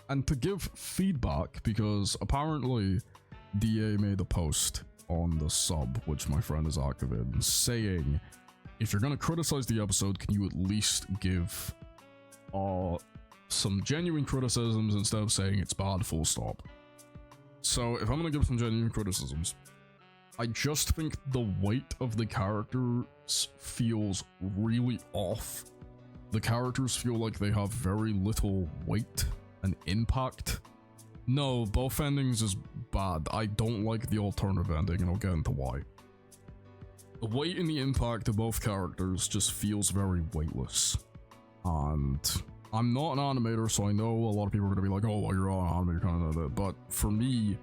And to give feedback, because apparently DA made a post on the sub, which my friend is active in, saying, if you're gonna criticize the episode, can you at least give some genuine criticisms instead of saying it's bad, full stop. So if I'm gonna give some genuine criticisms, I just think the weight of the characters feels really off. The characters feel like they have very little weight and impact. No, both endings is bad. I don't like the alternative ending, and I'll get into why. The weight and the impact of both characters just feels very weightless. And I'm not an animator, so I know a lot of people are going to be like, oh, well, you're not an animator, kind of that. But for me,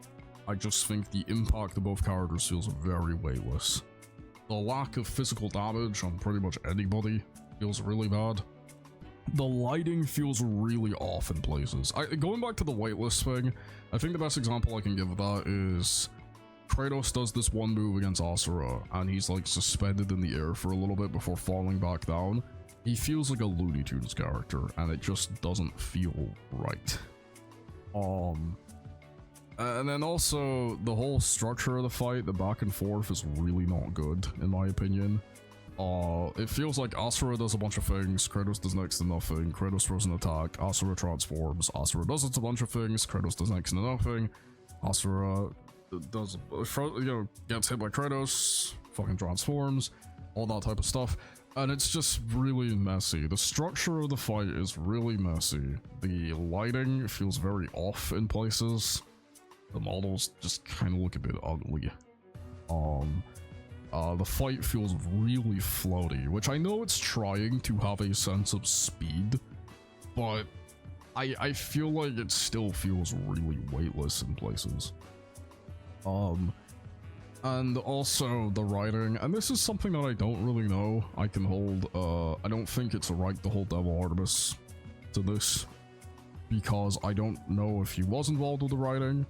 I just think the impact of both characters feels very weightless. The lack of physical damage on pretty much anybody feels really bad. The lighting feels really off in places. Going back to the weightless thing, I think the best example I can give of that is Kratos does this one move against Asura, and he's like suspended in the air for a little bit before falling back down. He feels like a Looney Tunes character, and it just doesn't feel right. And then also, the whole structure of the fight, the back and forth, is really not good, in my opinion. It feels like Asura does a bunch of things, Kratos does next to nothing, Kratos throws an attack, Asura transforms, Asura does a bunch of things, Kratos does next to nothing, Asura does, gets hit by Kratos, fucking transforms, all that type of stuff. And it's just really messy. The structure of the fight is really messy. The lighting feels very off in places. The models just kind of look a bit ugly. The fight feels really floaty, which I know it's trying to have a sense of speed, but I feel like it still feels really weightless in places. And also the writing, and this is something that I don't really know I can hold. I don't think it's right to hold Devil Artemis to this, because I don't know if he was involved with the writing,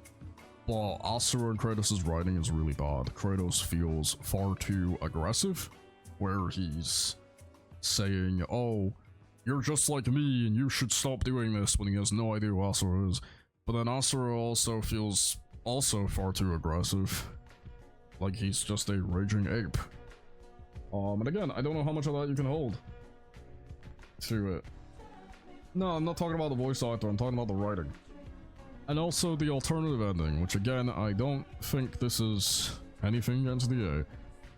but Asura and Kratos' writing is really bad. Kratos feels far too aggressive, where he's saying, oh, you're just like me and you should stop doing this, when he has no idea who Asura is. But then Asura also feels also far too aggressive, like he's just a raging ape. And again, I don't know how much of that you can hold to it. No, I'm not talking about the voice actor, I'm talking about the writing. And also the alternative ending, which again, I don't think this is anything against the A.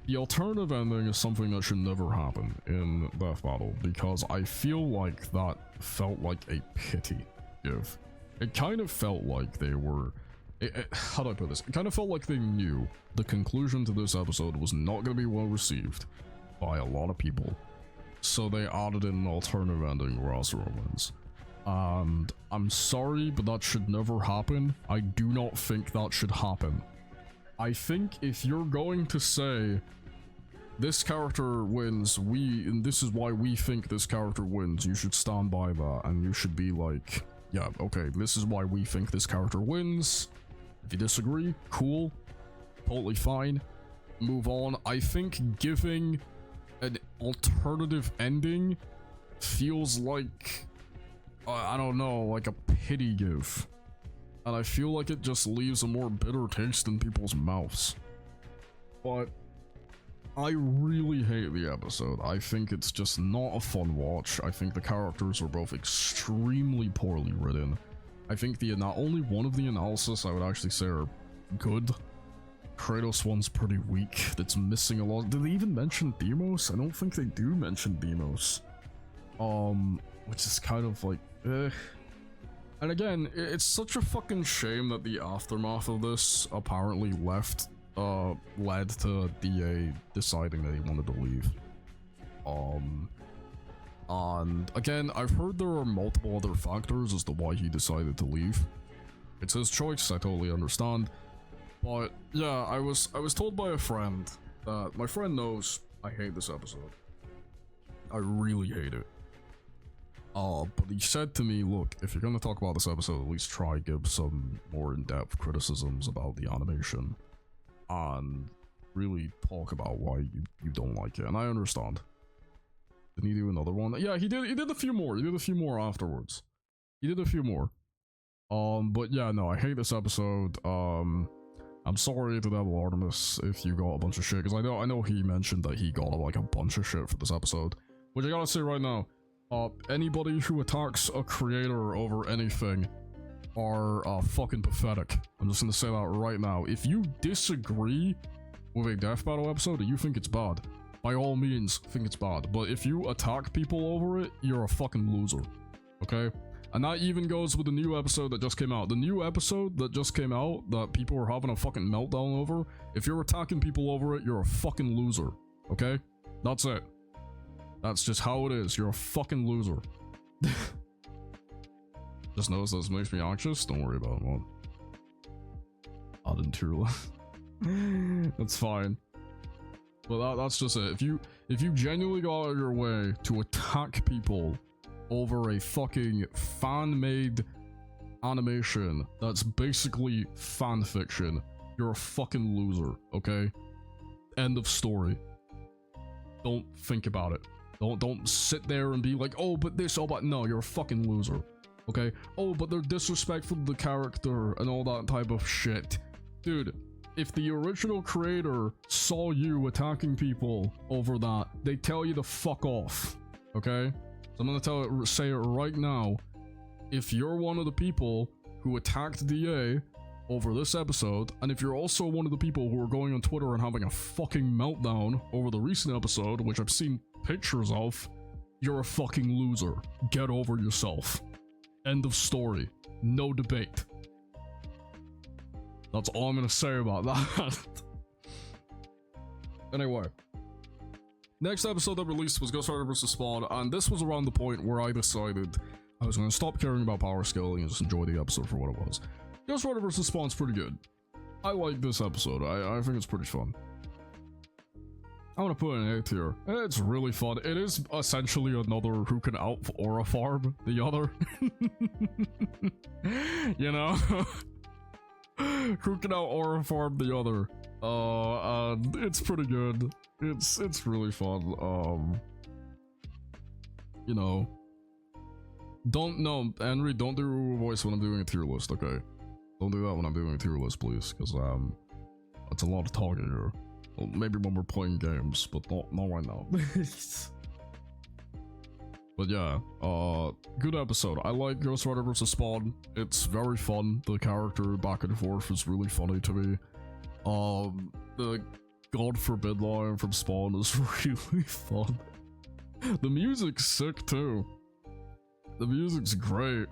The alternative ending is something that should never happen in Death Battle, because I feel like that felt like a pity give. It kind of felt like they were... how do I put this? It kind of felt like they knew the conclusion to this episode was not going to be well received by a lot of people. So they added in an alternative ending where Asura wins. And I'm sorry, but that should never happen. I do not think that should happen. I think if you're going to say, this character wins, and this is why we think this character wins, you should stand by that, and you should be like, yeah, okay, this is why we think this character wins. If you disagree, cool, totally fine, move on. I think giving an alternative ending feels like, I don't know, like a pity give. And I feel like it just leaves a more bitter taste in people's mouths. But I really hate the episode. I think it's just not a fun watch. I think the characters are both extremely poorly written. I think the only one of the analysis I would actually say are good. Kratos one's pretty weak. That's missing a lot. Did they even mention Deimos? I don't think they do mention Deimos. Which is kind of like, eh. And again, it's such a fucking shame that the aftermath of this apparently led to DA deciding that he wanted to leave. And again, I've heard there are multiple other factors as to why he decided to leave. It's his choice, I totally understand. But yeah, I was told by a friend that my friend knows I hate this episode. I really hate it. But he said to me, look, if you're gonna talk about this episode, at least try give some more in-depth criticisms about the animation. And really talk about why you don't like it. And I understand. Didn't he do another one? Yeah, he did a few more. He did a few more afterwards. He did a few more. But yeah, no, I hate this episode. I'm sorry to Devil Artemis if you got a bunch of shit, because I know he mentioned that he got like a bunch of shit for this episode. Which I gotta say right now, anybody who attacks a creator over anything are fucking pathetic. I'm just gonna say that right now. If you disagree with a Death Battle episode and you think it's bad, by all means think it's bad. But if you attack people over it, you're a fucking loser. Okay? And that even goes with the new episode that just came out. The new episode that just came out that people are having a fucking meltdown over, if you're attacking people over it, you're a fucking loser. Okay? That's it. That's just how it is. You're a fucking loser. Just notice this makes me anxious. Don't worry about it, man. Adenturla. That's fine. But that's just it. If you genuinely go out of your way to attack people over a fucking fan-made animation that's basically fan fiction, you're a fucking loser, okay? End of story. Don't think about it. Don't sit there and be like, oh, but this, oh, but no, you're a fucking loser, okay? Oh, but they're disrespectful to the character and all that type of shit. Dude, if the original creator saw you attacking people over that, they tell you to fuck off, okay? So I'm gonna say it right now. If you're one of the people who attacked DA over this episode, and if you're also one of the people who are going on Twitter and having a fucking meltdown over the recent episode, which I've seen pictures of, you're a fucking loser. Get over yourself. End of story. No debate. That's all I'm gonna say about that. Anyway, next episode that released was Ghost Rider vs. Spawn, and this was around the point where I decided I was going to stop caring about power scaling and just enjoy the episode for what it was. Ghost Rider vs. Spawn's pretty good. I like this episode. I think it's pretty fun. I want to put an 8 here. It's really fun. It is essentially another who can out aura farm the other. You know? Who can out aura farm the other. And it's pretty good. It's really fun. You know. Henry, don't do a voice when I'm doing a tier list, okay? Don't do that when I'm doing a tier list, please, because that's a lot of talking here. Well, maybe when we're playing games, but not right now. But yeah, good episode. I like Ghost Rider vs. Spawn. It's very fun. The character back and forth is really funny to me. The God Forbid line from Spawn is really fun. The music's sick too. The music's great.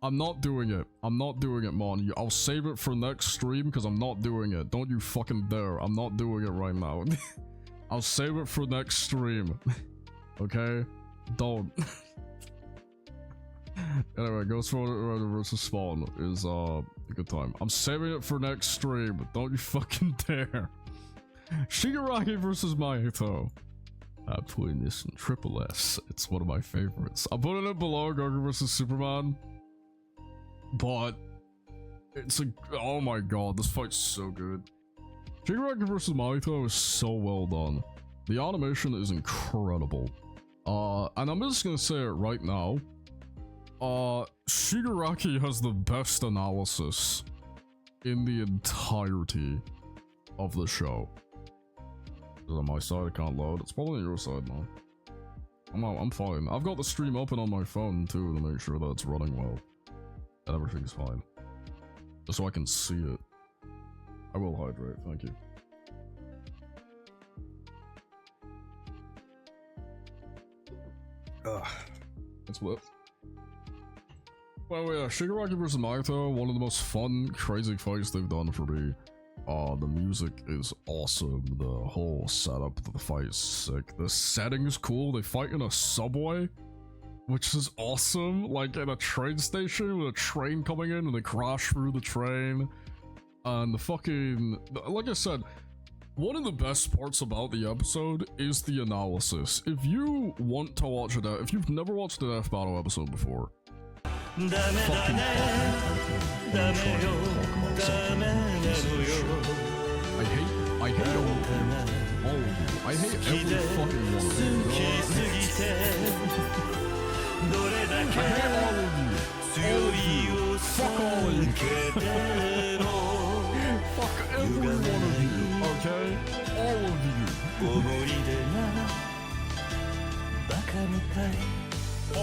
I'm not doing it. I'm not doing it, man. I'll save it for next stream because I'm not doing it. Don't you fucking dare. I'm not doing it right now. I'll save it for next stream. Okay? Don't. Anyway, Ghost Rider vs. Spawn is a good time. I'm saving it for next stream. Don't you fucking dare. Shigaraki vs. Mahito. I'm putting this in triple S. It's one of my favorites. I'm putting it below Goku vs. Superman. But it's a oh my god, this fight's so good. Shigaraki vs. Mahito is so well done. The animation is incredible. And I'm just gonna say it right now. Shigaraki has the best analysis in the entirety of the show. Is it on my side? I can't load. It's probably on your side now. I'm fine. I've got the stream open on my phone too to make sure that it's running well. And everything's fine. Just so I can see it. I will hydrate, thank you. That's what. Well, yeah, Shigaraki vs. Mahito, one of the most fun, crazy fights they've done for me. The music is awesome. The whole setup of the fight is sick. The setting's cool. They fight in a subway, which is awesome. Like in a train station with a train coming in and they crash through the train. And the fucking, like I said, one of the best parts about the episode is the analysis. If you want to watch it, if you've never watched a Death Battle episode before, fucking I hate all of you. I hate every fucking one of you. I hate all of you. Fuck all of you. Fuck every one of you, okay? All of you. All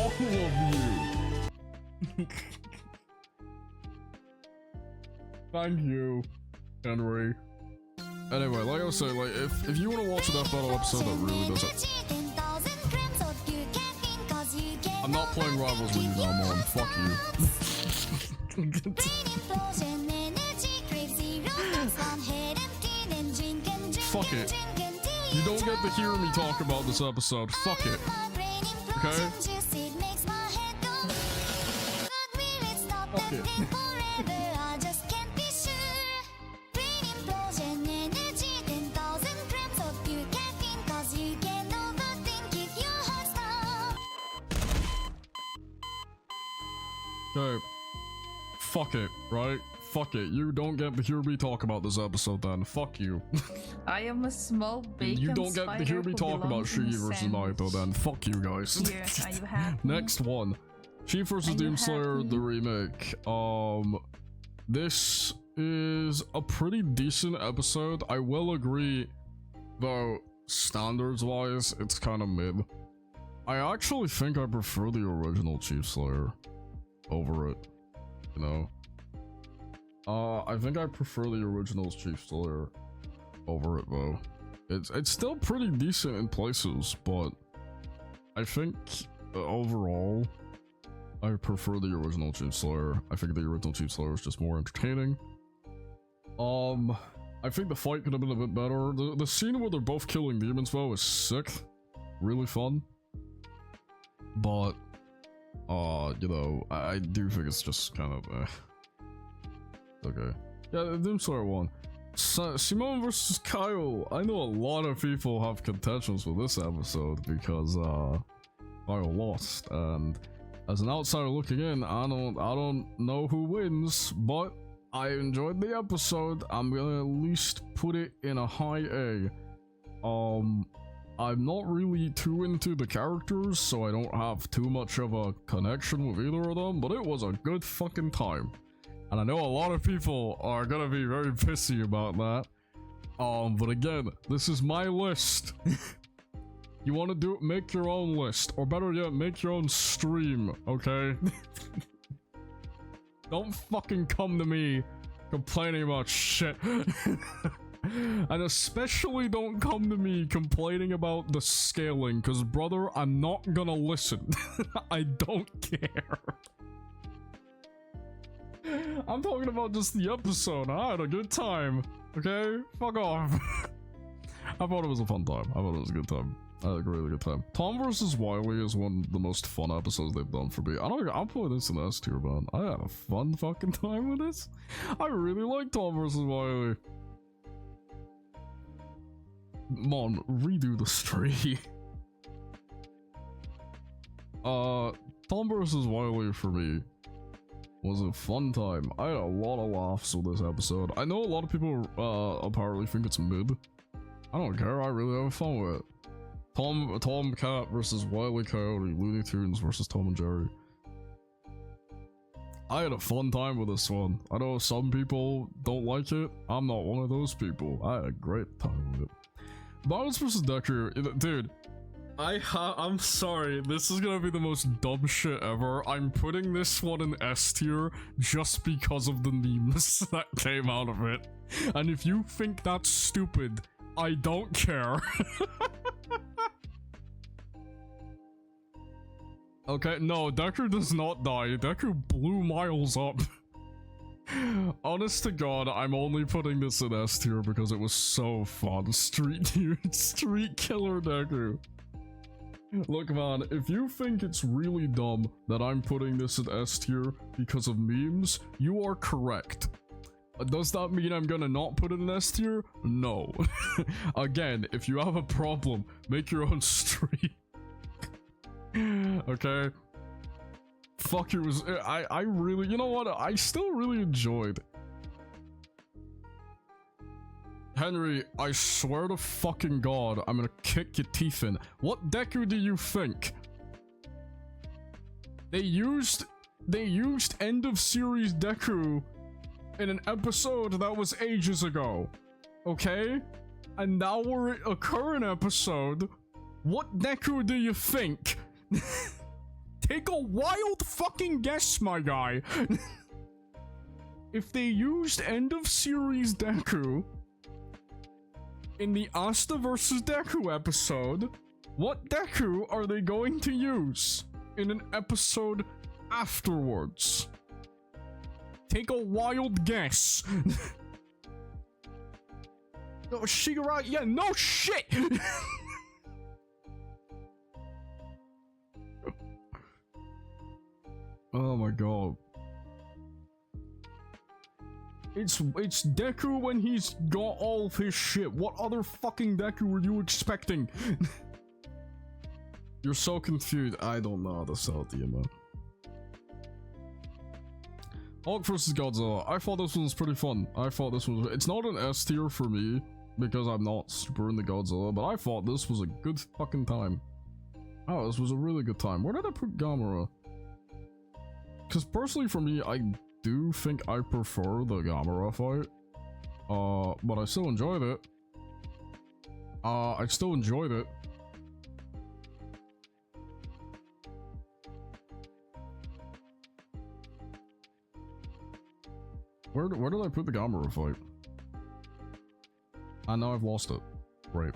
of you. Thank you, Henry. Anyway, like I was saying, like if you want to watch a Death Battle episode that really does it, I'm not playing Rivals with you now, Mom. Fuck you. Fuck it. You don't get to hear me talk about this episode. Fuck it. Okay? Fuck it. Okay. Fuck it, right? Fuck it. You don't get to hear me talk about this episode then. Fuck you. I am a small bacon You don't get to hear me talk about Shigi vs. Mahito then. Fuck you guys. Here, are you happy? Next one. Shigi vs. Doomslayer, the remake. This is a pretty decent episode. I will agree, though, standards-wise, it's kind of mid. I actually think I prefer the original Chief Slayer over it, you know? I think I prefer the original Chief Slayer over it, though. It's still pretty decent in places, but I think overall, I prefer the original Chief Slayer. I think the original Chief Slayer is just more entertaining. I think the fight could have been a bit better. The scene where they're both killing demons though was sick. Really fun. But, you know, I do think it's just kind of, okay. Yeah, Doom Slayer won. Simone versus Kyle. I know a lot of people have contentions for this episode because, Kyle lost, and as an outsider looking in, I don't know who wins, but I enjoyed the episode. I'm gonna at least put it in a high A. I'm not really too into the characters, so I don't have too much of a connection with either of them, but it was a good fucking time. And I know a lot of people are gonna be very pissy about that. But again, this is my list. You wanna do it, make your own list. Or better yet, make your own stream, okay? Don't fucking come to me complaining about shit. And especially don't come to me complaining about the scaling, cause brother, I'm not gonna listen. I don't care. I'm talking about just the episode. I had a good time. Okay? Fuck off. I thought it was a fun time. I thought it was a good time. I had a really good time. Tom vs. Wily is one of the most fun episodes they've done for me. I'll put this in S tier, man. I had a fun fucking time with this. I really like Tom vs. Wily. Mon, redo the story. Tom vs. Wily for me was a fun time. I had a lot of laughs with this episode. I know a lot of people apparently think it's mid. I don't care, I really have fun with it. Tom Cat versus Wile E. Coyote, Looney Tunes versus Tom and Jerry. I had a fun time with this one. I know some people don't like it. I'm not one of those people. I had a great time with it. Bounce versus Deku, dude. I'm sorry, this is gonna be the most dumb shit ever. I'm putting this one in S tier just because of the memes that came out of it. And if you think that's stupid, I don't care. Okay, no, Deku does not die. Deku blew Miles up. Honest to God, I'm only putting this in S tier because it was so fun. Street killer Deku. Look, man, if you think it's really dumb that I'm putting this in S tier because of memes, you are correct. Does that mean I'm gonna not put it in S tier? No. Again, if you have a problem, make your own stream. Okay? Fuck, it was... I really... You know what? I still really enjoyed. Henry, I swear to fucking God, I'm gonna kick your teeth in. What Deku do you think? They used end of series Deku in an episode that was ages ago. Okay? And now we're at a current episode. What Deku do you think? Take a wild fucking guess, my guy. If they used end of series Deku in the Asta vs. Deku episode, what Deku are they going to use in an episode afterwards? Take a wild guess. No, Shigaraki, yeah, no shit! Oh my God. It's Deku when he's got all of his shit. What other fucking Deku were you expecting? You're so confused. I don't know how to sell it to you, man. Hulk vs. Godzilla. I thought this one was pretty fun. I thought this was... It's not an S tier for me, because I'm not super into Godzilla, but I thought this was a good fucking time. Oh, this was a really good time. Where did I put Gamera? Because personally for me, I do think I prefer the Gamera fight. But I still enjoyed it. I still enjoyed it. Where did I put the Gamera fight? I know I've lost it. Right.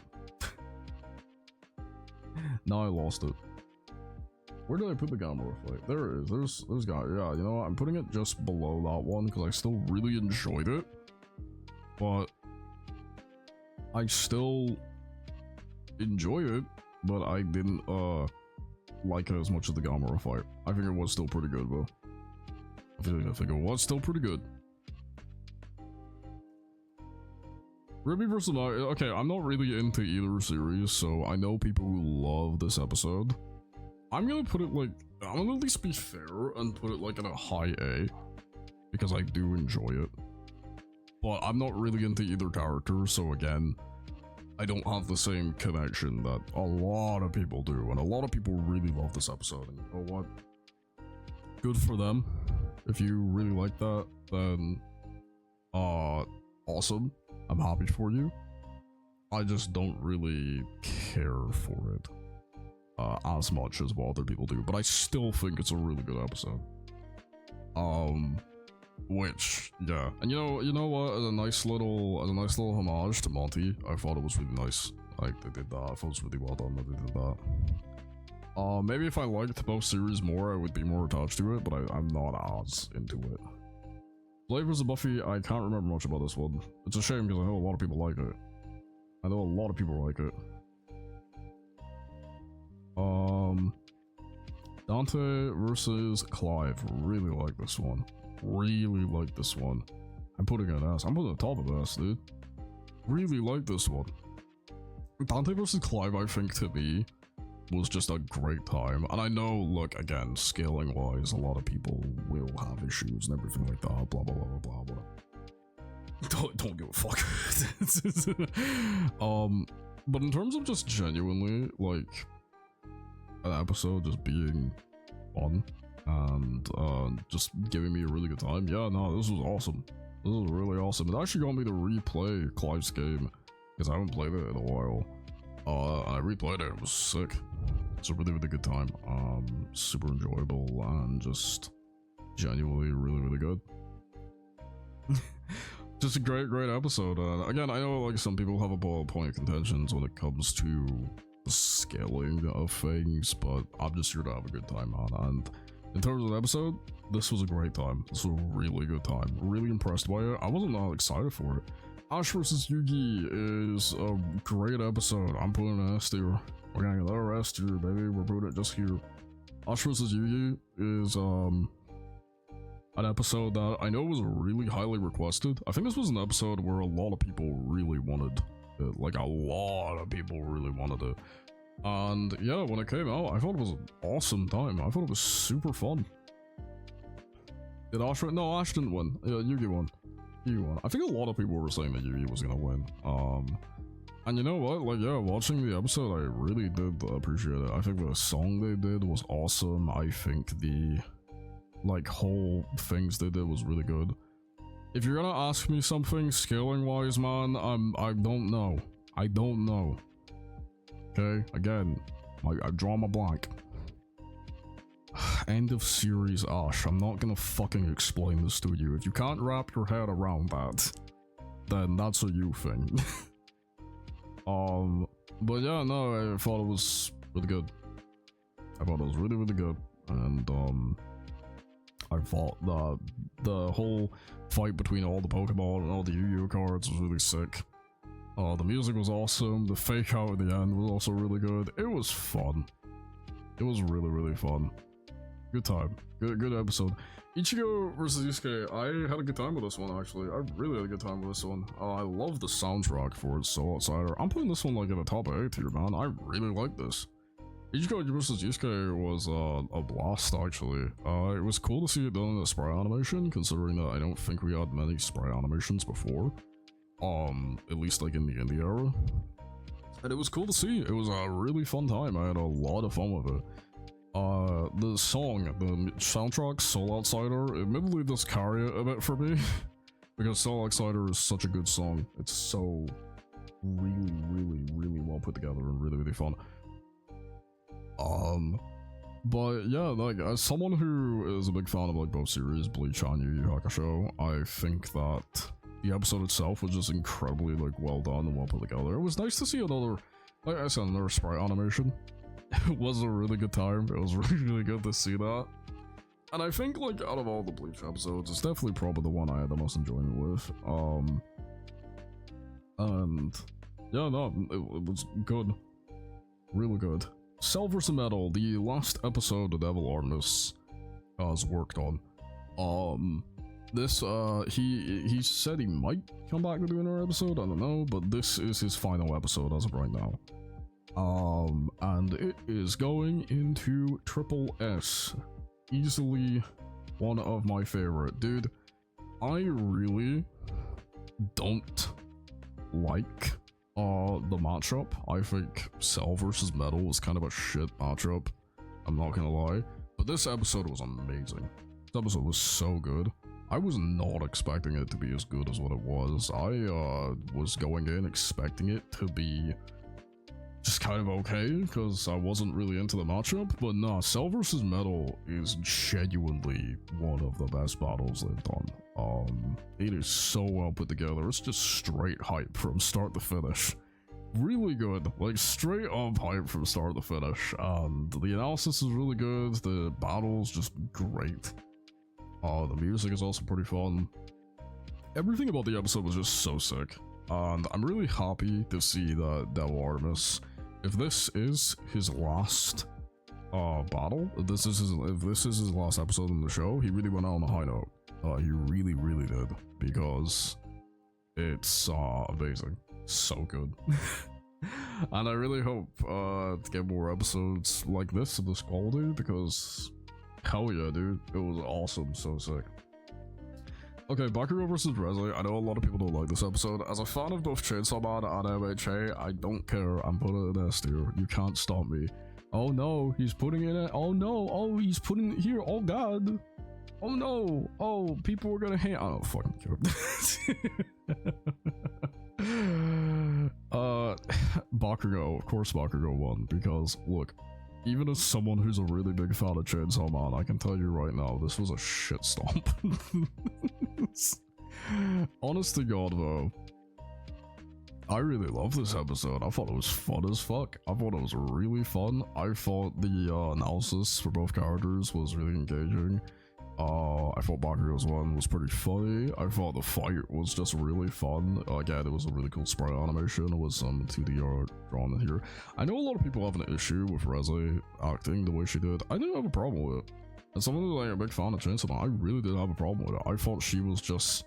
Now I lost it. Where did I put the Gamera fight? There it is. There's guy. Yeah, you know what? I'm putting it just below that one because I still really enjoyed it. But I still enjoy it, but I didn't like it as much as the Gamera fight. I think it was still pretty good, though. I think it was still pretty good. Ruby vs. Nagi. Okay, I'm not really into either series, so I know people who love this episode. I'm gonna put it like, I'm gonna at least be fair and put it like in a high A, because I do enjoy it. But I'm not really into either character, so again, I don't have the same connection that a lot of people do, and a lot of people really love this episode, and you know what? Good for them. If you really like that, then awesome. I'm happy for you. I just don't really care for it as much as what other people do, but I still think it's a really good episode. Which, yeah, and you know what? As a nice little homage to Monty, I thought it was really nice. Like they did that. I thought it was really well done that they did that. Maybe if I liked both series more, I would be more attached to it, but I'm not as into it. Blade vs. Buffy, I can't remember much about this one. It's a shame because I know a lot of people like it. Dante versus Clive. Really like this one. I'm putting it as. I'm putting it top of this, dude. Really like this one. Dante versus Clive, I think, to me, was just a great time. And I know, look, again, scaling wise, a lot of people will have issues and everything like that, blah blah blah blah blah. Don't give a fuck. But in terms of just genuinely like an episode just being fun and just giving me a really good time, yeah, no, this was awesome. This was really awesome. It actually got me to replay Clive's game because I haven't played it in a while. I replayed it. It was sick. It's a really, really good time. Super enjoyable and just genuinely really, really good. Just a great, great episode. Again, I know like some people have a point of contentions when it comes to the scaling of things, but I'm just here to have a good time, man. And in terms of the episode, this was a great time. This was a really good time. Really impressed by it. I wasn't that excited for it. Ash vs. Yugi is a great episode. I'm putting an S tier. We're gonna get lower S tier, baby. We're putting it just here. Ash vs. Yugi is an episode that I know was really highly requested. I think this was an episode where a lot of people really wanted it. Like a lot of people really wanted it. And yeah, when it came out, I thought it was an awesome time. I thought it was super fun. Did Ash win? No, Ash didn't win. Yeah, Yugi won. I think a lot of people were saying that Yugi was gonna win. And you know what? Like, yeah, watching the episode, I really did appreciate it. I think the song they did was awesome. I think the like whole things they did was really good. If you're gonna ask me something scaling wise, man, I don't know. I don't know. Okay, again, I draw my blank. End of series Ash. I'm not gonna fucking explain this to you. If you can't wrap your head around that, then that's a you thing. But yeah, no, I thought it was really good. I thought it was really, really good. And I thought the whole fight between all the Pokemon and all the Yu-Gi-Oh cards was really sick. The music was awesome. The fake out at the end was also really good. It was fun. It was really, really fun. Good time. Good episode. Ichigo versus Yusuke. I had a good time with this one, actually. I really had a good time with this one. I love the soundtrack for it, Soul Outsider. I'm putting this one like in the top 8 here, man. I really like this. Ichigo versus Yusuke was a blast, actually. It was cool to see it done in a sprite animation, considering that I don't think we had many sprite animations before. At least like in the indie era. And it was cool to see. It was a really fun time. I had a lot of fun with it. The song, the soundtrack, Soul Outsider, admittedly does carry it a bit for me. Because Soul Outsider is such a good song. It's so really, really, really well put together and really, really fun. But yeah, like, as someone who is a big fan of like both series, Bleach and Yu Yu Hakusho, I think that the episode itself was just incredibly like well done and well put together. It was nice to see another, like I said, another sprite animation. It was a really good time. It was really, really good to see that. And I think like out of all the Bleach episodes, it's definitely probably the one I had the most enjoyment with. And Yeah, no, it was good. Really good. Cell vs. Metal, the last episode the Devil Artemis has worked on. This, he said he might come back to do another episode, I don't know, but this is his final episode as of right now. And it is going into Triple S. Easily one of my favorite. Dude, I really don't like the matchup. I think Cell vs. Metal was kind of a shit matchup, I'm not gonna lie, but this episode was amazing. This episode was so good. I was not expecting it to be as good as what it was. I was going in expecting it to be just kind of okay, because I wasn't really into the matchup, but nah, Cell vs. Metal is genuinely one of the best battles they've done. It is so well put together. It's just straight hype from start to finish. Really good, like straight up hype from start to finish. And the analysis is really good. The battle's just great. The music is also pretty fun. Everything about the episode was just so sick. And I'm really happy to see that Devil Artemis, if this is his last battle, if this is his last episode in the show, he really went out on a high note. He really did, because it's amazing, so good. And I really hope to get more episodes like this of this quality, because hell yeah, dude, it was awesome, so sick. Okay, Bakugo vs. Resley. I know a lot of people don't like this episode. As a fan of both Chainsaw Man and MHA, I don't care. I'm putting it in S tier. You can't stop me. Oh no, he's putting it in. Oh no, oh, he's putting it here. Oh god. Oh no! Oh, people are gonna hate. I don't fucking care. Bakugo, of course Bakugo won, because look, even as someone who's a really big fan of Chainsaw Man, I can tell you right now, this was a shit stomp. Honest to God though, I really love this episode. I thought it was fun as fuck. I thought it was really fun. I thought the analysis for both characters was really engaging. I thought Bakugo's one was pretty funny. I thought the fight was just really fun. Again, it was a really cool sprite animation with some 2D art drawn in here. I know a lot of people have an issue with Resley acting the way she did. I didn't have a problem with it. As someone who's like a big fan of Chainsaw Man, I really didn't have a problem with it. I thought she was just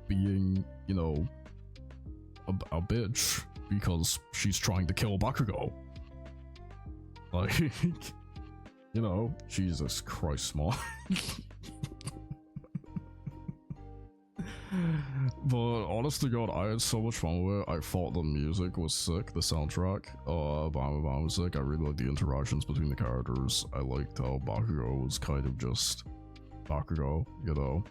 being, you know, a bitch because she's trying to kill Bakugo. Like, you know, Jesus Christ, Mom. But honest to God, I had so much fun with it. I thought the music was sick, the soundtrack, Bam was sick. I really liked the interactions between the characters. I liked how Bakugo was kind of just Bakugo, you know.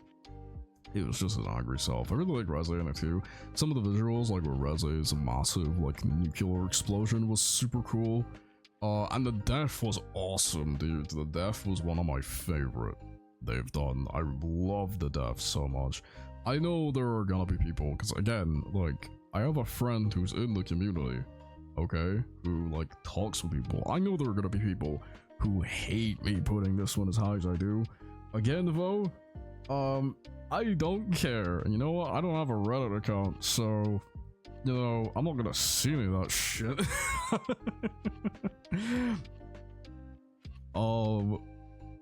He was just his angry self. I really like Resley in it too. Some of the visuals, like where Resley's massive like nuclear explosion, was super cool. And the death was awesome, dude. The death was one of my favorite they've done. I love the death so much. I know there are gonna be people, because again, like, I have a friend who's in the community, okay, who like talks with people. I know there are gonna be people who hate me putting this one as high as I do. Again though, I don't care. And you know what? I don't have a Reddit account, so, you know, I'm not gonna see any of that shit.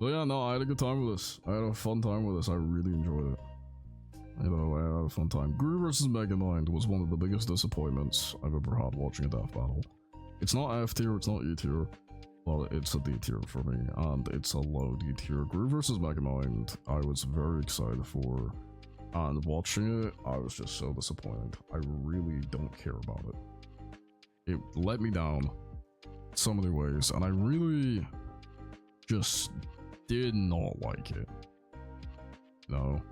But yeah, no, I had a good time with this. I had a fun time with this. I really enjoyed it. You know, I had a fun time. Gru vs. Megamind was one of the biggest disappointments I've ever had watching a death battle. It's not F tier, it's not E tier. Well, it's a D tier for me, and it's a low D tier. Gru vs. Megamind, I was very excited for, and watching it, I was just so disappointed. I really don't care about it. It let me down so many ways, and I really just did not like it. No.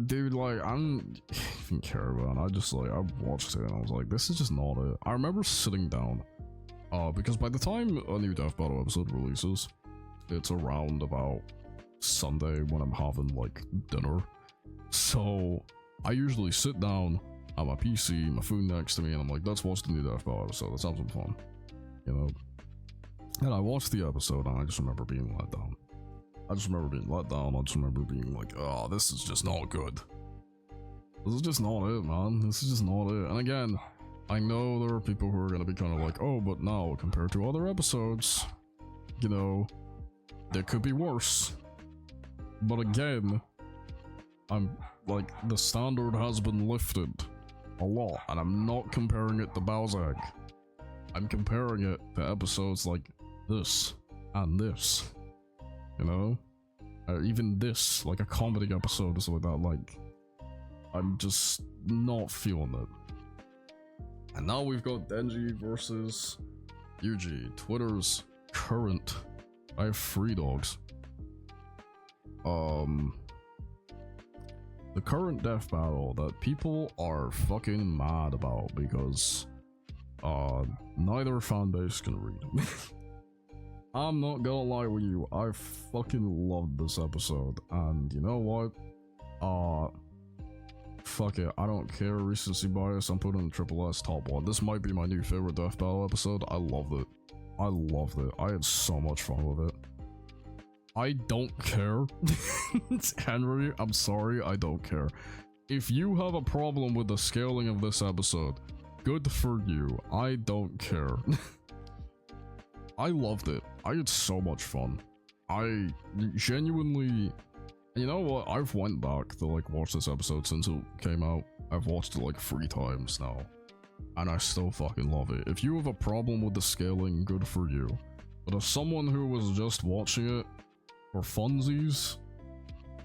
Dude, like, I don't even care about it. I just, like, I watched it and I was like, this is just not it. I remember sitting down, because by the time a new Death Battle episode releases, it's around about Sunday when I'm having, like, dinner. So, I usually sit down on my PC, my phone next to me, and I'm like, let's watch the new Death Battle episode. That sounds fun, you know? And I watched the episode and I just remember being let down. I just remember being let down. I just remember being like, oh, this is just not good. This is just not it, man. This is just not it. And again, I know there are people who are gonna be kind of like, oh, but now compared to other episodes, you know, there could be worse. But again, I'm like, the standard has been lifted a lot, and I'm not comparing it to Balzac. I'm comparing it to episodes like this and this, you know? Even this, like a comedy episode or something like that, like, I'm just not feeling it. And now we've got Denji versus Yuji, Twitter's current. I have 3 dogs. The current death battle that people are fucking mad about because neither fan base can read. I'm not gonna lie with you, I fucking loved this episode, and you know what? Fuck it, I don't care, recency bias, I'm putting Triple S top 1. This might be my new favorite death battle episode. I loved it. I loved it. I had so much fun with it. I don't care. Henry, I'm sorry, I don't care. If you have a problem with the scaling of this episode, good for you. I don't care. I loved it. I had so much fun. I genuinely... You know what? I've went back to like watch this episode since it came out. I've watched it like 3 times now. And I still fucking love it. If you have a problem with the scaling, good for you. But as someone who was just watching it for funsies,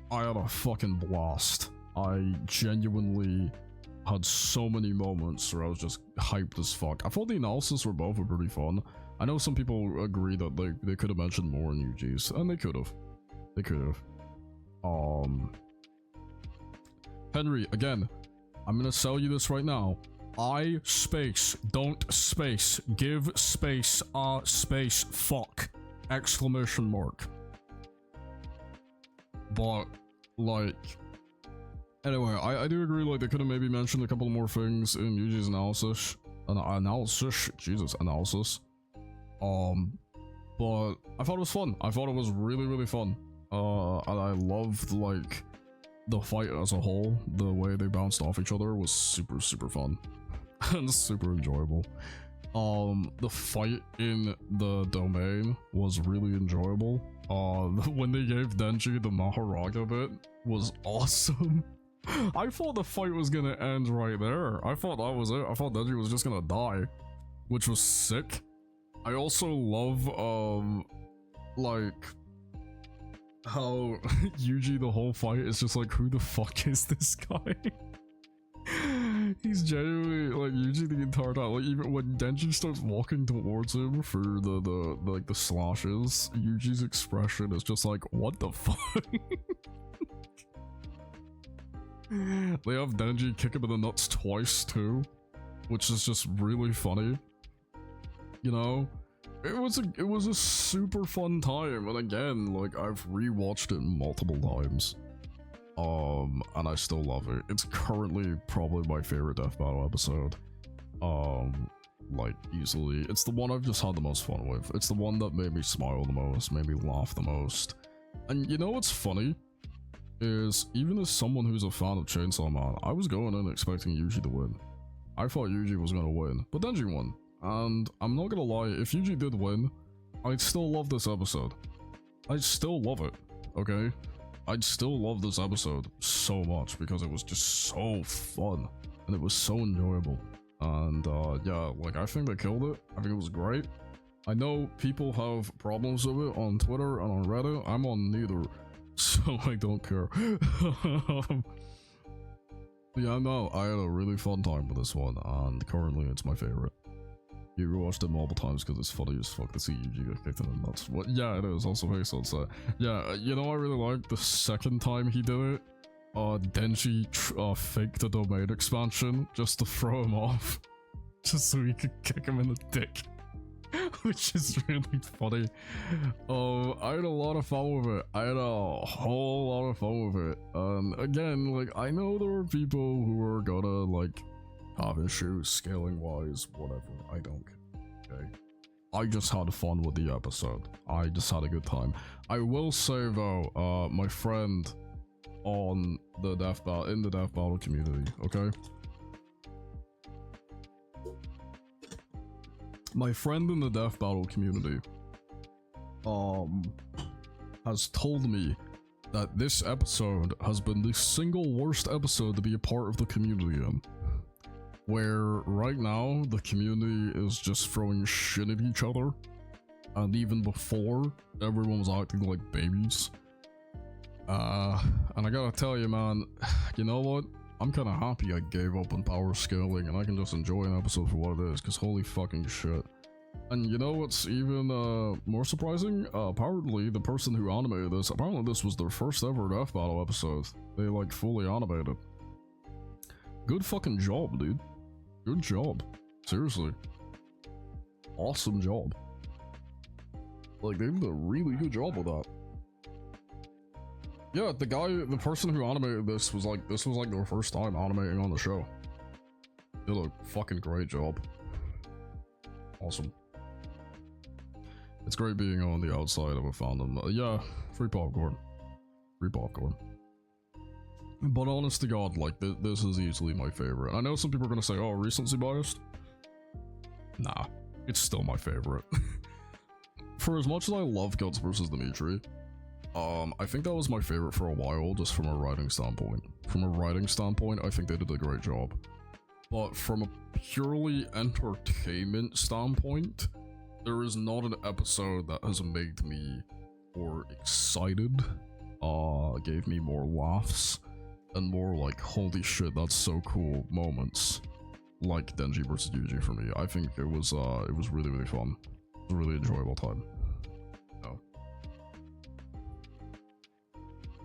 I had a fucking blast. I genuinely had so many moments where I was just hyped as fuck. I thought the analysis were both pretty fun. I know some people agree that they could have mentioned more in UG's, and they could have. They could have. Henry, again, I'm gonna sell you this right now. I space, don't space, give space, space, fuck, exclamation mark. But, like, anyway, I do agree, like, they could have maybe mentioned a couple more things in Yuji's analysis. Analysis. But I thought it was fun. I thought it was really, really fun. And I loved, like, the fight as a whole. The way they bounced off each other was super, super fun. And super enjoyable. The fight in the domain was really enjoyable. When they gave Denji the Maharaga bit was awesome. I thought the fight was gonna end right there. I thought that was it. I thought Denji was just gonna die, which was sick. I also love, like, how Yuji the whole fight is just like, who the fuck is this guy? He's genuinely like Yuji the entire time. Like, even when Denji starts walking towards him for the slashes, Yuji's expression is just like, what the fuck? They have Denji kick him in the nuts twice too, which is just really funny. You know, it was a super fun time, and again, like, I've rewatched it multiple times. And I still love it. It's currently probably my favorite death battle episode. Like, easily. It's the one I've just had the most fun with. It's the one that made me smile the most, made me laugh the most. And you know what's funny? Is, even as someone who's a fan of Chainsaw Man, I was going in expecting Yuji to win. I thought Yuji was gonna win, but Denji won. And I'm not gonna lie, if Yuji did win, I'd still love this episode. I'd still love it, okay? I'd still love this episode so much because it was just so fun and it was so enjoyable. And yeah, like, I think they killed it. I think it was great. I know people have problems with it on Twitter and on Reddit. I'm on neither, so I don't care. Yeah, no, I had a really fun time with this one, and currently it's my favorite. You rewatched it multiple times because it's funny as fuck to see Yuji get kicked in the nuts. What? Yeah, it is also based on that. Yeah, you know, I really liked the second time he did it. Denji faked the domain expansion just to throw him off, just so he could kick him in the dick, which is really funny. I had a lot of fun with it. I had a whole lot of fun with it. Again, like, I know there are people who are gonna, like, have issues scaling wise, whatever. I don't care. Okay, I just had fun with the episode. I just had a good time. I will say though, my friend on the death battle, in the death battle community, okay, My friend in the Death Battle community has told me that this episode has been the single worst episode to be a part of the community in. Where right now the community is just throwing shit at each other, and even before everyone was acting like babies. And I gotta tell you, man, you know what? I'm kind of happy I gave up on power scaling and I can just enjoy an episode for what it is, because holy fucking shit. And you know what's even more surprising? Apparently the person who animated this, apparently this was their first ever Death Battle episode. They like fully animated. Good fucking job, dude. Good job. Seriously. Awesome job. Like, they did a really good job with that. Yeah, the person who animated this was like their first time animating on the show. Did a fucking great job. Awesome. It's great being on the outside of a fandom. Yeah, free popcorn. Free popcorn. But honest to God, like, this is easily my favorite. I know some people are gonna say, oh, recency biased? Nah, it's still my favorite. For as much as I love Guts vs. Dimitri, I think that was my favorite for a while, just from a writing standpoint. From a writing standpoint, I think they did a great job. But from a purely entertainment standpoint, there is not an episode that has made me more excited, gave me more laughs, and more like, holy shit, that's so cool moments, like Denji vs. Yuji for me. I think it was really, really fun. It was a really enjoyable time. No.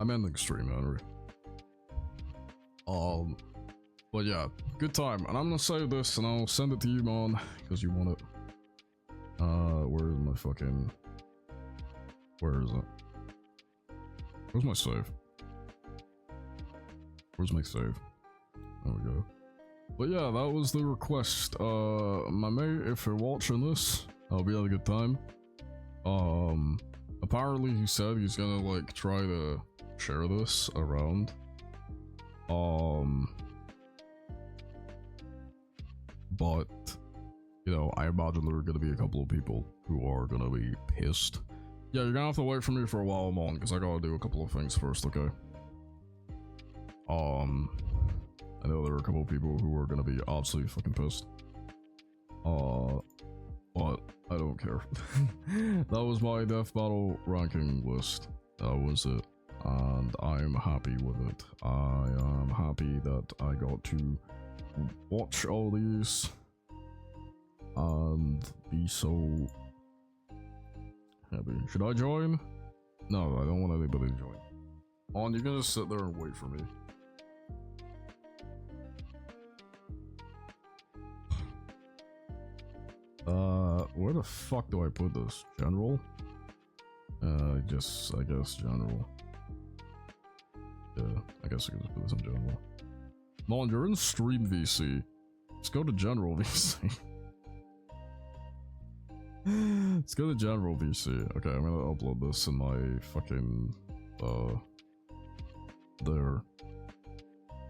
I'm ending stream, Henry. But yeah, good time. And I'm gonna save this and I'll send it to you, man, because you want it. Where is my fucking... Where is it? Where's my save? Where's my save? There we go. But yeah, that was the request. My mate, if you're watching this, I hope you had a good time. Apparently he said he's gonna, like, try to share this around. But, you know, I imagine there are gonna be a couple of people who are gonna be pissed. Yeah, you're gonna have to wait for me for a while, Mon, because I gotta do a couple of things first, okay? I know there are a couple of people who are gonna be absolutely fucking pissed. But I don't care. That was my Death Battle ranking list. That was it. And I'm happy with it. I am happy that I got to watch all these and be so happy. Should I join? No, I don't want anybody to join. On, you can just sit there and wait for me. Where the fuck do I put this? General? I guess general. Yeah, I guess I can just put this in general. Mon, you're in stream VC. Let's go to general VC. Let's go to general VC. Okay, I'm gonna upload this in my fucking, there.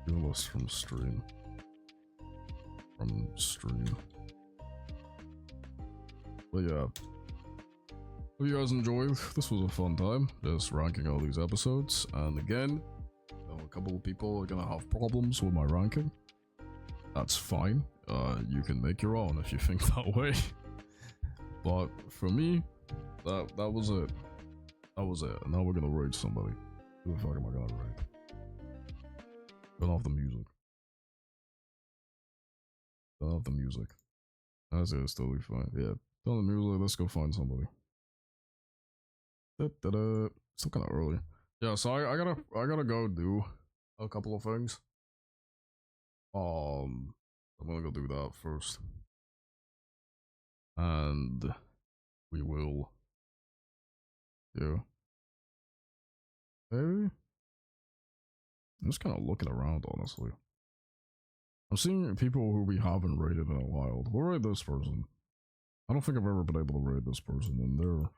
View list from stream. From stream. But yeah. Hope you guys enjoyed. This was a fun time, just ranking all these episodes. And again, a couple of people are gonna have problems with my ranking. That's fine. You can make your own if you think that way. But for me, that was it. That was it. And now we're gonna raid somebody. Who the fuck am I gonna raid? Turn off the music. Turn off the music. That's it. It's totally fine. Yeah. Turn the music. Let's go find somebody. Still kind of early. Yeah. So I gotta go do a couple of things. I'm gonna go do that first. And we will, yeah, maybe. I'm just kind of looking around, honestly. I'm seeing people who we haven't raided in a while. We'll raid this person. I don't think I've ever been able to raid this person, and they're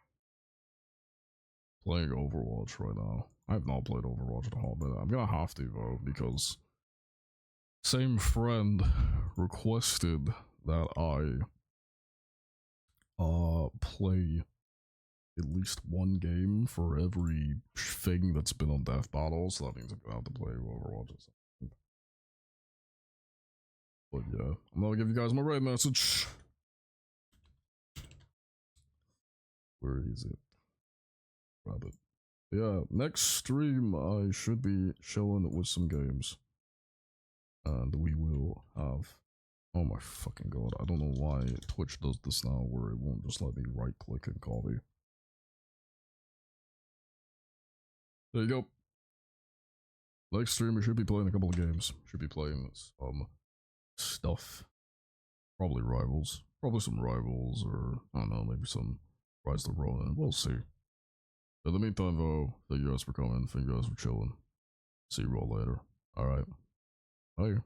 playing Overwatch right now. I have not played Overwatch in a hot minute. I'm gonna have to, though, because same friend requested that I play at least one game for every thing that's been on Death Battle, so that means I'm gonna have to play Overwatch or something. But yeah, I'm gonna give you guys my raid message. Where is it? Grab it. Yeah, next stream I should be chilling with some games. And we will have... Oh my fucking god, I don't know why Twitch does this now where it won't just let me right click and copy. There you go. Next stream we should be playing a couple of games. Should be playing some stuff. Probably Rivals. Probably some Rivals or, I don't know, maybe some Rise of the Ronin. We'll see. In the meantime though, thank you guys for coming. Thank you guys for chilling. See you all later. Alright. Bye.